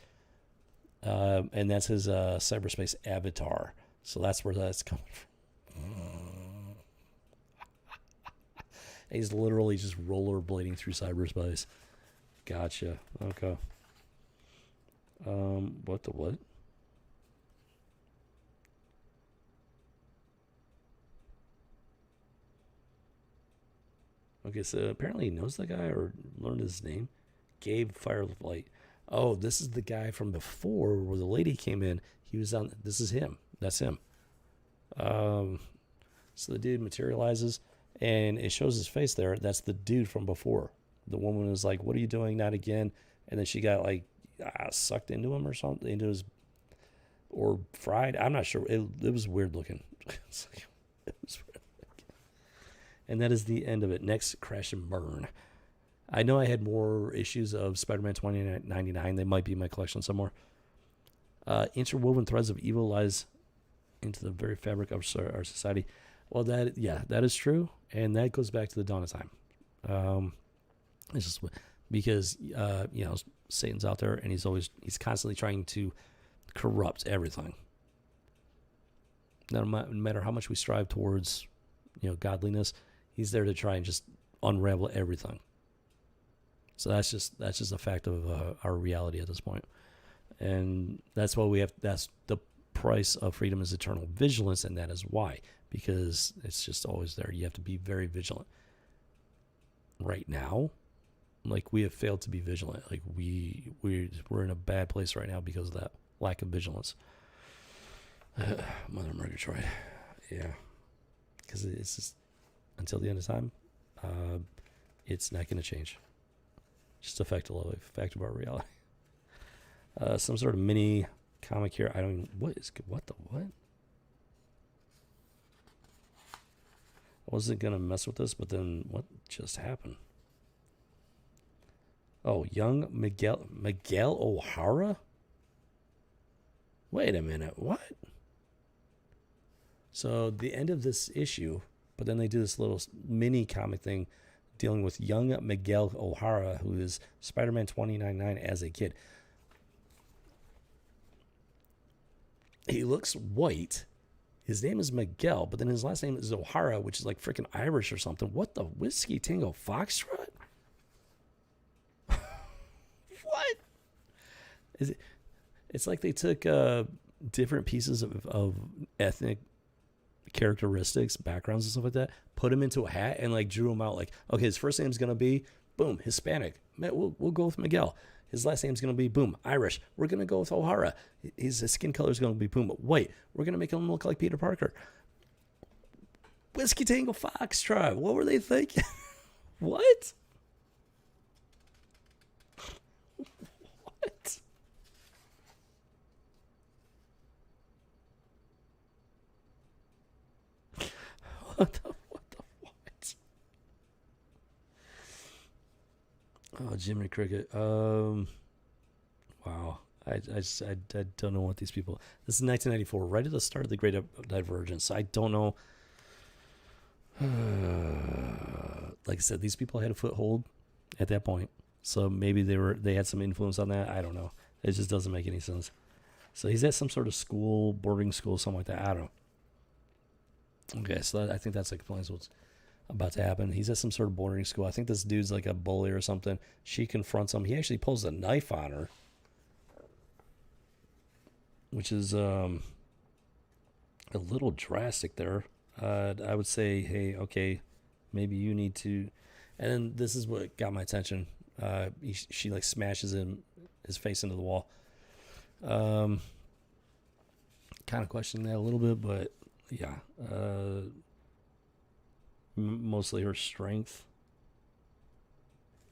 And that's his cyberspace avatar. So that's where that's coming from. He's literally just rollerblading through cyberspace. Gotcha. Okay. What the what? Okay, so apparently he knows the guy or learned his name. Gabe Firefly. Oh, this is the guy from before where the lady came in. He was on. This is him. That's him. So the dude materializes, and it shows his face there. That's the dude from before. The woman was like, "What are you doing? Not again!" And then she got like sucked into him or something, into his or fried. I'm not sure. It was weird looking. It was weird. And that is the end of it. Next, Crash and Burn. I know I had more issues of Spider-Man 2099. They might be in my collection somewhere. Interwoven threads of evil lies into the very fabric of our society. Well, that is true, and that goes back to the dawn of time. It's just because Satan's out there, and he's constantly trying to corrupt everything. No matter how much we strive towards, godliness, he's there to try and just unravel everything. So that's just a fact of our reality at this point. And that's why that's the price of freedom is eternal vigilance, and that is why, because it's just always there. You have to be very vigilant. Right now, like, we have failed to be vigilant. Like, we're in a bad place right now because of that lack of vigilance. Mother Murgatroyd. Yeah. Because it's just, until the end of time, it's not going to change. Just a fact of life, fact of our reality. Some sort of mini comic here. I don't even, what the what? I wasn't going to mess with this, but then what just happened? Oh, young Miguel O'Hara? Wait a minute, what? So the end of this issue, but then they do this little mini comic thing dealing with young Miguel O'Hara, who is Spider-Man 2099 as a kid. He looks white. His name is Miguel, but then his last name is O'Hara, which is like freaking Irish or something. What the Whiskey Tango Foxtrot? What? Is it? It's like they took different pieces of ethnic characteristics, backgrounds, and stuff like that, put him into a hat, and like drew him out. Like, okay, his first name's gonna be boom Hispanic. We'll go with Miguel. His last name's gonna be boom Irish. We're gonna go with O'Hara. His skin color's gonna be boom white. We're gonna make him look like Peter Parker. Whiskey Tango Foxtrot. What were they thinking? What? What? What the what? Oh, Jiminy Cricket. Wow. I don't know what these people. This is 1994, right at the start of the Great Divergence. I don't know. Like I said, these people had a foothold at that point, so maybe they had some influence on that. I don't know. It just doesn't make any sense. So he's at some sort of school, boarding school, something like that. I don't know. Okay, so I think that's like what's about to happen. He's at some sort of boarding school. I think this dude's like a bully or something. She confronts him. He actually pulls a knife on her, which is a little drastic there. I would say, hey, okay, maybe you need to. And then this is what got my attention. She like smashes his face into the wall. Kind of questioning that a little bit, but yeah. mostly her strength.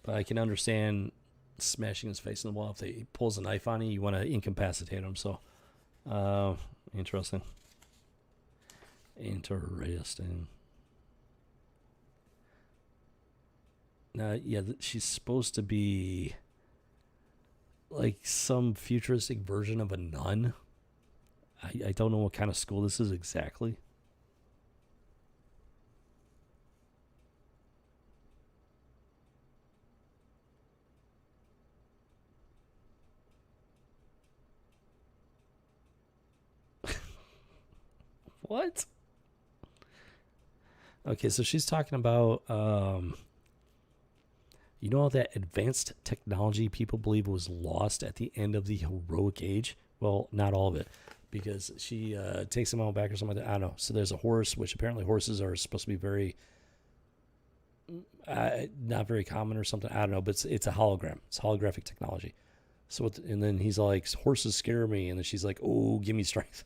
But I can understand smashing his face in the wall. If he pulls a knife on you, you want to incapacitate him. So, interesting. Interesting. Now, yeah, she's supposed to be like some futuristic version of a nun. I don't know what kind of school this is exactly. What? Okay, so she's talking about you know all that advanced technology people believe was lost at the end of the heroic age? Well, not all of it, because she takes them out back or something like that. I don't know. So there's a horse, which apparently horses are supposed to be very not very common or something. I don't know, but it's a hologram. It's holographic technology. So and then he's like, horses scare me, and then she's like, oh, give me strength.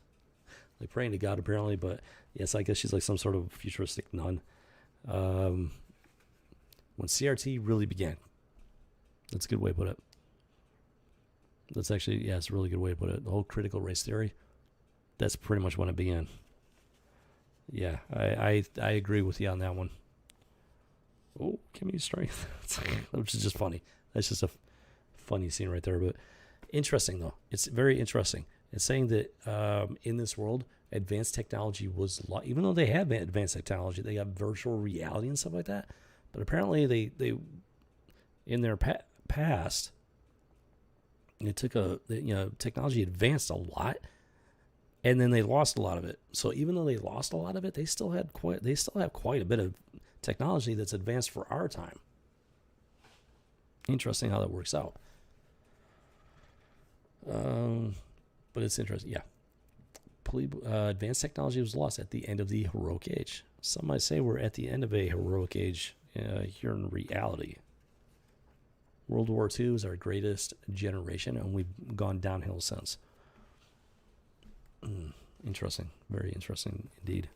Like praying to God apparently, but yes, I guess she's like some sort of futuristic nun. When CRT really began, that's a good way to put it. That's actually, yeah, it's a really good way to put it. The whole critical race theory, that's pretty much when it began. Yeah, I agree with you on that one. Oh, give me strength. Which is just funny. That's just a funny scene right there. But interesting though. It's very interesting. It's saying that in this world, advanced technology was even though they have advanced technology, they got virtual reality and stuff like that. But apparently, they in their past, it took technology advanced a lot, and then they lost a lot of it. So even though they lost a lot of it, they still have quite a bit of technology that's advanced for our time. Interesting how that works out. But it's interesting, yeah. Advanced technology was lost at the end of the heroic age. Some might say we're at the end of a heroic age here in reality. World War II is our greatest generation, and we've gone downhill since. Interesting. Very interesting indeed.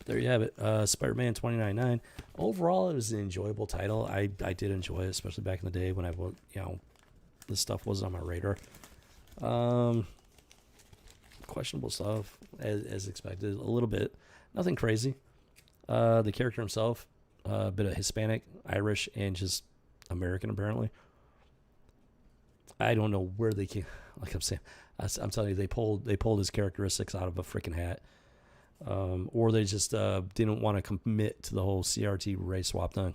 There you have it. Spider-Man 2099. Overall, it was an enjoyable title. I did enjoy it, especially back in the day when this stuff wasn't on my radar. Questionable stuff, as expected, a little bit. Nothing crazy. The character himself, a bit of Hispanic, Irish, and just American, apparently. I don't know where they came. Like I'm saying, I'm telling you, they pulled his characteristics out of a freaking hat. Or they just didn't want to commit to the whole CRT race swap thing.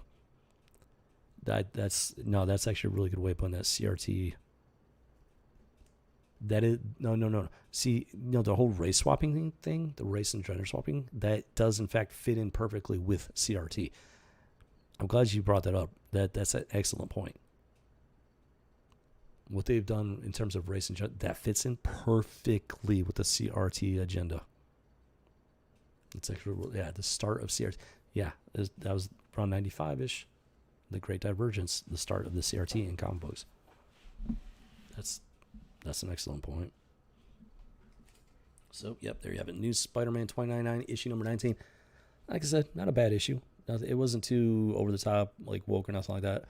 That's actually a really good way of putting that. CRT. That is no. See, the whole race swapping thing, the race and gender swapping, that does in fact fit in perfectly with CRT. I'm glad you brought that up. That's an excellent point. What they've done in terms of race and gender, that fits in perfectly with the CRT agenda. It's actually, yeah, the start of CRT. Yeah, that was around 95-ish. The Great Divergence, the start of the CRT in comic books. That's an excellent point. So, yep, there you have it. New Spider-Man 2099, issue number 19. Like I said, not a bad issue. It wasn't too over the top, like woke or nothing like that.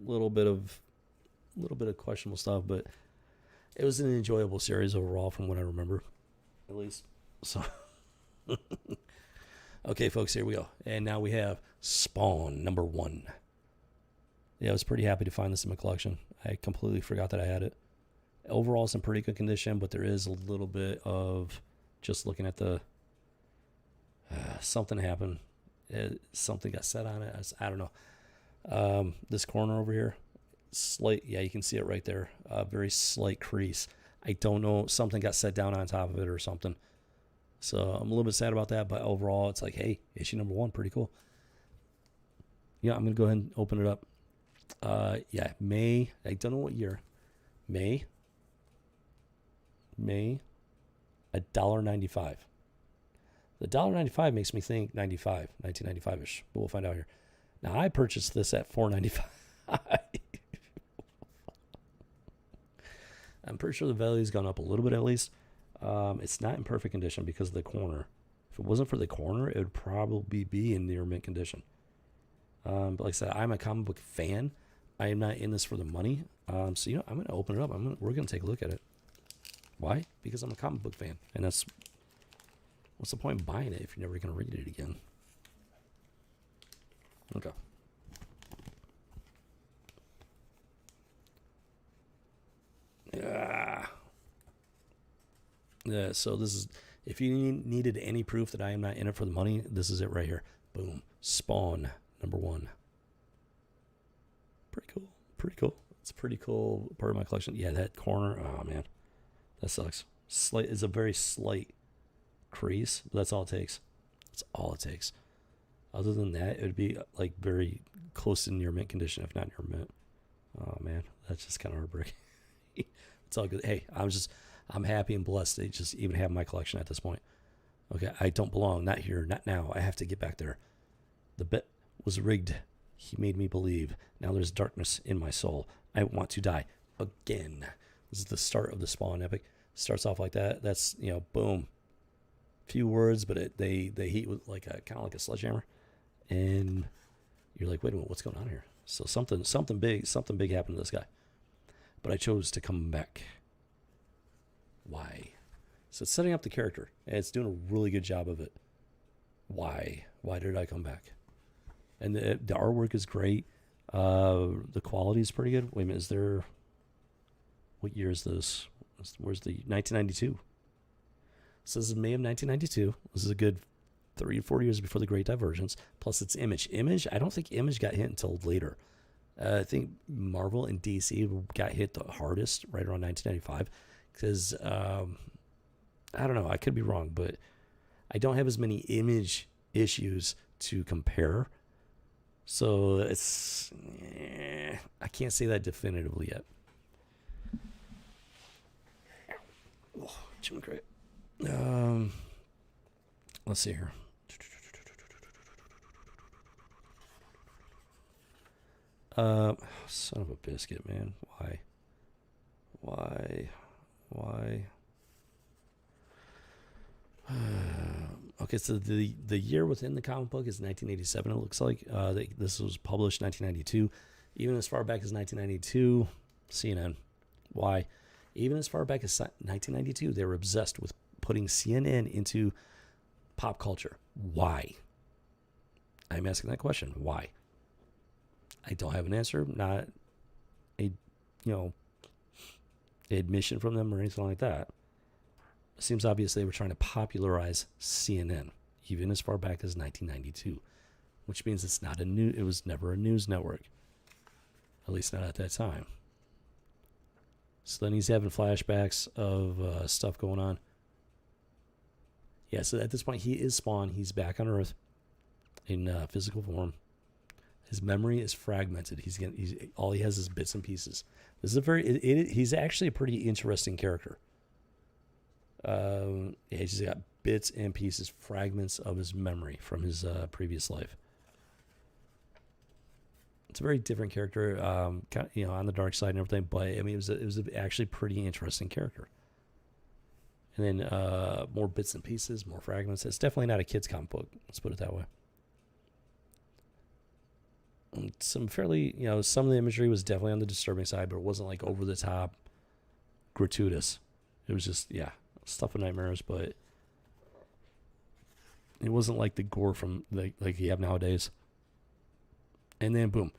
Little bit of questionable stuff, but it was an enjoyable series overall, from what I remember, at least. So, okay, folks, here we go. And now we have Spawn number 1. Yeah, I was pretty happy to find this in my collection. I completely forgot that I had it. Overall, it's in pretty good condition, but there is a little bit of just looking at the something happened. Something got set on it. I don't know. This corner over here, slight. Yeah, you can see it right there. Very slight crease. I don't know. Something got set down on top of it or something. So I'm a little bit sad about that. But overall, it's like, hey, issue number 1, pretty cool. Yeah, I'm gonna go ahead and open it up. Yeah, May. I don't know what year. May. $1.95. The $1.95 makes me think 1995-ish, but we'll find out here. Now, I purchased this at $4.95. I'm pretty sure the value's gone up a little bit at least. It's not in perfect condition because of the corner. If it wasn't for the corner, it would probably be in near mint condition. But like I said, I'm a comic book fan. I am not in this for the money. So I'm gonna open it up. We're gonna take a look at it. Why? Because I'm a comic book fan, and that's what's the point of buying it if you're never gonna read it again? Okay. Yeah. So this is, if you needed any proof that I am not in it for the money, this is it right here. Boom. Spawn #1. Pretty cool. Pretty cool. It's a pretty cool part of my collection. Yeah, that corner. Oh man, that sucks. Slight is a very slight crease, but that's all it takes. That's all it takes. Other than that, it would be like very close to near mint condition, if not near mint. Oh man, that's just kind of heartbreaking. It's all good. Hey, I'm happy and blessed to just even have my collection at this point. Okay, I don't belong. Not here. Not now. I have to get back there. The bet was rigged. He made me believe. Now there's darkness in my soul. I want to die again. This is the start of the Spawn epic. Starts off like that. That's, boom. Few words, but they heat with like a kind of like a sledgehammer, and you're like, wait a minute, what's going on here? So something big happened to this guy. But I chose to come back. Why? So it's setting up the character, and it's doing a really good job of it. Why? Why did I come back? And the artwork is great. The quality is pretty good. Wait a minute, what year is this? Where's the 1992? So this is May of 1992. This is a good 3 or 4 years before the Great Divergence. Plus it's Image. I don't think Image got hit until later. I think Marvel and DC got hit the hardest right around 1995. Because, I don't know, I could be wrong, but I don't have as many Image issues to compare. So I can't say that definitively yet. Oh, Jim Craig. Let's see here. Son of a biscuit, man. Why? Okay, so the year within the comic book is 1987. It looks like this was published 1992. Even as far back as 1992, CNN. Why? Even as far back as 1992, they were obsessed with putting CNN into pop culture. Why? I'm asking that question. Why? I don't have an answer. Not a admission from them or anything like that. It seems obvious they were trying to popularize CNN, even as far back as 1992, which means it was never a news network, at least not at that time. So then he's having flashbacks of stuff going on. Yeah, so at this point he is Spawn. He's back on Earth in physical form. His memory is fragmented. All he has is bits and pieces. This is he's actually a pretty interesting character. He's just got bits and pieces, fragments of his memory from his previous life. It's a very different character, kind of, on the dark side and everything. But I mean, it was actually pretty interesting character. And then more bits and pieces, more fragments. It's definitely not a kid's comic book. Let's put it that way. Some fairly, some of the imagery was definitely on the disturbing side, but it wasn't like over the top, gratuitous. It was just, stuff of nightmares, but it wasn't like the gore from like you have nowadays. And then boom,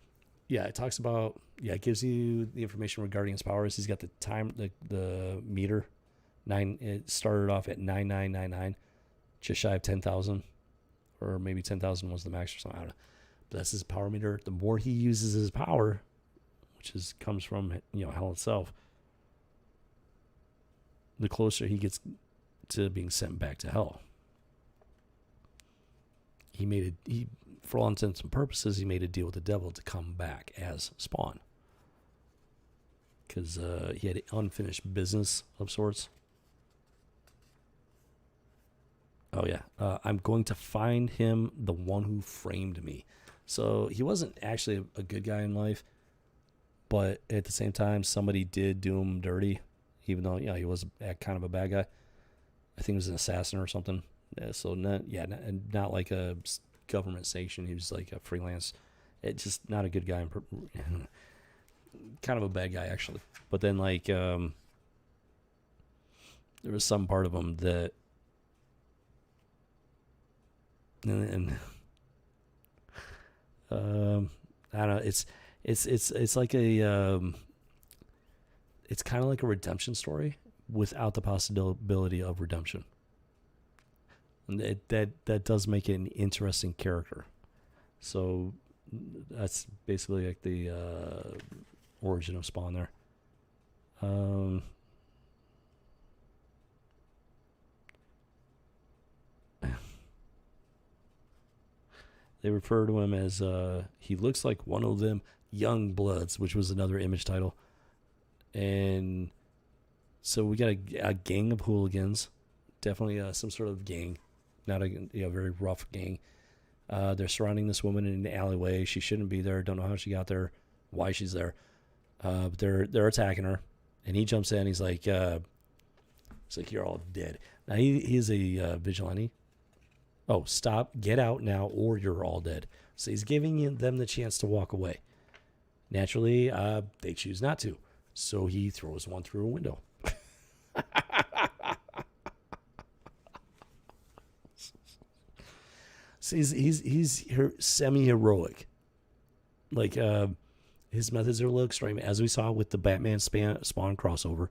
it talks about, it gives you the information regarding his powers. He's got the time, the meter, 9. It started off at 9999, just shy of 10,000, or maybe 10,000 was the max or something. I don't know. But that's his power meter. The more he uses his power, which comes from hell itself, the closer he gets to being sent back to hell. For all intents and purposes, he made a deal with the devil to come back as Spawn. Because he had unfinished business of sorts. Oh yeah, I'm going to find him, the one who framed me. So he wasn't actually a good guy in life, but at the same time, somebody did do him dirty, even though he was kind of a bad guy. I think he was an assassin or something. So not like a government sanction. He was like a freelance. It's just not a good guy. Kind of a bad guy actually. But then like there was some part of him that and I don't know. It's like a it's kind of like a redemption story without the possibility of redemption. And that does make it an interesting character. So that's basically like the origin of Spawn there. They refer to him as he looks like one of them young bloods, which was another Image title. And so we got a gang of hooligans, definitely some sort of gang, not a very rough gang. They're surrounding this woman in an alleyway. She shouldn't be there. Don't know how she got there, why she's there. But they're attacking her, and he jumps in. He's like you're all dead. Now he is a vigilante. Oh, stop, get out now, or you're all dead. So he's giving them the chance to walk away. Naturally, they choose not to. So he throws one through a window. So he's semi-heroic. Like, his methods are a little extreme. As we saw with the Batman Spawn crossover,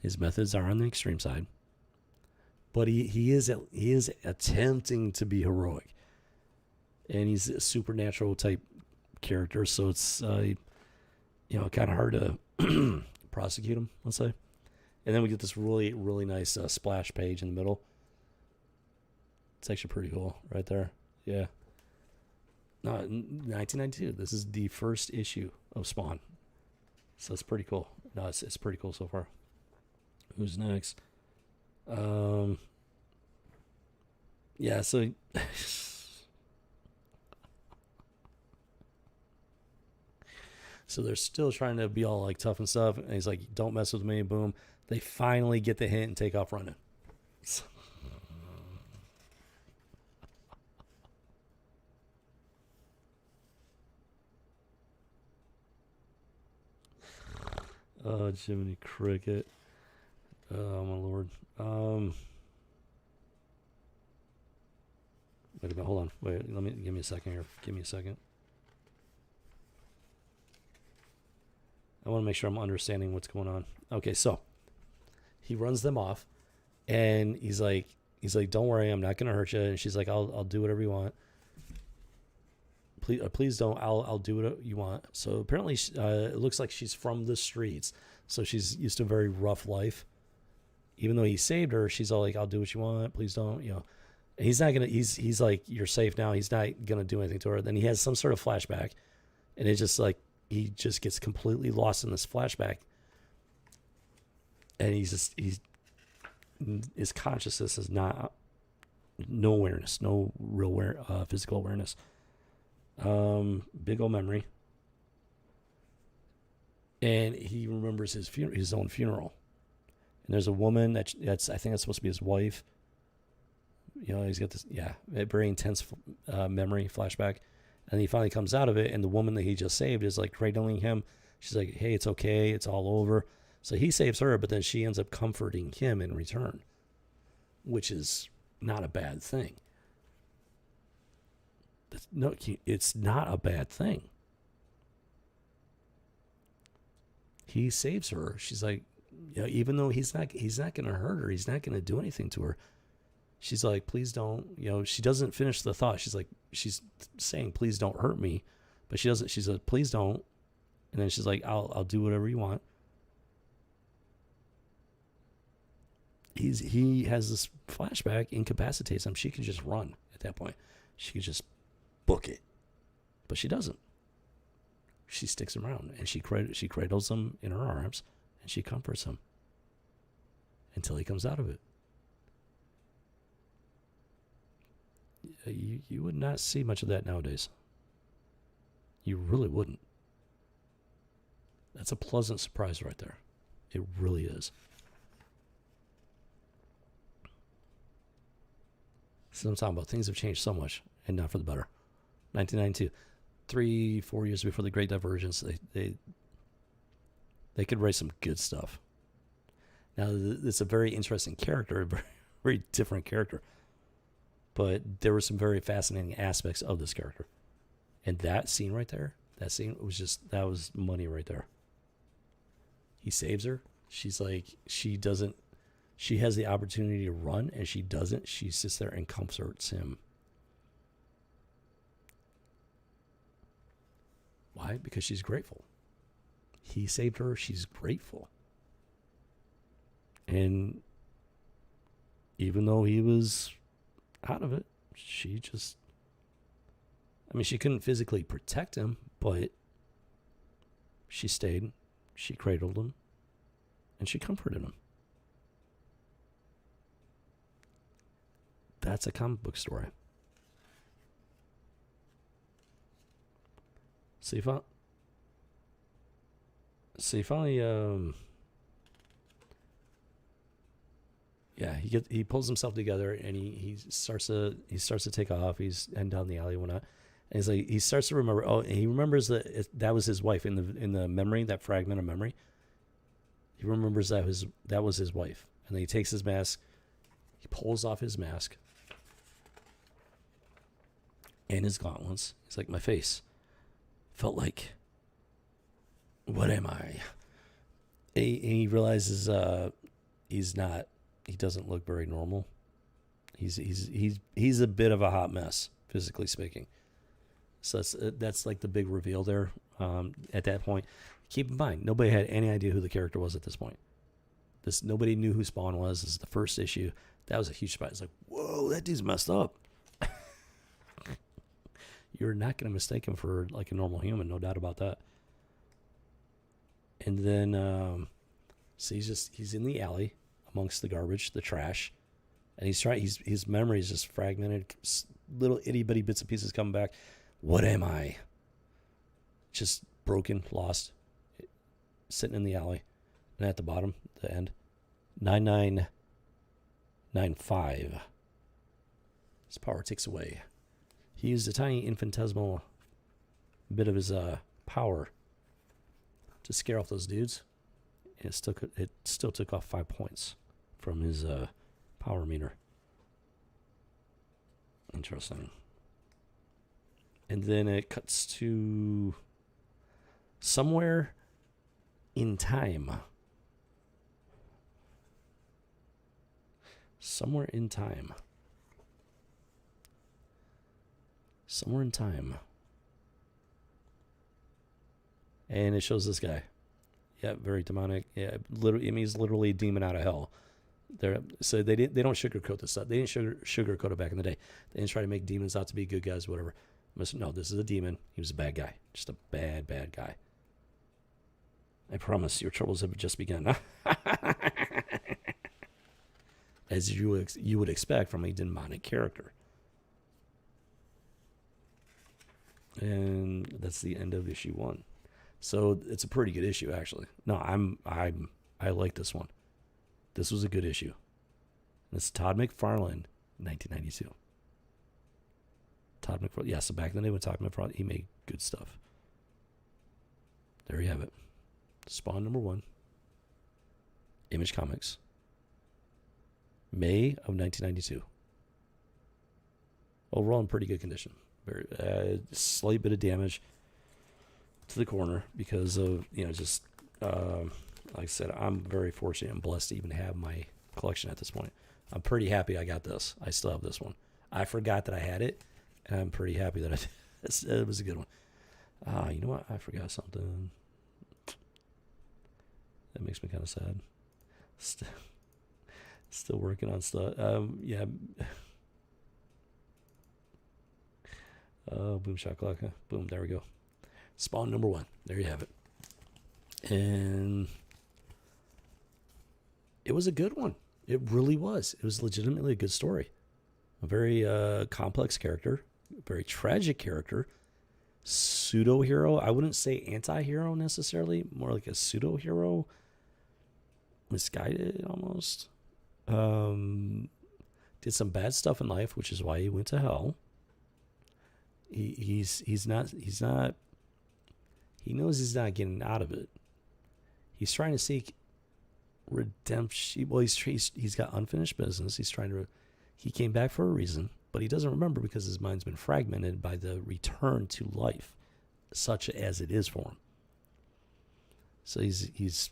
his methods are on the extreme side. But he is attempting to be heroic, and he's a supernatural type character, so it's kind of hard to prosecute him, let's say. And then we get this really really nice splash page in the middle. It's actually pretty cool right there. Yeah. No, 1992. This is the first issue of Spawn, so it's pretty cool. No, it's pretty cool so far. Who's next? Yeah, so so they're still trying to be all like tough and stuff, and he's like, don't mess with me. Boom, they finally get the hint and take off running. Oh, Jiminy Cricket. Oh my lord. Wait a minute, hold on. Wait, give me a second here. Give me a second. I want to make sure I'm understanding what's going on. Okay, so he runs them off, and he's like, don't worry, I'm not gonna hurt you. And she's like, I'll do whatever you want. Please don't. I'll do what you want. So apparently, it looks like she's from the streets, so she's used to a very rough life. Even though he saved her, she's all like, I'll do what you want. Please don't, And he's not gonna. He's like, you're safe now. He's not gonna do anything to her. Then he has some sort of flashback, and it's just like he just gets completely lost in this flashback, and his consciousness is no awareness, no real physical awareness. Big old memory, and he remembers his own funeral. And there's a woman that's I think that's supposed to be his wife. He's got this very intense memory flashback, and he finally comes out of it, and the woman that he just saved is like cradling him. She's like, hey, it's okay, it's all over. So he saves her, but then she ends up comforting him in return, which is not a bad thing. No, it's not a bad thing. He saves her. She's like, even though he's not going to hurt her, he's not going to do anything to her. She's like, please don't. She doesn't finish the thought. She's saying, please don't hurt me, but she doesn't. She says, please don't. And then she's like, I'll do whatever you want. He has this flashback, incapacitates him. She can just run at that point. She can just book it, but she doesn't. She sticks him around, and she cradles him in her arms, and she comforts him until he comes out of it. You would not see much of that nowadays. You really wouldn't. That's a pleasant surprise right there. It really is. So I'm talking about. Things have changed so much, and not for the better. 1992, 3-4 years before the Great Divergence, they could write some good stuff. Now, it's a very interesting character, a very, very different character. But there were some very fascinating aspects of this character. And that scene right there, that was money right there. He saves her. She's like, she has the opportunity to run, and she doesn't. She sits there and comforts him. Why? Because she's grateful. He saved her. She's grateful. And even though he was out of it, she couldn't physically protect him, but she stayed. She cradled him, and she comforted him. That's a comic book story. So you finally, he pulls himself together, and he starts to take off. He's heading down the alley and whatnot. And he starts to remember. Oh, and he remembers that was his wife in the memory, that fragment of memory. He remembers that was his wife. And then he takes his mask. He pulls off his mask and his gauntlets. He's like, my face felt like, what am I? And he realizes he's not. He doesn't look very normal. He's a bit of a hot mess, physically speaking. So that's like the big reveal there. At that point, keep in mind, nobody had any idea who the character was at this point. Nobody knew who Spawn was. This is the first issue. That was a huge spot. It's like, whoa, that dude's messed up. You're not going to mistake him for like a normal human, no doubt about that. And then, so he's in the alley amongst the garbage, the trash, and his memory is just fragmented, little itty bitty bits and pieces coming back. What am I? Just broken, lost, sitting in the alley, and at the bottom, the end, 9995. His power takes away. He used a tiny infinitesimal bit of his power to scare off those dudes. And it still took off 5 points from his power meter. Interesting. And then it cuts to somewhere in time. Somewhere in time. And it shows this guy. Yeah, very demonic. Yeah, he's literally a demon out of hell. So they don't sugarcoat this stuff. They didn't sugarcoat it back in the day. They didn't try to make demons out to be good guys, whatever. No, this is a demon. He was a bad guy. Just a bad guy. I promise your troubles have just begun. As you would expect from a demonic character. And that's the end of issue 1. So it's a pretty good issue, actually. No, I like this one. This was a good issue. This is Todd McFarlane, 1992. Todd McFarlane. Yeah, so back in the day when Todd McFarlane, he made good stuff. There you have it. Spawn number 1. Image Comics. May of 1992. Overall in pretty good condition. Very slight bit of damage to the corner because of, just like I said, I'm very fortunate and blessed to even have my collection at this point. I'm pretty happy I got this. I still have this one. I forgot that I had it, and I'm pretty happy that it was a good one. You know what? I forgot something. That makes me kind of sad. Still working on stuff. Yeah. Boom shakalaka. Boom. There we go. Spawn number 1. There you have it. And it was a good one. It really was. It was legitimately a good story. A very complex character. A very tragic character. Pseudo-hero. I wouldn't say anti-hero necessarily. More like a pseudo-hero. Misguided almost. Didn't did some bad stuff in life, which is why he went to hell. He's not. He knows he's not getting out of it. He's trying to seek redemption. Well, he's got unfinished business. He came back for a reason, but he doesn't remember because his mind's been fragmented by the return to life, such as it is for him. So he's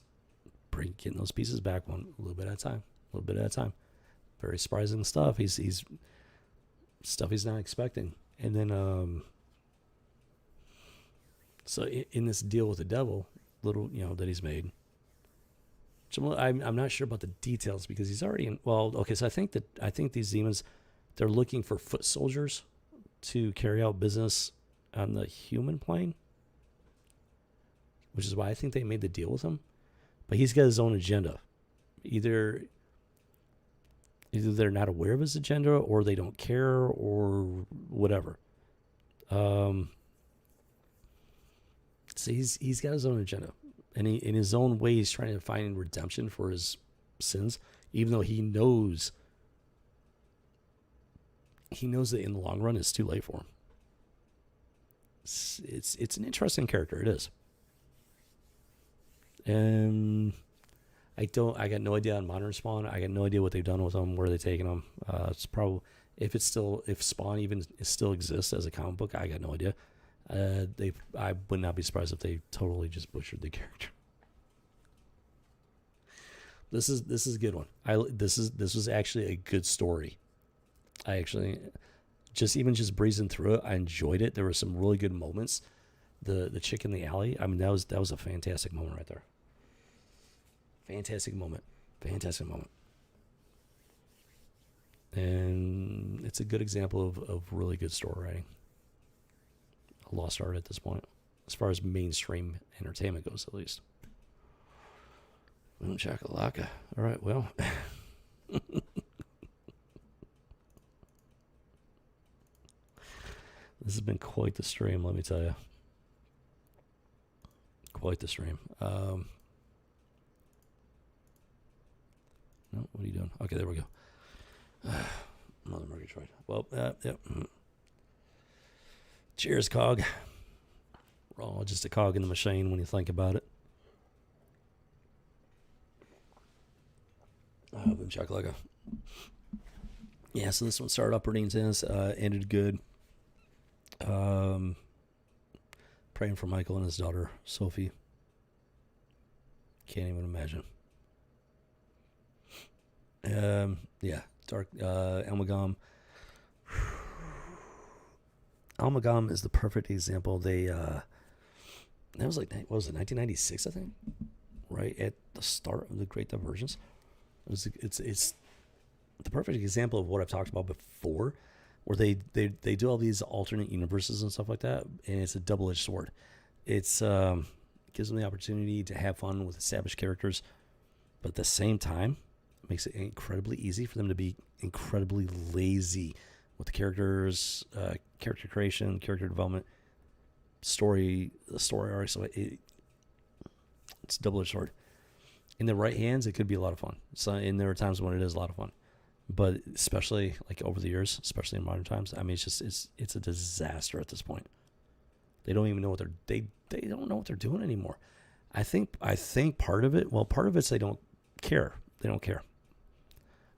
getting those pieces back a little bit at a time. Very surprising stuff. He's stuff he's not expecting. And then so in this deal with the devil, that he's made, which I'm not sure about the details because he's already in. Well, okay, so I think these demons, they're looking for foot soldiers to carry out business on the human plane, which is why I think they made the deal with him. But he's got his own agenda. Either they're not aware of his agenda, or they don't care, or whatever. So he's got his own agenda, and in his own way, he's trying to find redemption for his sins, even though he knows that in the long run it's too late for him. It's an interesting character. It is. And I got no idea on Modern Spawn. I got no idea what they've done with them, where they're taking them. It's probably if Spawn even still exists as a comic book, I got no idea. I would not be surprised if they totally just butchered the character. This is a good one. This was actually a good story. I actually just breezing through it, I enjoyed it. There were some really good moments. The chick in the alley. I mean, that was a fantastic moment right there. Fantastic moment. And it's a good example of really good story writing. A lost art at this point, as far as mainstream entertainment goes, at least. Boom chakalaka. All right, well. This has been quite the stream, let me tell you. Quite the stream. No, what are you doing? Okay, there we go. Another Murgatroyd. Well, yeah. Cheers, cog. We're all just a cog in the machine when you think about it. Boom shakalaka. Yeah, so this one started up pretty intense, ended good. Praying for Michael and his daughter, Sophie. Can't even imagine. Yeah, Dark Amalgam. Amalgam is the perfect example. They that was like, what was it, 1996, I think, right at the start of the Great Divergence. It's the perfect example of what I've talked about before, where they do all these alternate universes and stuff like that, and it's a double-edged sword. It's gives them the opportunity to have fun with established characters, but at the same time, it makes it incredibly easy for them to be incredibly lazy with the characters, character creation, character development, the story arc. So it's a double-edged sword. In the right hands, it could be a lot of fun. So, and there are times when it is a lot of fun, but especially like over the years, especially in modern times, I mean, it's a disaster at this point. They don't even know what they don't know what they're doing anymore. I think part of it's they don't care. They don't care.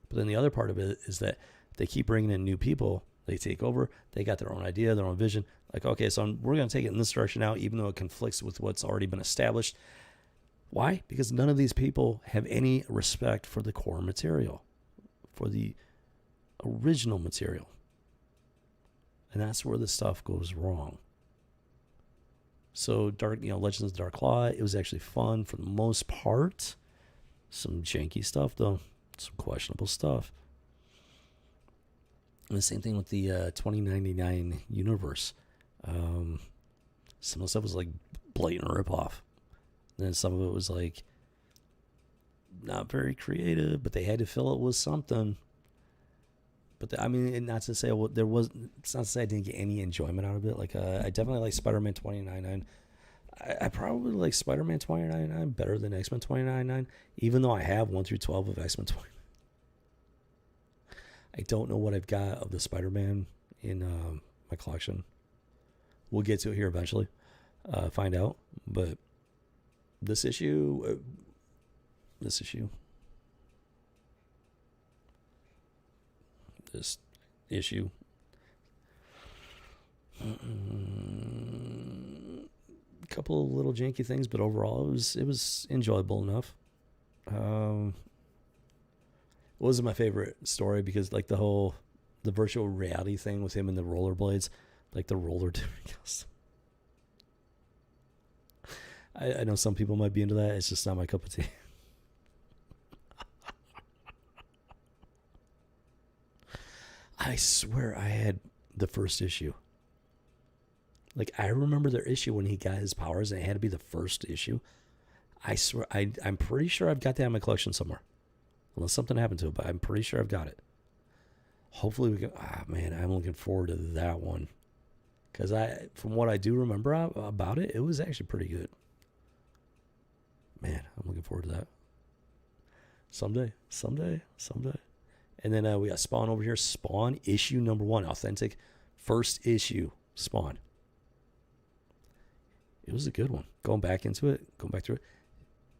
But then the other part of it is that they keep bringing in new people. They take over. They got their own idea, their own vision. Like, okay, so we're going to take it in this direction now, even though it conflicts with what's already been established. Why? Because none of these people have any respect for the core material, for the original material. And that's where the stuff goes wrong. So Legends of the Dark Claw, it was actually fun for the most part. Some janky stuff, though. Some questionable stuff. And the same thing with the 2099 universe. Some of the stuff was like blatant ripoff. And then some of it was like not very creative, but they had to fill it with something. But not to say it's not to say I didn't get any enjoyment out of it. Like I definitely like Spider-Man 2099. I probably like Spider-Man 2099 better than X-Men 2099, even though I have 1 through 12 of X-Men 2099. I don't know what I've got of the Spider-Man in my collection. We'll get to it here eventually. Find out. But this issue, this issue, couple of little janky things, but overall it was enjoyable enough. It wasn't my favorite story because like the virtual reality thing with him and the rollerblades, like the roller derby. I know some people might be into that. It's just not my cup of tea. I swear I had the first issue. Like, I remember their issue when he got his powers, and it had to be the first issue. I swear, I'm pretty sure I've got that in my collection somewhere. Unless something happened to it, but I'm pretty sure I've got it. Hopefully we can... man, I'm looking forward to that one. Because from what I do remember about it, it was actually pretty good. Man, I'm looking forward to that. Someday. And then we got Spawn over here. Spawn issue number 1. Authentic first issue. Spawn. It was a good one. Going back through it,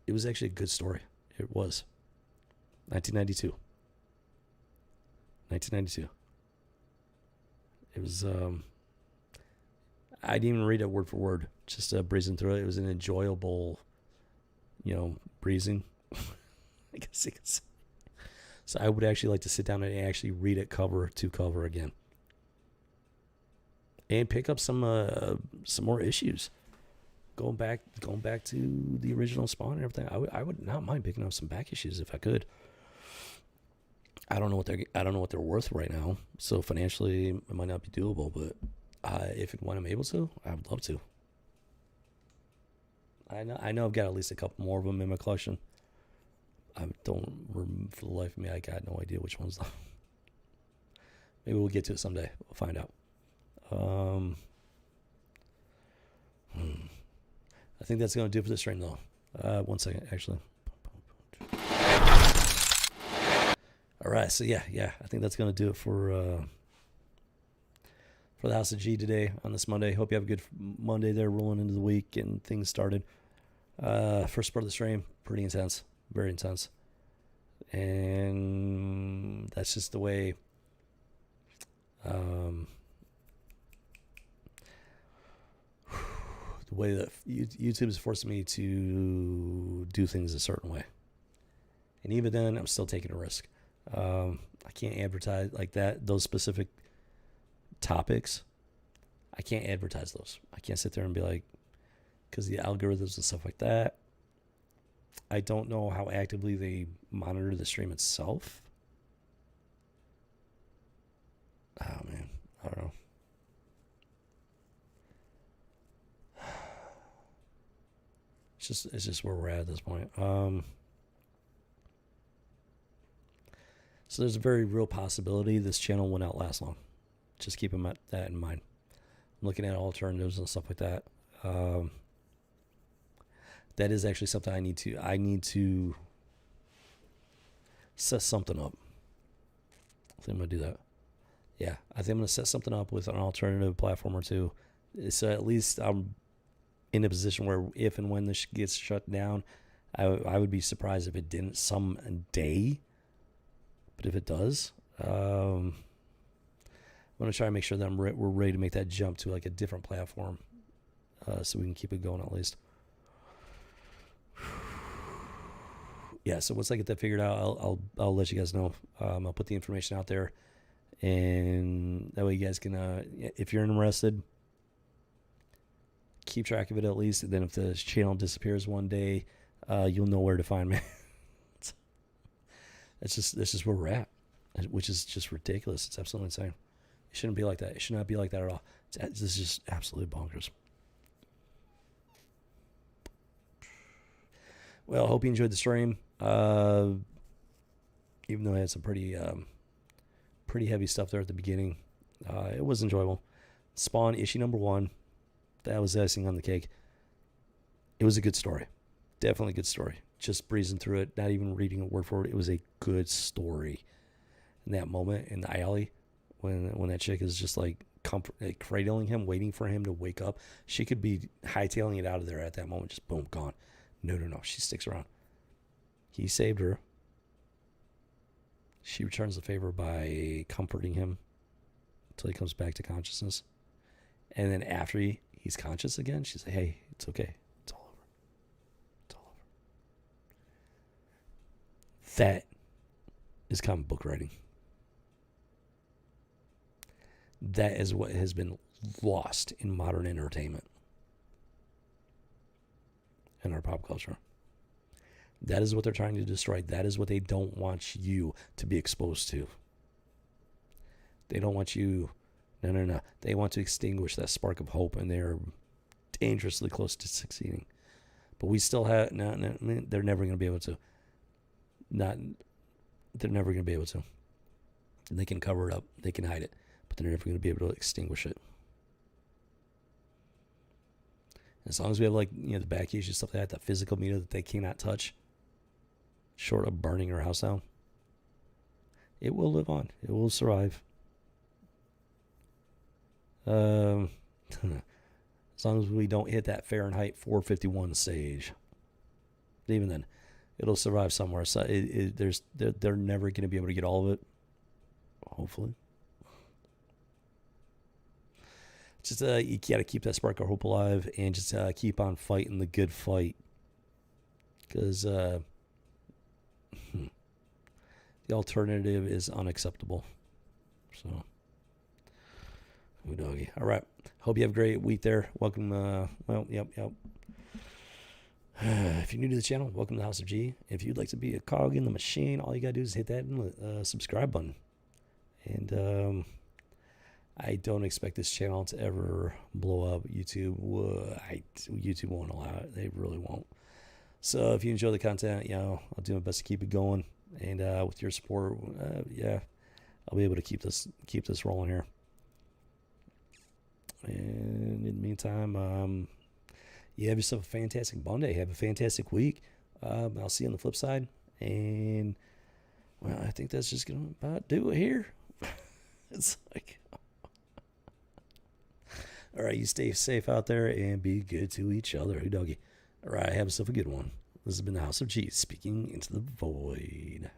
it was actually a good story. It was. 1992. It was, I didn't even read it word for word. Just breezing through it. It was an enjoyable, breezing. I guess you could say. So I would actually like to sit down and actually read it cover to cover again. And pick up some more issues. Going back to the original Spawn and everything. I would not mind picking up some back issues if I could. I don't know what they're worth right now. So financially it might not be doable, but if and when I'm able to, I would love to. I know I've got at least a couple more of them in my collection. I don't remember for the life of me. I got no idea which ones though. Maybe we'll get to it someday. We'll find out. I think that's going to do it for this stream, though. 1 second, actually. All right, so yeah. I think that's going to do it for the House of G today on this Monday. Hope you have a good Monday there, rolling into the week and things started. First part of the stream, pretty intense, very intense, and that's just the way. The way that YouTube is forcing me to do things a certain way. And even then, I'm still taking a risk. I can't advertise like that. Those specific topics, I can't advertise those. I can't sit there and be like, because the algorithms and stuff like that, I don't know how actively they monitor the stream itself. Oh, man. I don't know. It's just where we're at this point. So there's a very real possibility this channel will not last long. Just keep that in mind. I'm looking at alternatives and stuff like that. That is actually something I need to set something up. I think I'm going to do that. Yeah, I think I'm going to set something up with an alternative platform or two. So at least I'm in a position where if and when this gets shut down, I would be surprised if it didn't someday. But if it does, I'm going to try and make sure that we're ready to make that jump to like a different platform, so we can keep it going at least. Yeah, so once I get that figured out, I'll let you guys know. I'll put the information out there, and that way you guys can, if you're interested, keep track of it at least. And then if the channel disappears one day, you'll know where to find me. That's just where we're at, which is just ridiculous. It's absolutely insane. It shouldn't be like that. It should not be like that at all. This is just absolutely bonkers. Well, I hope you enjoyed the stream. Even though I had some pretty heavy stuff there at the beginning, it was enjoyable. Spawn issue number 1. That was the icing on the cake. It was a good story. Definitely a good story. Just breezing through it, not even reading it word for word. It was a good story. in that moment in the alley when that chick is just like cradling him, waiting for him to wake up. She could be hightailing it out of there at that moment. Just boom, gone. No. She sticks around. He saved her. She returns the favor by comforting him until he comes back to consciousness. And then after he's conscious again, she's like, hey, it's okay. It's all over. It's all over. That is comic book writing. That is what has been lost in modern entertainment and our pop culture. That is what they're trying to destroy. That is what they don't want you to be exposed to. They don't want you... No. They want to extinguish that spark of hope, and they're dangerously close to succeeding. But we still have... No, they're never going to be able to. They're never going to be able to. They can cover it up. They can hide it. But they're never going to be able to extinguish it. As long as we have, like, the back issues, stuff like that, the physical media that they cannot touch, short of burning our house down, it will live on. It will survive. As long as we don't hit that Fahrenheit 451 stage. Even then, it'll survive somewhere. So they're never going to be able to get all of it. Hopefully. Just you got to keep that spark of hope alive and just keep on fighting the good fight. Because the alternative is unacceptable. So, ooh, doggy. All right. Hope you have a great week there. Welcome. Yep. If you're new to the channel, welcome to the House of G. If you'd like to be a cog in the machine, all you got to do is hit that subscribe button. And I don't expect this channel to ever blow up. YouTube won't allow it. They really won't. So if you enjoy the content, I'll do my best to keep it going. And with your support, I'll be able to keep this rolling here. And in the meantime, you have yourself a fantastic Monday. Have a fantastic week. I'll see you on the flip side. And, well, I think that's just going to about do it here. It's like, all right, you stay safe out there and be good to each other. Hey, doggy. All right, have yourself a good one. This has been the House of G, speaking into the void.